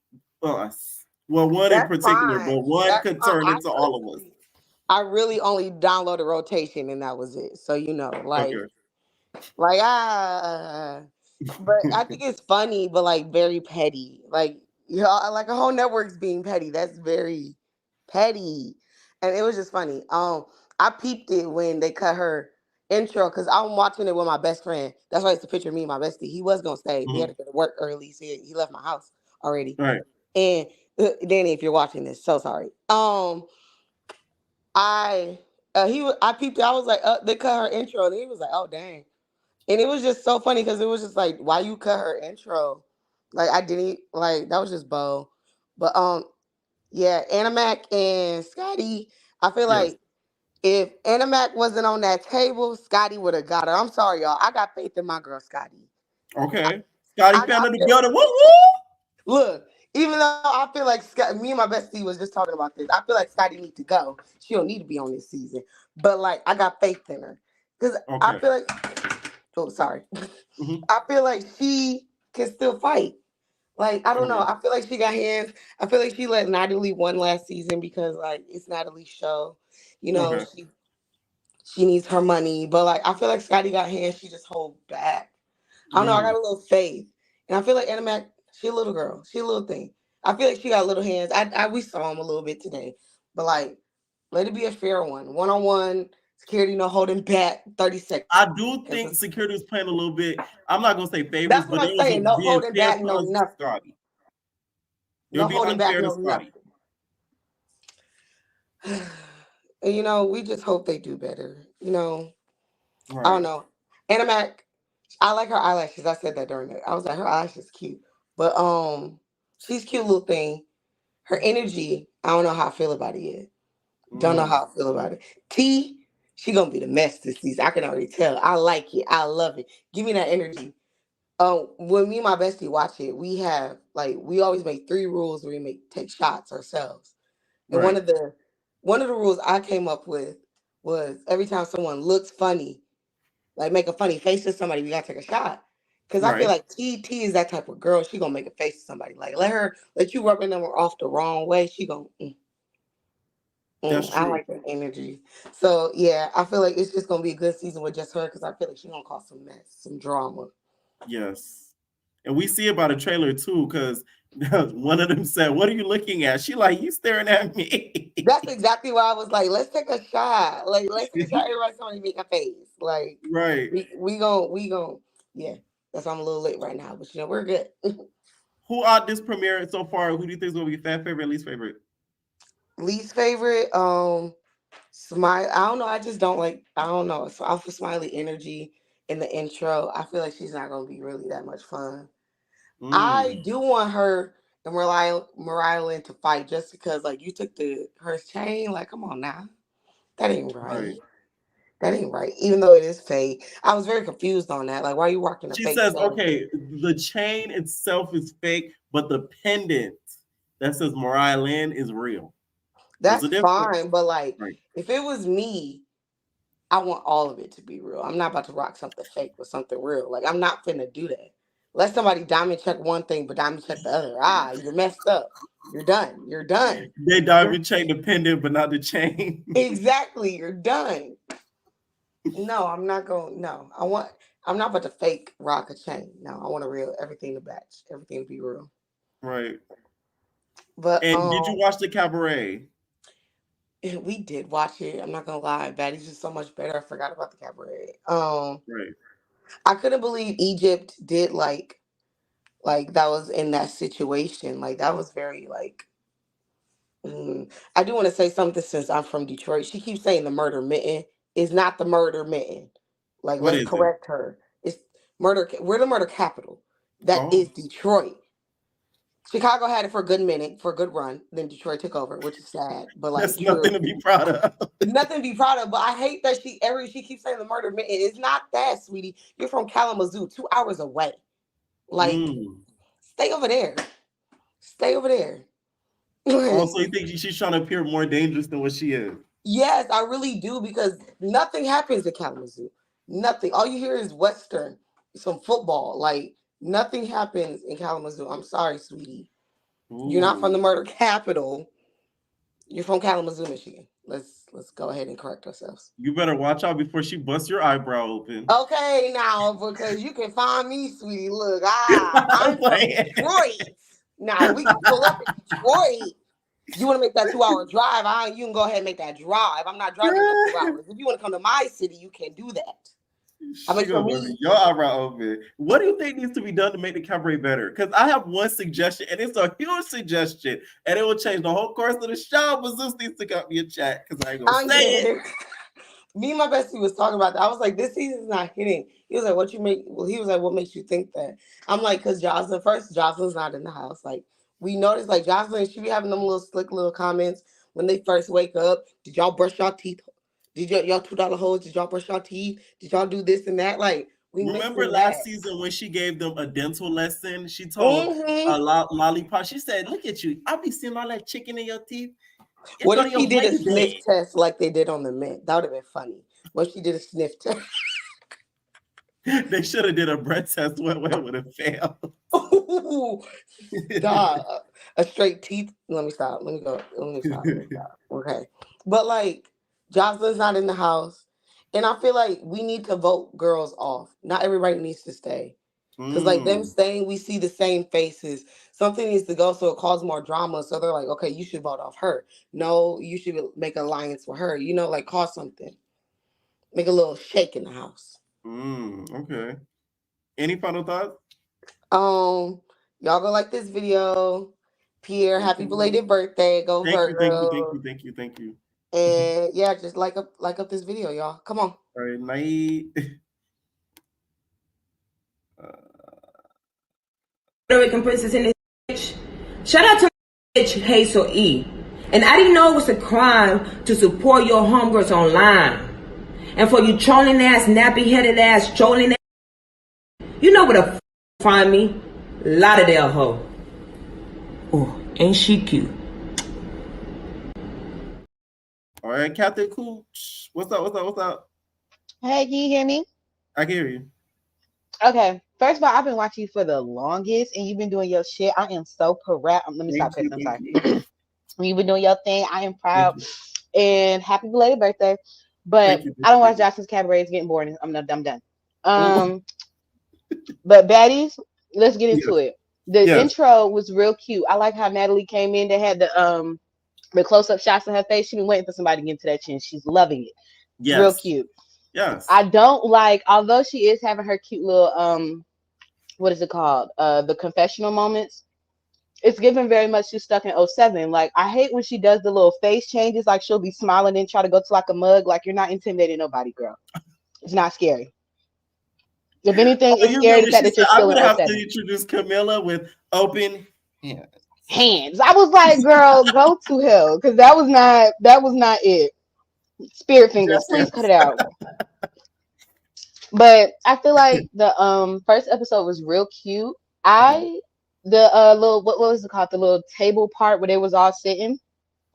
us. Well, one in that's particular, fine. but one That's could fine. turn into all of us. I really only downloaded rotation and that was it. So like. Okay. Like but I think it's funny, but like very petty. Like like a whole network's being petty. That's very petty, and it was just funny. I peeped it when they cut her intro because I'm watching it with my best friend. That's why it's a picture of me and my bestie. He was gonna stay. He had to go to work early, so he left my house already. Right. And Danny, if you're watching this, so sorry. I I peeped it. I was like, they cut her intro, and he was like, oh dang. And it was just so funny because it was just like, why you cut her intro? Like I didn't like that was just Bo. But yeah, Animac and Scotty, I feel Yes. like if Animac wasn't on that table, Scotty would have got her. I'm sorry, y'all. I got faith in my girl Scotty. Okay. Scotty I found feel, together. Woo woo. look, even though I feel like me and my bestie was just talking about this, I feel like Scotty needs to go. She don't need to be on this season. But like I got faith in her. Because I Okay. feel like sorry. Mm-hmm. I feel like she can still fight. Like, I don't know. Okay. I feel like she got hands. I feel like she let Natalie win last season because like it's Natalie's show. Okay. She needs her money. But like I feel like Scotty got hands, she just hold back. I don't know, I got a little faith. And I feel like Animac, she a little girl. She a little thing. I feel like she got little hands. We saw him a little bit today. But like, let it be a fair one. One-on-one, security, no holding back, 30 seconds. I do think security was playing a little bit. I'm not gonna say favorites, That's but what they I'm was saying. No being holding fair back, to no us, nothing. Scotty. They were No being holding back, unfair to no Scotty. nothing. And we just hope they do better. I don't Right. know. Animac, I like her eyelashes. I said that during it. I was like, her eyelashes cute. But she's cute little thing. Her energy, I don't know how I feel about it yet. Don't know how I feel about it. T, she gonna be the mess this season. I can already tell. I like it. I love it. Give me that energy. When me and my bestie watch it, we always make 3 rules where we take shots ourselves. And Right. one of the rules I came up with was every time someone looks funny, like make a funny face to somebody, we gotta take a shot. Cause I feel Right. like T is that type of girl. She gonna make a face to somebody. Like let you rubbing them off the wrong way. She gonna. That's I true. like that energy. So yeah, I feel like it's just gonna be a good season with just her because I feel like she's gonna cause some mess, some drama. Yes. And we see it by the trailer too, because one of them said, "What are you looking at?" She like, "You staring at me." That's exactly why I was like, let's take a shot. Like, let's take a shot. Everybody, somebody make a face. Like, Right. we gon' yeah. That's why I'm a little late right now, but we're good. Who out this premiere so far? Who do you think is gonna be fan favorite, least favorite? Least favorite, Smile. I don't know. I just don't like. I don't know. So Alpha Smiley energy in the intro. I feel like she's not gonna be really that much fun. I Mm, do want her and Mariah Lynn to fight just because, like, you took her chain. Like, come on now, that ain't right. right. That ain't right. Even though it is fake, I was very confused on that. Like, why are you rocking a She fake says, chain? okay, the chain itself is fake, but the pendant that says Mariah Lynn is real. There's a That's difference. fine, but like, Right. if it was me, I want all of it to be real. I'm not about to rock something fake with something real. Like, I'm not finna do that. Let somebody diamond check one thing, but diamond check the other. You're messed up. You're done. You're done. They You're diamond chain the pendant, but not the chain. exactly. You're done. No, I'm not going. No, I'm not about to fake rock a chain. No, I want a real everything to match. Everything to be real. Right. But And did you watch the Cabaret? we did watch it. I'm not gonna lie. Baddies is so much better. I forgot about the Cabaret. Right. I couldn't believe Egypt did like that was in that situation. Like that was very like. I do want to say something since I'm from Detroit. She keeps saying the murder mitten is not the murder mitten. Like What let's is it? correct her. It's murder. We're the murder capital. That is Oh, Detroit. Chicago had it for a good minute, for a good run. Then Detroit took over, which is sad. But that's like nothing you're to be proud of. nothing to be proud of. But I hate that she keeps saying the murder mitten. It's not that, sweetie. You're from Kalamazoo, 2 hours away. Like Mm. stay over there. Stay over there. Also, you think she's trying to appear more dangerous than what she is? Yes, I really do because nothing happens in Kalamazoo. Nothing. All you hear is Western, some football. Like nothing happens in Kalamazoo. I'm sorry, sweetie. You're not from Ooh. the murder capital. You're from Kalamazoo, Michigan. Let's go ahead and correct ourselves. You better watch out before she busts your eyebrow open. Okay, now because you can find me, sweetie. Look, I'm I'm from playing. Detroit. Now we can pull up in Detroit. You want to make that 2 hour drive? You can go ahead and make that drive. I'm not driving no 2 hours. If you want to come to my city, you can do that. I She make sure gonna bust me. your eyebrow open. What do you think needs to be done to make the Cabaret better? Because I have one suggestion, and it's a huge suggestion, and it will change the whole course of the show. But Zeus needs to cut me a chat because I ain't gonna I'm say it. dead. Me and my bestie was talking about that. I was like, this season's not hitting. He was like, what you make? Well, he was like, what makes you think that? I'm like, because Jocelyn's not in the house. Like, we noticed, like, Jocelyn, she be having them little slick little comments when they first wake up. Did y'all brush your teeth? Did y'all $2 hoes? Did y'all brush your teeth? Did y'all do this and that? Like, we Remember missing last that. season when she gave them a dental lesson? She told Mm-hmm. Lollipop, she said, look at you. I be seeing all that chicken in your teeth. It's What on if she your did a wedding sniff day. test like they did on the Mint? That would have been funny. What if she did a sniff test? They should have did a breath test. What would have failed? Dog, a straight teeth. Let me stop. Let me go. Let me stop. Okay. But like, Jocelyn's not in the house. And I feel like we need to vote girls off. Not everybody needs to stay. Because like them Mm, staying, we see the same faces. Something needs to go so it causes more drama. So they're like, okay, you should vote off her. No, you should make an alliance with her. Like cause something. Make a little shake in the house. okay. Any final thoughts? Y'all go like this video. Pierre, Thank happy you. belated birthday. Go Thank you, thank you, thank Virgo. you, thank you, thank you. And yeah, just like up this video, y'all. Come on. All right, night. Puerto Rican princess in this bitch. Shout out to my bitch Hazel E. And I didn't know it was a crime to support your homegirls online. And for you trolling ass, nappy headed ass, trolling ass, you know where to find me. Lauderdale hoe. Oh, ain't she cute? All right, Captain Cooch. What's up? What's up? What's up? Hey, can you hear me? I can hear you. Okay. First of all, I've been watching you for the longest, and you've been doing your shit. I am so proud. Let me stop Thank you. cursing. I'm Thank sorry. you. You've been doing your thing. I am proud, Thank you. and happy belated birthday. But Thank you. I don't watch Thank you. Jackson's Cabaret. It's getting boring. I'm done. Oh, But Baddies, let's get yes. into it. The Yes. intro was real cute. I like how Natalie came in. They had the close up shots of her face. She been waiting for somebody to get into that chin. She's loving it. It's real Yes. cute. Yes. I don't like, although she is having her cute little what is it called? The confessional moments. It's given very much she's stuck in '07. Like, I hate when she does the little face changes, like she'll be smiling and try to go to like a mug. Like, you're not intimidating nobody, girl. It's not scary. If anything, Oh, it's you scary the remember fact she that said, you're I'm still in gonna have to '07. introduce Camilla with open hands. Hands. I was like, girl, go to hell. Because that was not it. Spirit fingers, Just please hands. cut it out. But I feel like the first episode was real cute. The little, what was it called? The little table part where they was all sitting.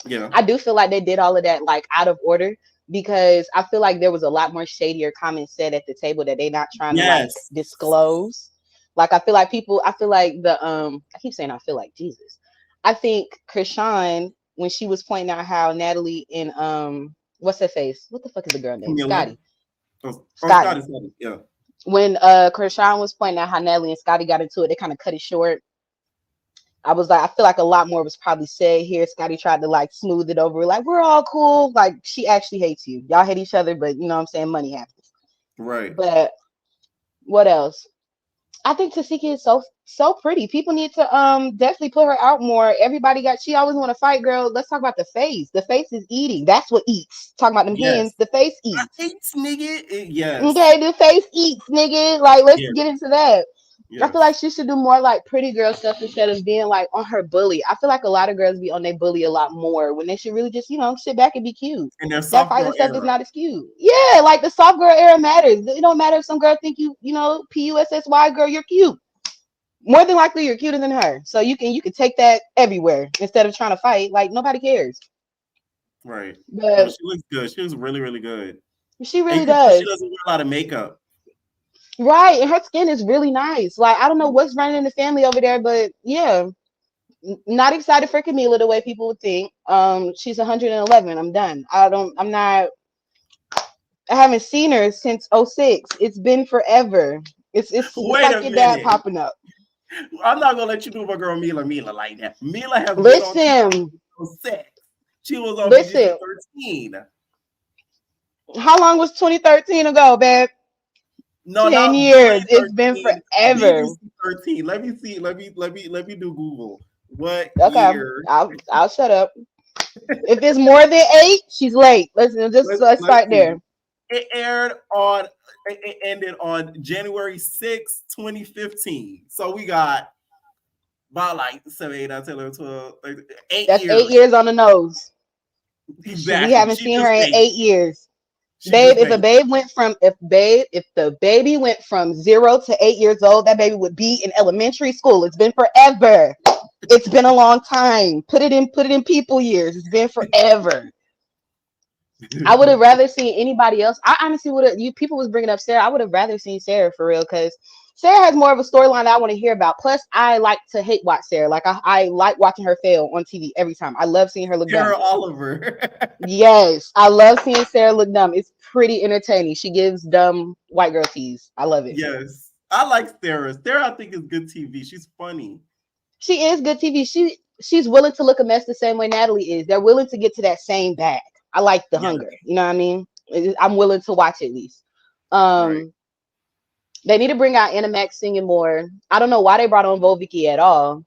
Yeah. I do feel like they did all of that like out of order, because I feel like there was a lot more shadier comments said at the table that they not trying to like Yes. disclose. Like, I feel like I keep saying I feel like Jesus. I think Krishan, when she was pointing out how Natalie and what's her face? What the fuck is the girl name? Camilla. Scotty. Scott Scotty. is yeah. When Krishan was pointing out how Natalie and Scotty got into it, they kind of cut it short. I was like, I feel like a lot more was probably said here. Scotty tried to like smooth it over, like, we're all cool. Like, she actually hates you. Y'all hate each other, but you know what I'm saying? Money happens. Right. But what else? I think Tasiki is so pretty. People need to definitely put her out more. She always want to fight, girl. Let's talk about the face. The face is eating. That's what eats. Talking about them Yes. hands, the face I eats. hate nigga. Yes. Okay, the face eats, nigga. Like, let's Yes. get into that. I Yes. feel like she should do more like pretty girl stuff instead of being like on her bully. I feel like a lot of girls be on their bully a lot more when they should really just, sit back and be cute. In their That soft fighting girl stuff is era. not as cute. Yeah, like the soft girl era matters. It don't matter if some girl think PUSSY girl, you're cute. More than likely you're cuter than her. So you can take that everywhere instead of trying to fight. Like, nobody cares. Right. No, But she looks good. She looks really, really good. she And really you can tell she does. doesn't wear a lot of makeup. Right. And her skin is really nice. Like, I don't know what's running in the family over there, but yeah. Not excited for Camila the way people would think. She's 111. I'm done. I haven't seen her since '06. It's been forever. It's Wait like a your dad minute. popping up. I'm not gonna let you do my girl Mila like that. Mila has been on Listen, sex. She was on BGC listen. 13. How long was 2013 ago, babe? No, 10 not years. BGC It's been 13. forever. BGC 13. Let me see. Let me do Google. What Okay, year? I'll shut up. If it's more than 8, she's late. Let's Let's start see. there. It ended on January 6, 2015. So we got about like 7, 8, 9, 10, 11, 12, 13, 8 That's 8 years. years on the nose. We Exactly. haven't She seen just her in baked. 8 years. She Babe, just if baked. the baby went from 0 to 8 years old, that baby would be in elementary school. It's been forever. It's been a long time. Put it in people years. It's been forever. I would have rather seen anybody else. I honestly would have. You people was bringing up Sarah. I would have rather seen Sarah for real, because Sarah has more of a storyline that I want to hear about. Plus, I like to hate watch Sarah. Like, I like watching her fail on TV every time. I love seeing her look dumb. Sarah Oliver. Yes, I love seeing Sarah look dumb. It's pretty entertaining. She gives dumb white girl tease. I love it. Yes. I like Sarah. Sarah, I think, is good TV. She's funny. She is good TV. She's willing to look a mess the same way Natalie is. They're willing to get to that same bag. I like the Yeah. hunger. You know what I mean? I'm willing to watch at least. Right. They need to bring out Animax singing more. I don't know why they brought on Volvicky at all.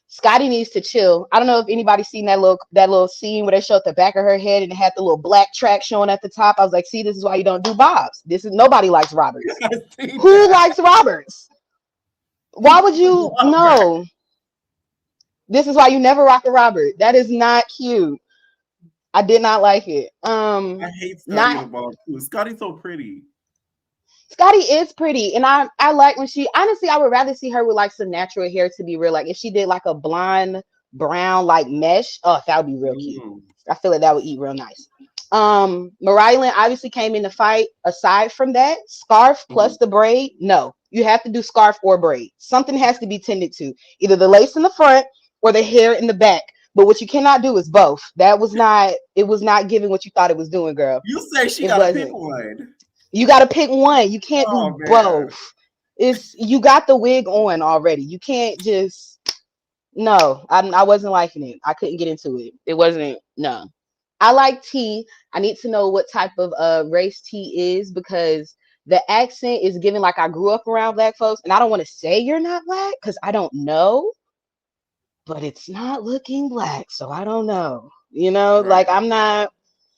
Scotty needs to chill. I don't know if anybody's seen that little scene where they showed the back of her head and it had the little black track showing at the top. I was like, see, this is why you don't do Bobs. Nobody likes Roberts. Who likes Roberts? Why would you? No. This is why you never rock a Robert. That is not cute. I did not like it. I hate Scotty the ball too. Scotty's so pretty. Scotty is pretty, and I like when she, honestly, I would rather see her with like some natural hair, to be real. Like, if she did like a blonde brown like mesh. Oh, that would be real cute. Mm. I feel like that would eat real nice. Mariah Lynn obviously came in the fight. Aside from that, scarf plus the braid. No, you have to do scarf or braid. Something has to be tended to. Either the lace in the front or the hair in the back. But what you cannot do is both. That was not. It was not giving what you thought it was doing, girl. You say she It got to pick wasn't. one. You got to pick one. You can't do Oh man. both. It's you got the wig on already. You can't just. No, I wasn't liking it. I couldn't get into it. It wasn't. No. I like tea. I need to know what type of race tea is because the accent is giving like I grew up around black folks, and I don't want to say you're not black because I don't know, but it's not looking black, so I don't know. Like Right. I'm not.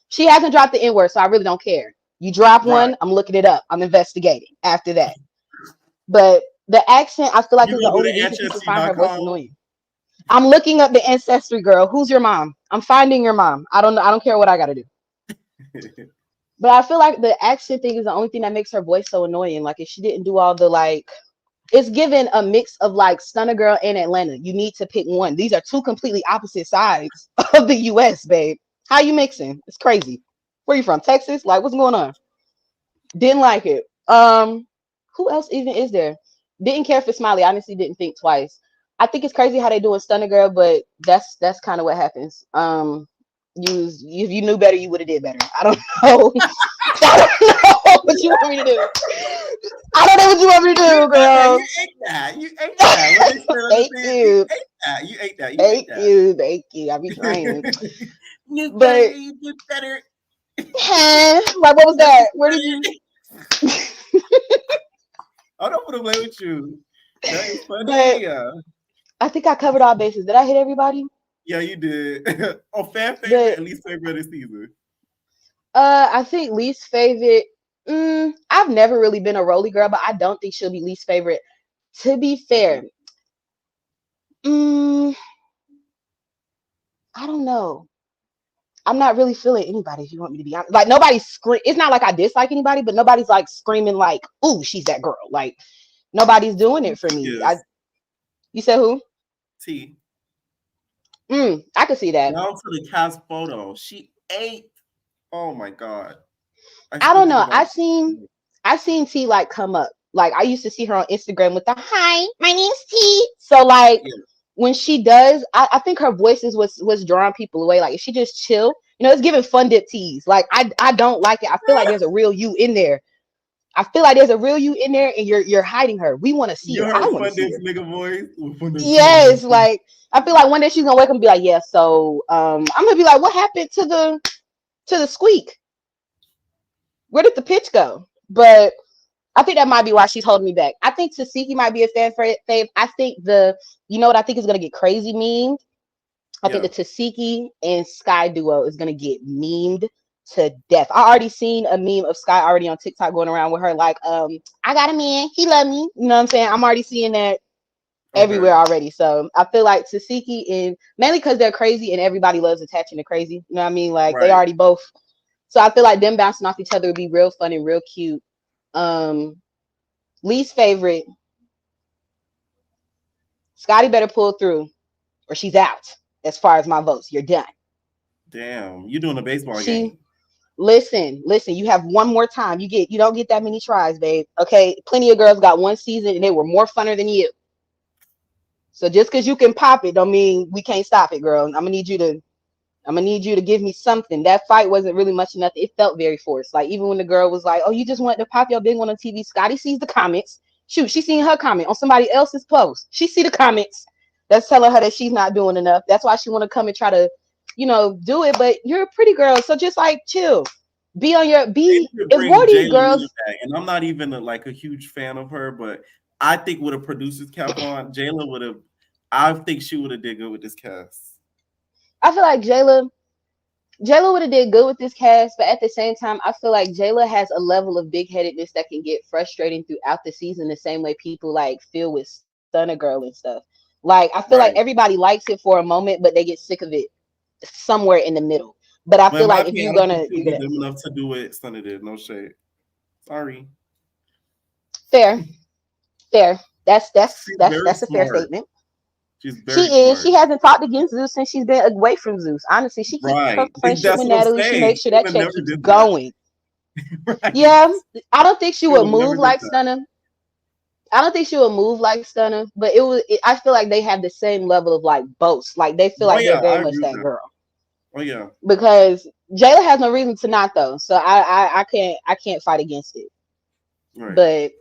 She hasn't dropped the N word, so I really don't care. You drop Right. one, I'm looking it up. I'm investigating after that. But the accent, I feel like You is the gonna go only to reason people find her voice ancestry.com? annoying. I'm looking up the ancestry, girl. Who's your mom? I'm finding your mom. I don't know. I don't care what I gotta do. But I feel like the accent thing is the only thing that makes her voice so annoying. Like if she didn't do all the like, it's given a mix of like Stunner Girl and Atlanta. You need to pick one. These are two completely opposite sides of the U.S., babe. How you mixing? It's crazy. Where you from? Texas? Like what's going on? Didn't like it. Who else even is there? Didn't care for Smiley. Honestly, didn't think twice. I think it's crazy how they doing Stunner Girl, but that's kind of what happens. If you knew better, you would have did better. I don't know. I don't know what you want me to do. I don't know what you want me to do, Okay, girl. you ate that. You ate that. What they said on the Thank thing, you you. ate that. You ate that. You ate Thank that. you. Thank you. I be trying. You better. But You do better. like what was That's that? just Where what did you it- I don't want to play with you. That is but funny. I think I covered all bases. Did I hit everybody? Yeah, you did. Oh, fan favorite But and least favorite of the season. I think least favorite. I've never really been a Rolly girl, but I don't think she'll be least favorite. To be fair, mm, I don't know. I'm not really feeling anybody. If you want me to be honest, like nobody's scream. It's not like I dislike anybody, but nobody's like screaming like, "Ooh, she's that girl." Like nobody's doing it for me. Yes. You said who? T. I could see that. Down to the cast photo. She ate. Oh my god. I I still don't think know. about I seen T like come up. Like I used to see her on Instagram with the hi, my name's T. So like it. when she does, I think her voice is what's drawing people away. Like if she just chill, it's giving fun dip tease. Like I don't like it. I feel like there's a real you in there. I feel like there's a real you in there, and you're hiding her. We want to see You her. I heard want to Fun see Dip's her. nigga voice? Fun Dip's nigga Yes, like I feel like one day she's gonna wake up and be like, yeah. So I'm gonna be like, what happened to the squeak? Where did the pitch go? But I think that might be why she's holding me back. I think Tasiki might be a fan fave. I think what I think is gonna get crazy memed. I think Yeah. the Tasiki and Sky duo is gonna get memed to death. I already seen a meme of Sky already on TikTok going around with her like, I got a man, he love me. You know what I'm saying? I'm already seeing that Okay. everywhere already. So I feel like Tasiki and mainly because they're crazy and everybody loves attaching to crazy. You know what I mean? Like they Right. already both. So I feel like them bouncing off each other would be real fun and real cute. Um, Least favorite, Scotty better pull through or she's out as far as my votes. You're done. Damn. You doing a baseball She game. listen, you have one more time. You don't get that many tries, babe. Okay. Plenty of girls got one season and they were more funner than you. So just because you can pop it don't mean we can't stop it, girl. I'm gonna need you to give me something. That fight wasn't really much of nothing. It felt very forced. Like even when the girl was like, "Oh, you just wanted to pop your big one on TV." Scotty sees the comments. Shoot, she seen her comment on somebody else's post. She see the comments. That's telling her that she's not doing enough. That's why she want to come and try to, do it. But you're a pretty girl, so just like chill. Be on your They be. need to If bring more of these Jayla Miller girls, back. And I'm not even like a huge fan of her, but I think with a producer's cap on, Jayla would have I think she would have did good with this cast. I feel like Jayla would have did good with this cast, but at the same time, I feel like Jayla has a level of big headedness that can get frustrating throughout the season, the same way people like feel with Stunner Girl and stuff. Like I feel like Right. everybody likes it for a moment, but they get sick of it somewhere in the middle. But I But in feel my like if opinion, you're I don't think gonna she'll you're be gonna dumb enough to do what Stunner did. No shade. Sorry. fair, fair. That's that's She's that's very that's a fair smart. statement. She's She very is. smart. She hasn't talked against Zeus since she's been away from Zeus. Honestly, she keeps her Right. friendship That's with what I'm Natalie. She saying. makes sure that Stunner check never keeps did that. going. Right. Yeah, I don't think she She would would never move did like that. Stunner. I don't think she would move like Stunner, but I feel like they have the same level of like boast. Like they feel Oh like they're yeah, very I much agree with that that. girl. Oh yeah. Because Jayla has no reason to not though, so I can't fight against it. Right. But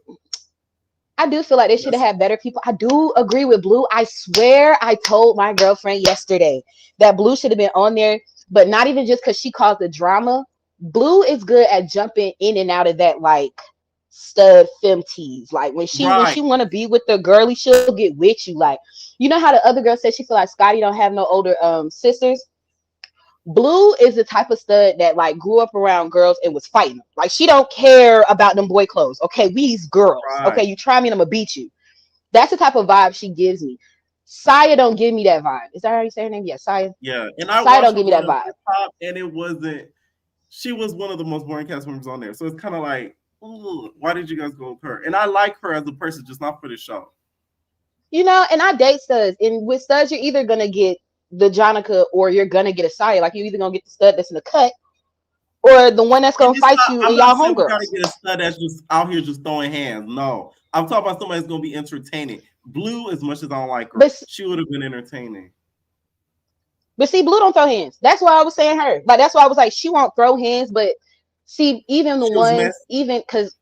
I do feel like they should have That's had better people. I do agree with Blue. I swear I told my girlfriend yesterday that Blue should have been on there, but not even just because she caused the drama. Blue is good at jumping in and out of that like stud fem tease. Like when she right. want to be with the girly, she'll get with you. Like you know how the other girl said she feel like Scotty don't have no older sisters. Blue is the type of stud that like grew up around girls and was fighting them. Like she don't care about them boy clothes. Okay, we's girls. Right. Okay, you try me and I'm gonna beat you. That's the type of vibe she gives me. Saya don't give me that vibe. Is that how you say her name? Yeah, Saya. Yeah. And I Saya watched don't her give me Love that and vibe. Hip Hop, and it wasn't. She was one of the most boring cast members on there. So it's kind of like, ooh, why did you guys go with her? And I like her as a person, just not for the show. You know, and I date studs. And with studs, you're either gonna get the Jonica or you're gonna get a Saya. Like you're either gonna get the stud that's in the cut or the one that's And gonna it's fight not. you I'm and not y'all saying we gotta homegirls. get a stud that's just out here just throwing hands. No, I'm talking about somebody that's gonna be entertaining. Blue, as much as I don't like her, But she would have been entertaining. But see, Blue don't throw hands. That's why I was saying her. Like that's why I was like, she won't throw hands. But see, even the She was ones, messy. even because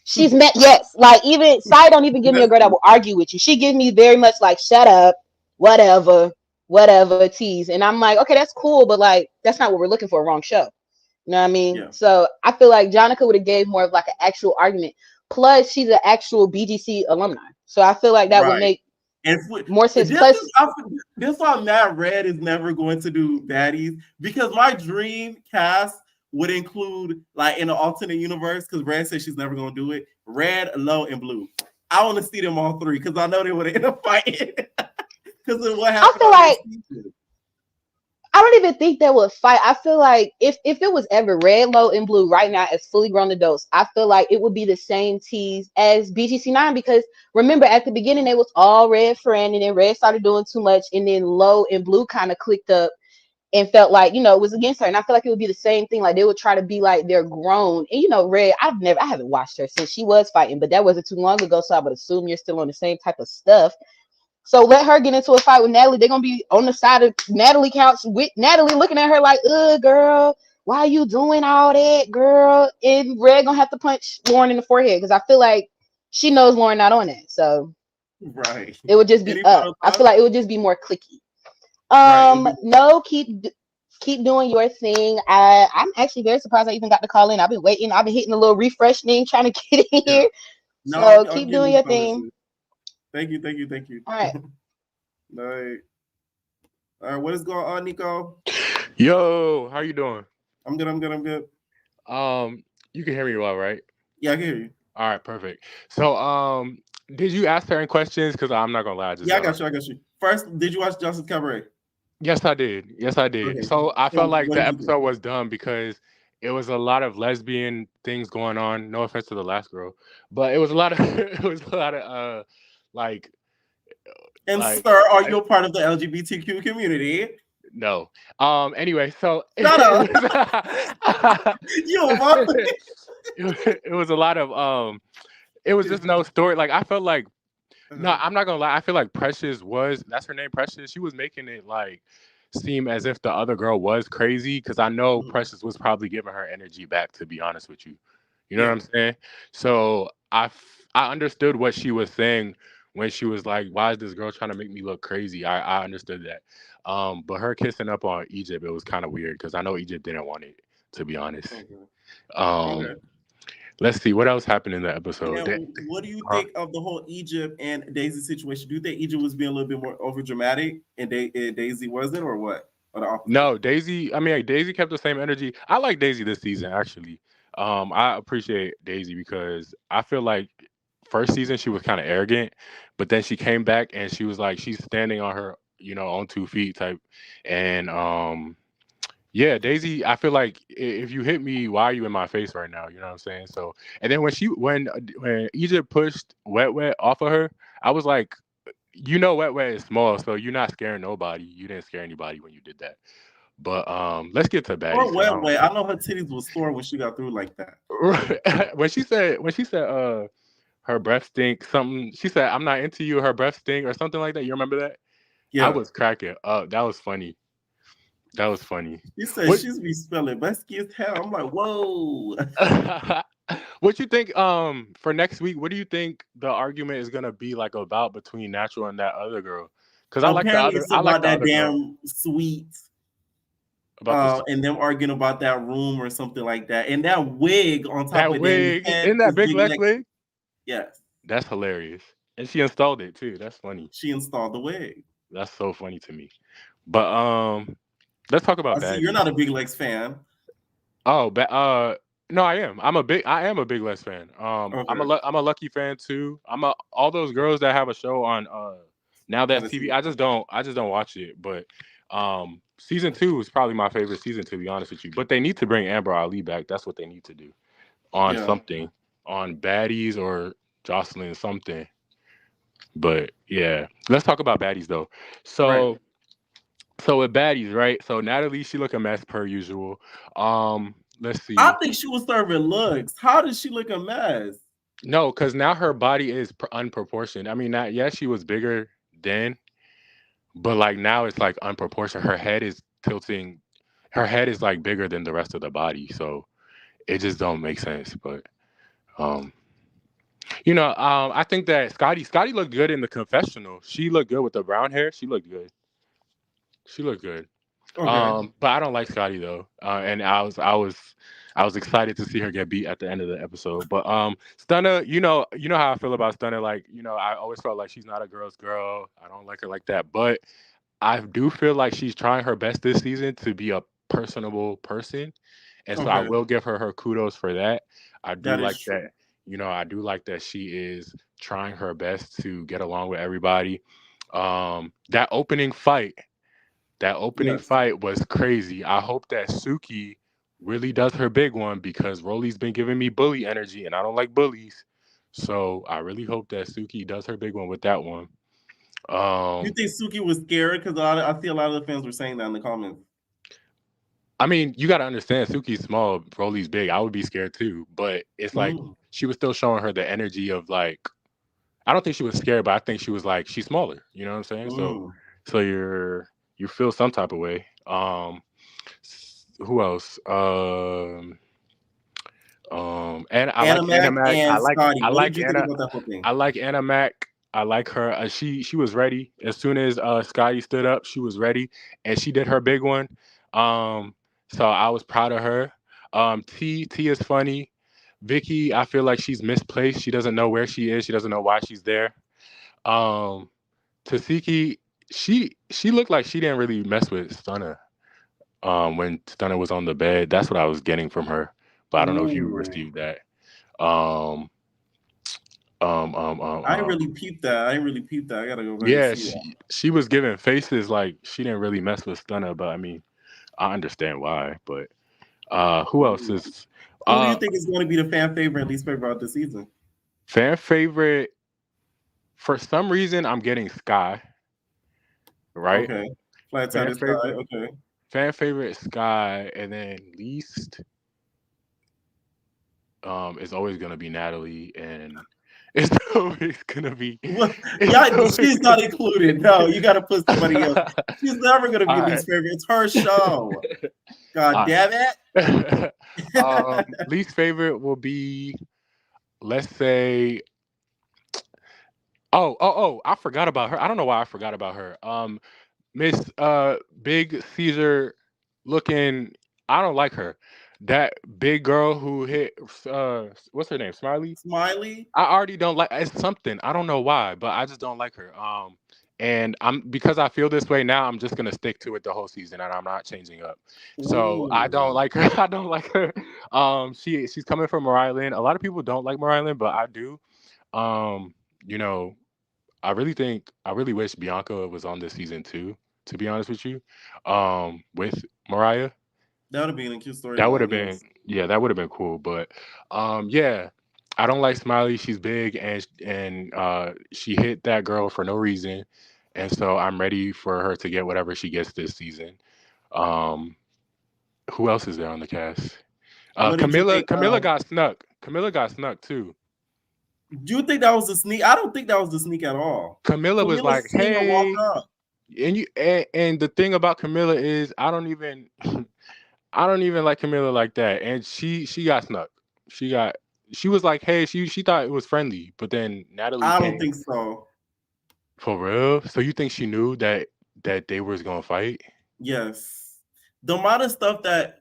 she's met, yes. Like even Sai don't even give me a girl that will argue with you. She gives me very much like, shut up, whatever, whatever, tease. And I'm like, okay, that's cool, but like that's not what we're looking for. Wrong show. You know what I mean? Yeah. So I feel like Jonica would have gave more of like an actual argument. Plus, she's an actual BGC alumni. So I feel like that would Right. make And more sense. this is Plus, this is why Matt Red is never going to do Baddies, because my dream cast would include, like, in an alternate universe, because Red says she's never going to do it, Red, Low, and Blue. I want to see them all three because I know they would end up fighting because of what I happened feel on that like season. I don't even think they would fight. I feel like if it was ever Red, Low, and Blue right now as fully grown adults, I feel like it would be the same tease as BGC9 because remember at the beginning they was all Red friend and then Red started doing too much and then Low and Blue kind of clicked up and felt like it was against her. And I feel like it would be the same thing. Like they would try to be like they're grown. And Red, I haven't watched her since she was fighting, but that wasn't too long ago. So I would assume you're still on the same type of stuff. So let her get into a fight with Natalie. They're gonna be on the side of Natalie couch with Natalie looking at her like, girl, why are you doing all that, girl? And Red gonna have to punch Lauren in the forehead because I feel like she knows Lauren not on that. So Right. it would just be Any up. final I feel thoughts? like it would just be more clicky. Right. It would be No, keep doing your thing. I'm actually very surprised I even got to call in. I've been waiting. I've been hitting the little refresh thing trying to get in yeah. here. No, So I'm keep getting doing this your covered thing. too. Thank you, thank you, thank you. All right. All right. All right, what is going on, Nico? Yo, how you doing? I'm good, I'm good, I'm good. You can hear me well, right? Yeah, I can hear you. All right, perfect. So, did you ask certain questions? Because I'm not gonna lie, I just Yeah, I got got on. you, I got you. First, did you watch Justice Cabaret? Yes, I did. Yes, I did. Okay. So I So felt like what the did you think? episode was dumb because it was a lot of lesbian things going on. No offense to the last girl, but it was a lot of like And like sir, are you a part of the LGBTQ community? no. Anyway, so Shut it up. was You a mother. it was a lot of it was just no story. Like I felt like no, I'm not gonna lie. I feel like Precious that's her name, Precious. She was making it like seem as if the other girl was crazy because I know Precious was probably giving her energy back. To be honest with you, you know what Yeah. I'm saying. So I understood what she was saying when she was like, "Why is this girl trying to make me look crazy?" I understood that. But her kissing up on Egypt, it was kind of weird because I know Egypt didn't want it. To be honest. Okay. Um, Okay. let's see what else happened in the episode. And what do you think of the whole Egypt and Daisy situation? Do you think Egypt was being a little bit more over dramatic and Daisy wasn't, or what? Or the opposite? No, Daisy. I mean, like, Daisy kept the same energy. I like Daisy this season, actually. I appreciate Daisy because I feel like first season she was kind of arrogant, but then she came back and she was like she's standing on her, on 2 feet type. And yeah, Daisy. I feel like if you hit me, why are you in my face right now? You know what I'm saying? So, and then when Egypt pushed Wet Wet off of her, I was like, you know Wet Wet is small, so you're not scaring nobody. You didn't scare anybody when you did that. But let's get to baddies Or because Wet Wet. I know her titties was sore when she got through like that. when she said her breath stink something, she said I'm not into you, her breath stink or something like that. You remember that? I Yeah. was cracking up. That was funny. That was funny. She said What she's be smelling musky as hell. I'm like, whoa. what you think for next week? What do you think the argument is gonna be like about between Natural and that other girl? Because Apparently it's I like about the that other girl damn sweet about this and them arguing about that room or something like that. And that wig on top that of Danny's wig head in that is big Big Lex Lex. wig. Yes. That's hilarious, and she installed it too. That's funny. She installed the wig. That's so funny to me. But let's talk I about see you're baddies. not a Big Lex fan. Oh, no, I am. I am a big Les fan. Okay. I'm a Lucky fan too. All those girls that have a show on Now Let That's us TV. see. I just don't watch it. But season 2 is probably my favorite season, to be honest with you. But they need to bring Amber Ali back. That's what they need to do on Yeah. something, on Baddies or Joseline something. But yeah, let's talk about Baddies though. Right. So with Baddies, right? So Natalie, she look a mess per usual. Let's I see. think she was serving looks. How does she look a mess? No, because now her body is unproportioned. I mean, not yes, she was bigger then, but like now it's like unproportioned. Her head is tilting. Her head is like bigger than the rest of the body, so it just don't make sense. But um, I think that Scotty looked good in the confessional. She looked good with the brown hair. She looked good. She looked good. Okay. But I don't like Scotty though, and I was excited to see her get beat at the end of the episode. But Stunner, you know how I feel about Stunner. Like I always felt like she's not a girl's girl. I don't like her like that. But I do feel like she's trying her best this season to be a personable person, and so I Okay. will give her kudos for that. I do That is like true. that. I do like that she is trying her best to get along with everybody. That opening fight. That opening Yes. fight was crazy. I hope that Suki really does her big one because Rolly's been giving me bully energy and I don't like bullies. So I really hope that Suki does her big one with that one. You Um, think Suki was scared? Because I see a lot of the fans were saying that in the comments. I mean, you got to understand Suki's small, Rolly's big. I would be scared too, but it's like Mm. she was still showing her the energy of like, I don't think she was scared, but I think she was like, she's smaller. You know what I'm saying? Mm. So you feel some type of way. Who else? And I like Anna Animac Mac. and Scotty. I What did like you think Anna. about that whole thing? I like Anna Mac. I like her. She was ready as soon as Scotty stood up. She was ready, and she did her big one. So I was proud of her. T is funny. Vicky, I feel like she's misplaced. She doesn't know where she is. She doesn't know why she's there. Um, Tasiki, she looked like she didn't really mess with Stunner. When Stunner was on the bed, that's what I was getting from her. But I don't know if you Ooh. received that. Um, um, um, um, I ain't um. really peeped that. I ain't really peeped that. I gotta go back and Yeah, see that. she was giving faces like she didn't really mess with Stunner, but I mean, I understand why. But who else Ooh. is Who do you uh think is going to be the fan favorite, least favorite of the season? fan favorite? For some reason, I'm getting Sky. Right, Okay. Flat fan Tatted Sky. favorite, Okay. Sky, and then least is always gonna be Natalie, and it's always gonna be Well, it's yeah, always she's not included. No, you got to put somebody else. She's never going to be all right. least favorite. It's her show. God All damn right. it. Least favorite will be, let's say, I forgot about her. I don't know why I forgot about her. Miss Big Caesar looking, I don't like her. That big girl who hit what's her name? Smiley? Smiley. I already don't like it's something. I don't know why, but I just don't like her. And I'm because I feel this way now, I'm just gonna stick to it the whole season and I'm not changing up. So I don't Ooh. like her. I don't like her. She's coming from Mariah Lynn. A lot of people don't like Mariah Lynn, but I do. Um, you know, I really wish Bianca was on this season too, to be honest with you. With Mariah. That would have been a cute That would storyline, have been yes. yeah, that would have been cool. But yeah. I don't like Smiley. She's big and she hit that girl for no reason, and so I'm ready for her to get whatever she gets this season. Um, who else is there on the cast? What did you Camilla. think? Camilla got snuck. Camilla got snuck too. Do you think that was a sneak? I don't think that was a sneak at all. Camilla was Camilla like, seen her walk "Hey," up. and the thing about Camilla is I don't even I don't even like Camilla like that. And she got snuck. She got she was like, "Hey," she thought it was friendly, but then Natalie I don't came think so. for real. So you think she knew that they was gonna fight? Yes. The amount of stuff that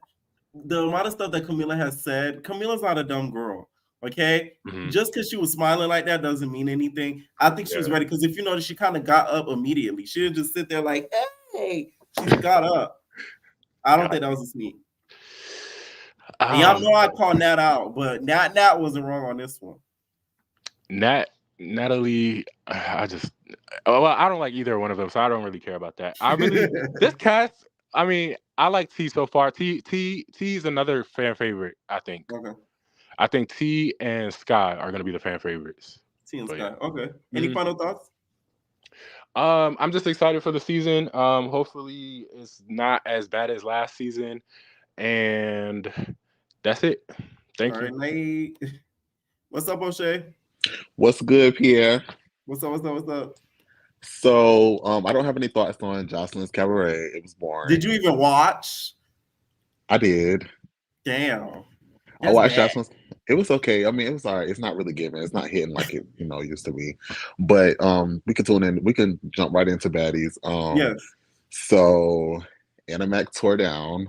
Camila has said, Camila's not a dumb girl. Okay? Hmm. Just because she was smiling like that doesn't mean anything. I think she was Yeah. ready because if you notice, she kind of got up immediately. She didn't just sit there like, hey, she got up. I don't think that was a sneak. And y'all know I call Nat out, but Nat wasn't wrong on this one. Natalie, well, I don't like either one of them, so I don't really care about that. I really this cast. I mean, I like T so far. T is another fan favorite. I think. Okay. I think T and Sky are gonna be the fan favorites. T and But Sky. yeah. Okay. Any final thoughts? I'm just excited for the season. Hopefully it's not as bad as last season, and that's it. Thank All you. right, Nate. What's up, O'Shea? What's good, Pierre? What's up? What's up? What's up? So, I don't have any thoughts on Joseline's Cabaret. It was boring. Did you even watch? I did. Damn. I watched Joseline's. It was okay. I mean, it was all right. It's not really giving. It's not hitting like it, used to be. But we can tune in. We can jump right into Baddies. Yes. So, Anna Mac tore down.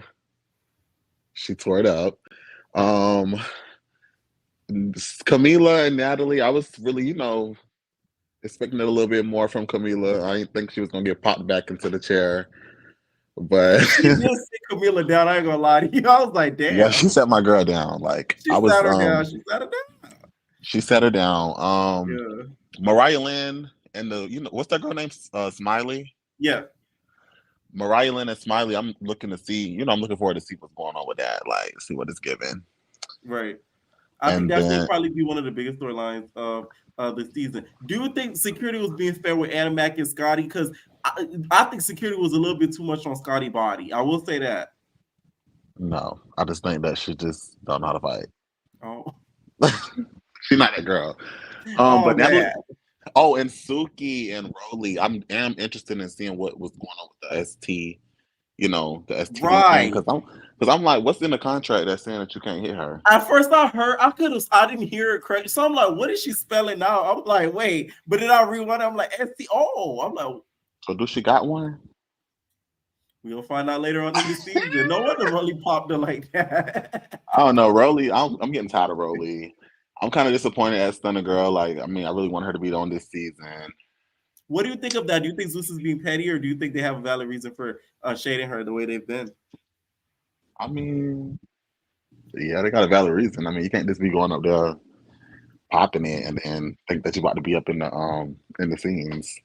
She tore it up. Camila and Natalie, I was really, expecting a little bit more from Camila. I didn't think she was gonna get popped back into the chair. But she did sit Camila down. I ain't gonna lie to you. I was like, damn. Yeah, she sat my girl down. Like she I was sat her down. She sat her down. Yeah. Mariah Lynn and what's that girl named Smiley? Yeah. Mariah Lynn and Smiley, I'm looking to see, I'm looking forward to see what's going on with that, like see what it's given. Right. I think that should probably be one of the biggest storylines of the season. Do you think security was being fair with Anna Mac and Scotty? Because I think security was a little bit too much on Scotty body. I will say that. No, I just think that she just don't know how to fight. Oh. She's not that girl. But Natalie, and Suki and Rolly, I am interested in seeing what was going on with the ST, the ST right? Because I'm like, what's in the contract that's saying that you can't hit her? At first, I didn't hear it correctly, so I'm like, what is she spelling out? I'm like, wait, but then I rewind. I'm like, ST. Oh, I'm like, so do she got one? We'll find out later on in the season. No wonder Rolly popped her like that. I don't know, Rolly. I'm getting tired of Rolly. I'm kind of disappointed at Stunner Girl. Like, I mean, I really want her to be on this season. What do you think of that? Do you think Zeus is being petty, or do you think they have a valid reason for shading her the way they've been? I mean, yeah, they got a valid reason. I mean, you can't just be going up there popping it and then think that you're about to be up in the scenes.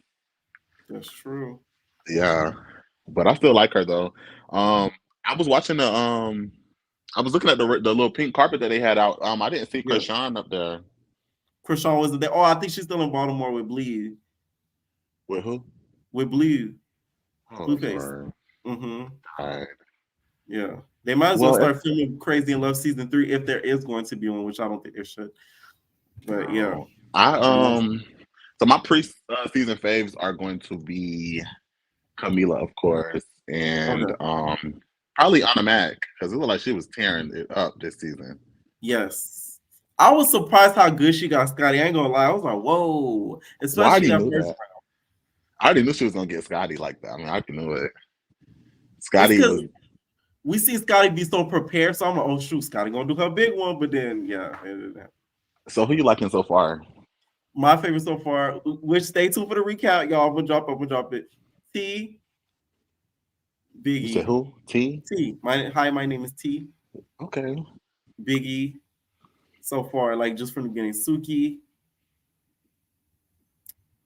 That's true. Yeah, but I still like her though. I was watching I was looking at the little pink carpet that they had out. I didn't see Krishan up there. Krishan wasn't there. Oh, I think she's still in Baltimore with Bleed. With who? With Bleed. Oh, Blueface. Mm-hmm. All right. Yeah. They might as well start filming Crazy in Love season 3 if there is going to be one, which I don't think there should. But yeah. So my pre-season faves are going to be Camila, of course, and probably Anna Mac, because it looked like she was tearing it up this season. Yes. I was surprised how good she got Scotty. I ain't gonna lie. I was like, whoa. Especially that first round. I already knew she was gonna get Scotty like that. I mean, I already knew it. Scotty was. We see Scotty be so prepared, so I'm like, oh shoot, Scotty gonna do her big one, but then So who you liking so far? My favorite so far, which stay tuned for the recount, y'all. I'm gonna drop it. T. Biggie. You said who? T? T. My name is T. Okay. Biggie. So far, like just from the beginning, Suki,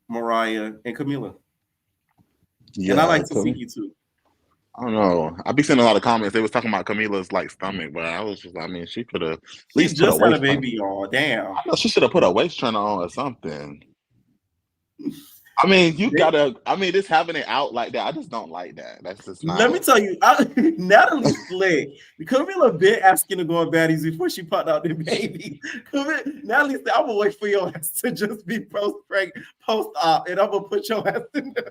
Mariah, and Camila. Yeah, and I like Suki too. I don't know. I be seeing a lot of comments. They was talking about Camila's like stomach, but I was just like, I mean, she could have at She least put a just had a waist trainer. baby, y'all. Damn. I know she should have put a waist trainer on or something. I mean, you gotta. I mean, just having it out like that, I just don't like that. That's just Let me not. tell you, Natalie Slick. Camila been asking to go on Baddies before she popped out the baby. Natalie said, "I'm gonna wait for your ass to just be post-op, and I'm gonna put your ass in there."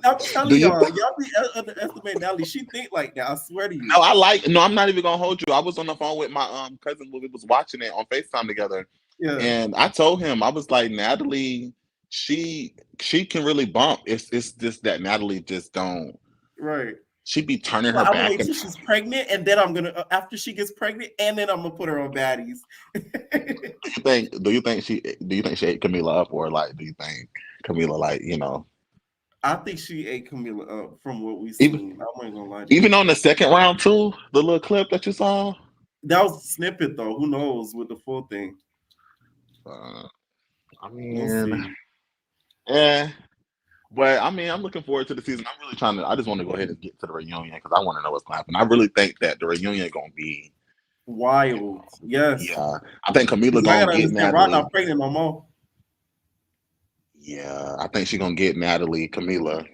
I'm telling Do you? y'all be underestimating Natalie. She think like that. I swear to you. No, I like. No, I'm not even gonna hold you. I was on the phone with my cousin when we was watching it on FaceTime together, Yeah. and I told him I was like, Natalie, she can really bump. It's just that Natalie just don't. Right. She be turning Well, her I'm gonna back wait and. till she's pregnant, and then I'm gonna after she gets pregnant, and then I'm gonna put her on Baddies. Do you think she ate Camila up, or like do you think Camila like I think she ate Camila up from what we even seen. I wasn't gonna lie to you. even on the second round too, the little clip that you saw? That was a snippet though. Who knows with the full thing? I We'll mean, see. yeah. But I mean, I'm looking forward to the season. I'm really trying to. I just want to go ahead and get to the reunion because I want to know what's going to happen. I really think that the reunion going to be Wild. Yes. Yeah, I think Camila Because I going gotta to get understand Rod Natalie. not pregnant no more. Yeah, I think she's going to get Natalie. Camila.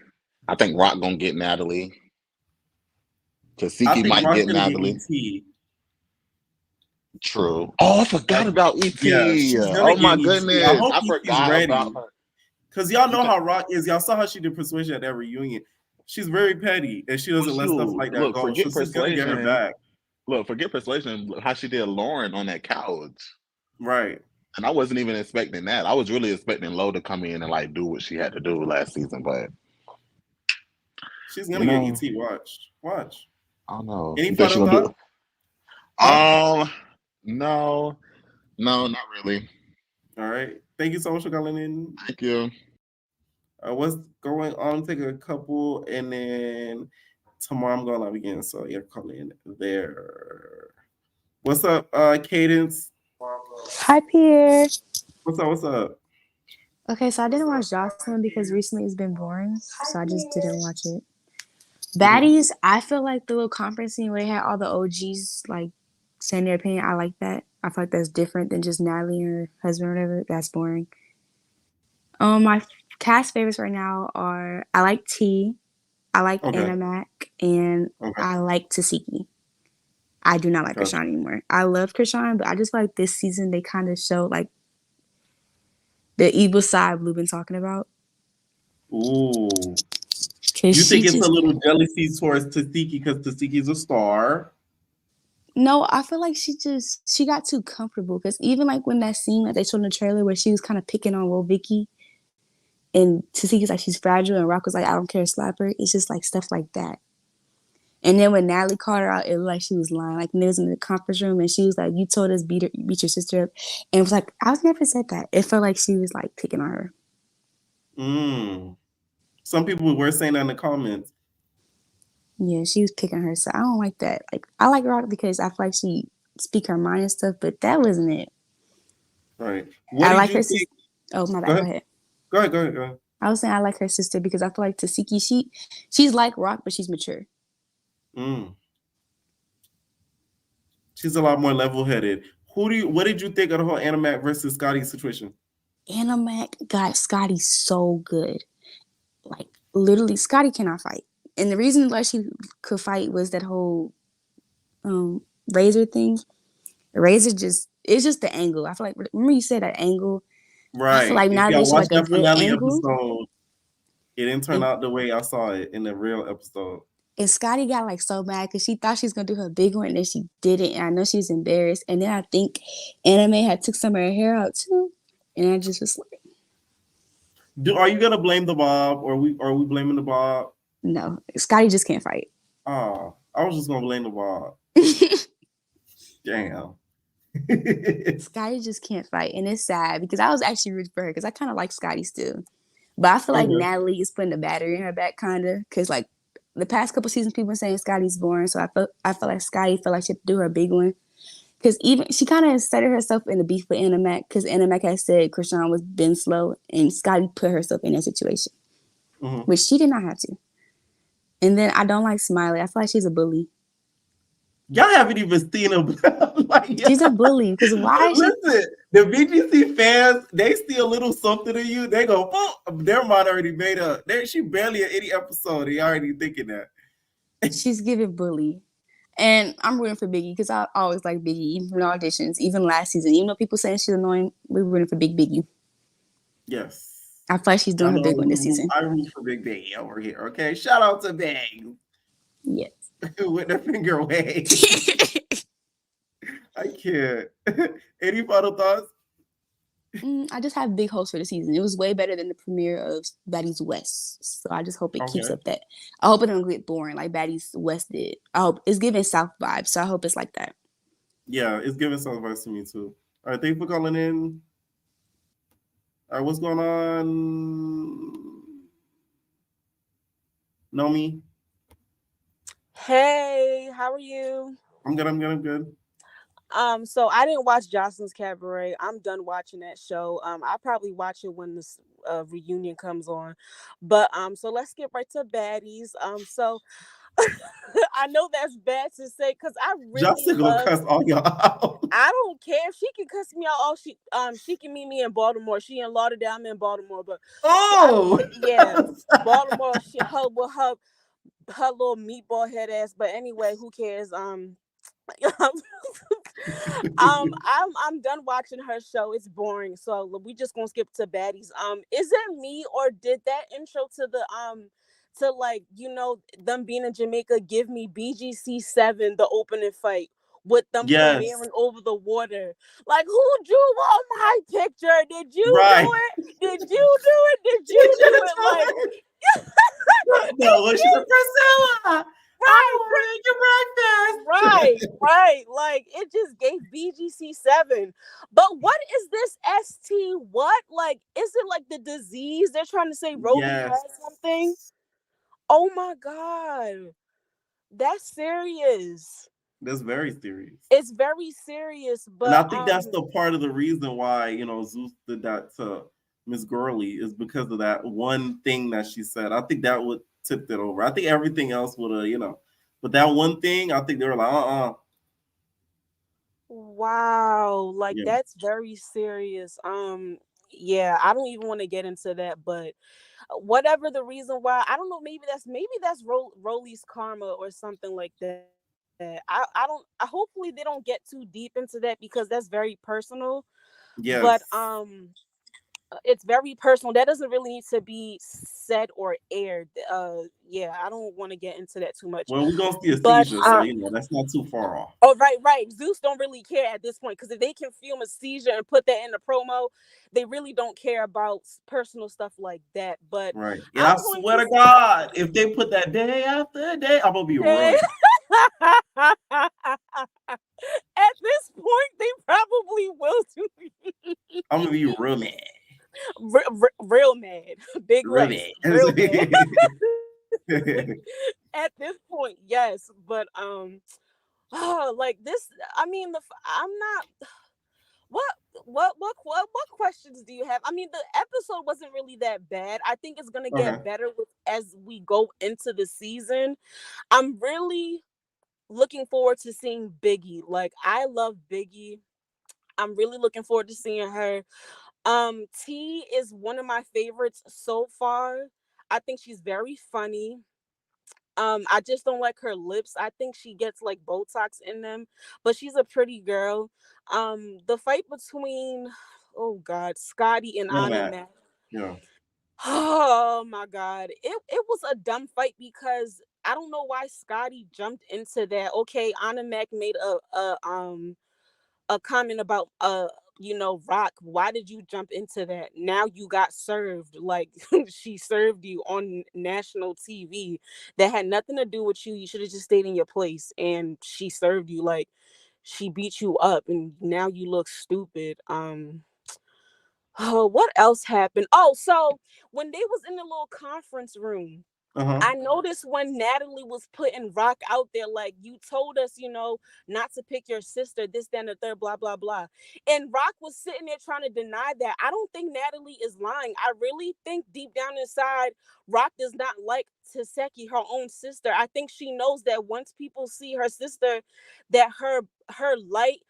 I think Rock going to get Natalie. I Tasiki think might Rod's get gonna get Natalie. ET. True. Oh, I forgot about ET. Yeah, she's gonna Oh get my ET. I goodness, hope I ET's forgot about ready. her. Cause y'all You know think, how Rock is. Y'all saw how she did Persuasion at that reunion. She's very petty and she doesn't let stuff like that look, go. So forget she's gonna get her Persuasion. back. Look, forget Persuasion. How she did Lauren on that couch. Right. And I wasn't even expecting that. I was really expecting Lo to come in and like do what she had to do last season, but She's you gonna get know, ET. Watch. I don't know. Any You think she final gonna do thought? it? Huh? No, not really. All right. Thank you so much for calling in. Thank you. What's going on? Take a couple, and then tomorrow I'm going live again. So yeah, call in there. What's up, Cadence? Hi, Pierre. What's up? Okay, so I didn't watch Jocelyn because recently it's been boring, so I just didn't watch it. Mhm. Baddies, I feel like the little conference scene where they had all the OGs like saying their opinion. I like that. I feel like that's different than just Natalie and her husband or whatever. That's boring. My cast favorites right now are I like T, I like Okay. Anna Mac, and Okay. I like Tasiki. I do not like Gotcha. Krishan anymore. I love Krishan, but I just feel like this season they kind of showed like the evil side we've been talking about. Ooh. Cause You she think it's a just little jealousy towards Tasiki because Tasiki's a star? no, I feel like she got too comfortable. Cause even like when that scene that they showed in the trailer where she was kind of picking on Lil Vicky and Tasiki's like she's fragile and Rock was like I don't care, slap her. It's just like stuff like that. And then when Natalie called her out, it was like she was lying. Like, when they was in the conference room and she was like, you told us beat your sister up. And it was like, I was never said that. It felt like she was like picking on her. Some people were saying that in the comments. Yeah, she was picking her. So I don't like that. Like, I like Rock because I feel like she speak her mind and stuff, but that wasn't it. Right. What I did like you her think? sister. Oh, my bad. Go ahead. Go ahead. I was saying I like her sister because I feel like Tasiki, she's like Rock, but she's mature. She's a lot more level-headed. What did you think of the whole Anna Mac versus Scotty situation? Anna Mac got Scotty so good. Like, literally, Scotty cannot fight. And the reason why she could fight was that whole Razor thing. Razor it's just the angle. I feel like, remember you said that angle? I feel Right. like If now they y'all show watched like a that good finale angle. episode, it didn't turn And, out the way I saw it in the real episode. and Scotty got like so mad because she thought she was gonna do her big one and then she didn't. And I know she was embarrassed. And then I think Anna Mae had took some of her hair out too. And I just was like, Are you gonna blame the Bob, or are we blaming the Bob? no, Scotty just can't fight. Oh, I was just gonna blame the Bob. Damn. Scotty just can't fight, and it's sad because I was actually rooting for her because I kind of like Scotty still, but I feel like Natalie is putting a battery in her back, kind of, because like the past couple seasons, people been saying Scotty's boring, so I felt like Scotty felt like she had to do her big one, because even she kind of inserted herself in the beef with Anna Mac because Anna Mac had said Krishan was been slow, and Scotty put herself in that situation, which she did not have to. And then I don't like Smiley. I feel like she's a bully. Y'all haven't even seen her. Like, She's a bully because why is she? listen, the VGC fans, they see a little something in you. They go, oh, their mind already made up. She barely in any episode. They already thinking that. She's giving bully. And I'm rooting for Biggie because I always like Biggie, even from the auditions, even last season. Even though people saying she's annoying, we're rooting for Big Biggie. Yes. I feel like she's doing her big one this season. I root for Big Biggie over here. Okay, shout out to Big. Yes. With the finger wave. I can't. Any final thoughts? I just have big hopes for the season. It was way better than the premiere of Baddies West. So I just hope it keeps up that. I hope it don't get boring like Baddies West did. I hope it's giving South vibes. So I hope it's like that. Yeah, it's giving South vibes to me too. All right, thanks for calling in. All right, what's going on? Nomi? Hey, how are you? I'm good. So I didn't watch Joseline's Cabaret. I'm done watching that show. I'll probably watch it when this reunion comes on. But so let's get right to Baddies. So I know that's bad to say because I really Jocelyn gonna cuss all y'all out. I don't care if she can cuss me out. All she can meet me in Baltimore. She in Lauderdale. I'm in Baltimore. But yeah, Baltimore. She with her little meatball head ass. But anyway, who cares? I'm done watching her show. It's boring. So we just gonna skip to Baddies. Is it me or did that intro to the to like them being in Jamaica give me BGC 7 the opening fight with them premiering over the water? Like who drew on my picture? Did you do it? Did you do it? Did you do it? Like no, when she said Priscilla. Right. Like it just gave BGC 7. But what is this ST? What? Like, is it like the disease? They're trying to say Roby has something. Oh my God. That's serious. That's very serious. It's very serious. But and I think that's the part of the reason why, Zeus did that to Miss Gurley is because of that one thing that she said. I think that would tip it over. I think everything else would have, but that one thing, I think they were like, Wow, like that's very serious. Yeah, I don't even want to get into that, but whatever the reason why, I don't know, maybe that's Rolly's karma or something like that. I don't hopefully they don't get too deep into that because that's very personal. Yes. But it's very personal. That doesn't really need to be said or aired. Yeah, I don't want to get into that too much. Well, we're gonna see a seizure, so that's not too far off. Oh, right. Zeus don't really care at this point because if they can film a seizure and put that in the promo, they really don't care about personal stuff like that. But right, I swear to God, if they put that day after day, I'm gonna be ruined. At this point, they probably will do. I'm gonna be real mad. Real mad. Big real mad. Real mad. At this point, yes, but like this. I mean, I'm not. What questions do you have? I mean, the episode wasn't really that bad. I think it's gonna get better as we go into the season. I'm really looking forward to seeing Biggie. Like, I love Biggie. I'm really looking forward to seeing her. T is one of my favorites so far. I think she's very funny. I just don't like her lips. I think she gets like Botox in them, but she's a pretty girl. The fight between Scotty and Anna Mac. Yeah. Oh my God. It was a dumb fight because I don't know why Scotty jumped into that. Okay, Anna Mac made a comment about Rock. Why did you jump into that? Now you got served. Like she served you on national TV. That had nothing to do with you. You should have just stayed in your place. And she served you. Like she beat you up and now you look stupid. Oh, what else happened? Oh, so when they was in the little conference room, I noticed when Natalie was putting Rock out there, like, you told us, not to pick your sister, this, that, and the third, blah, blah, blah. And Rock was sitting there trying to deny that. I don't think Natalie is lying. I really think deep down inside, Rock does not like Taseki, her own sister. I think she knows that once people see her sister, that her light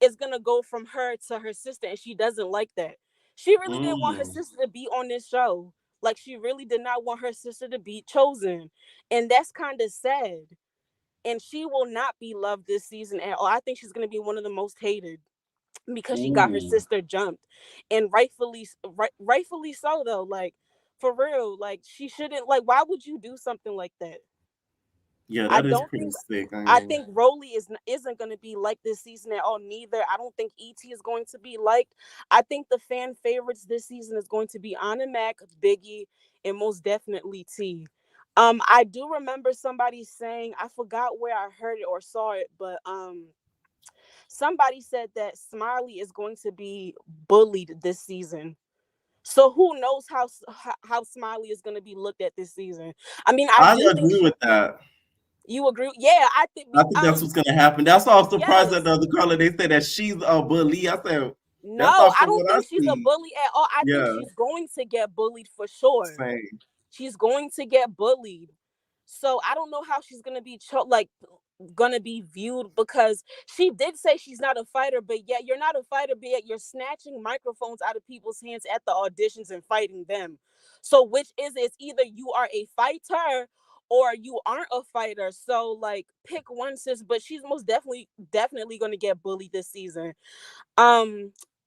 is going to go from her to her sister, and she doesn't like that. She really didn't want her sister to be on this show. Like, she really did not want her sister to be chosen. And that's kind of sad. And she will not be loved this season at all. I think she's going to be one of the most hated because she got her sister jumped. And rightfully so, though. Like, for real, like, she shouldn't, like, why would you do something like that? Yeah, that is pretty sick. I think Rolly isn't going to be like this season at all. Neither. I don't think ET is going to be liked. I think the fan favorites this season is going to be Anna Mac, Biggie, and most definitely T. I do remember somebody saying, I forgot where I heard it or saw it, but somebody said that Smiley is going to be bullied this season. So who knows how Smiley is going to be looked at this season? I mean, I agree with that. You agree? Yeah, I think that's what's gonna happen. That's why I was surprised that the other caller, they said that she's a bully. I said, no, I don't think she's a bully at all. I think she's going to get bullied for sure. Same. She's going to get bullied. So I don't know how she's gonna be gonna be viewed, because she did say she's not a fighter, but yet you're not a fighter, but yet you're snatching microphones out of people's hands at the auditions and fighting them. So which is it's either you are a fighter or you aren't a fighter. So like, pick one, sis. But she's most definitely going to get bullied this season.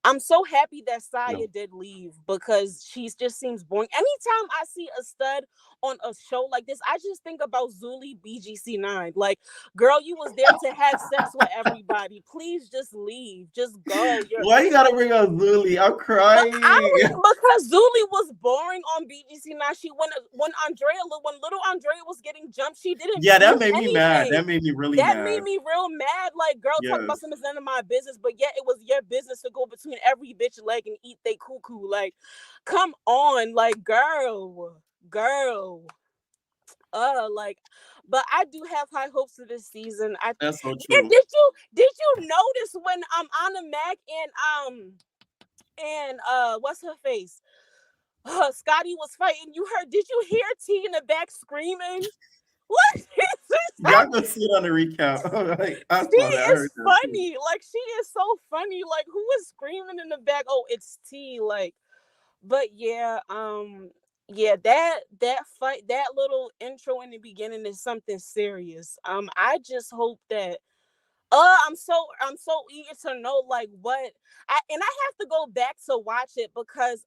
I'm so happy that Saya did leave, because she just seems boring. Anytime I see a stud on a show like this, I just think about Zuli BGC9. Like, girl, you was there to have sex with everybody. Please just leave. Just go. Why you gotta bring up Zuli? I'm crying. Because Zuli was boring on BGC9. She when little Andrea was getting jumped, she didn't. Yeah, that made me mad. That made me really mad. That made me real mad. Like, girl, talk about something that's none of my business, but yet it was your business to go between every bitch leg and eat they cuckoo. Like, come on, like, girl. Like, but I do have high hopes for this season. That's so true. And did you notice when Anna Mac and what's her face? Scotty was fighting. Did you hear T in the back screaming? What is this? Y'all gonna see it on the recount. She is funny. Like, she is so funny. Like, who is screaming in the back? Oh, it's T. Like, but yeah, that fight, that little intro in the beginning is something serious. I just hope that I'm so eager to know, like, what I have to go back to watch it, because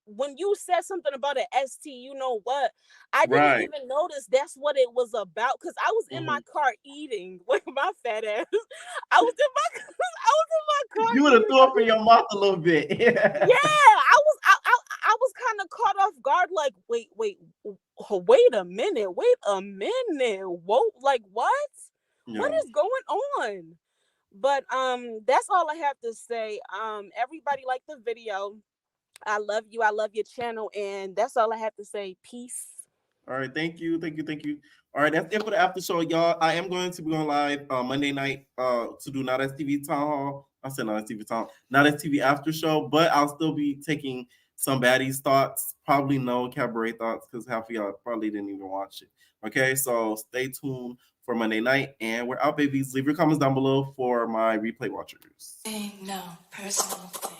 when you said something about an ST, you know what? I didn't even notice that's what it was about, because I was in my car eating with my fat ass. I was in my car. You would have threw up in your mouth a little bit. Yeah, I was kind of caught off guard. Like, wait a minute. Whoa, like, what? Yeah. What is going on? But that's all I have to say. Everybody like the video. I love you. I love your channel, and that's all I have to say. Peace. All right, thank you. All right, that's it for the after show, y'all. I am going to be on live Monday night to do Not As TV Town Hall. I said Not As TV Town, Not As TV After Show, but I'll still be taking some Baddies thoughts, probably no Cabaret thoughts, because half of y'all probably didn't even watch it. Okay, so stay tuned for Monday night, and we're out, babies. Leave your comments down below for my replay watchers. Ain't no personal thing.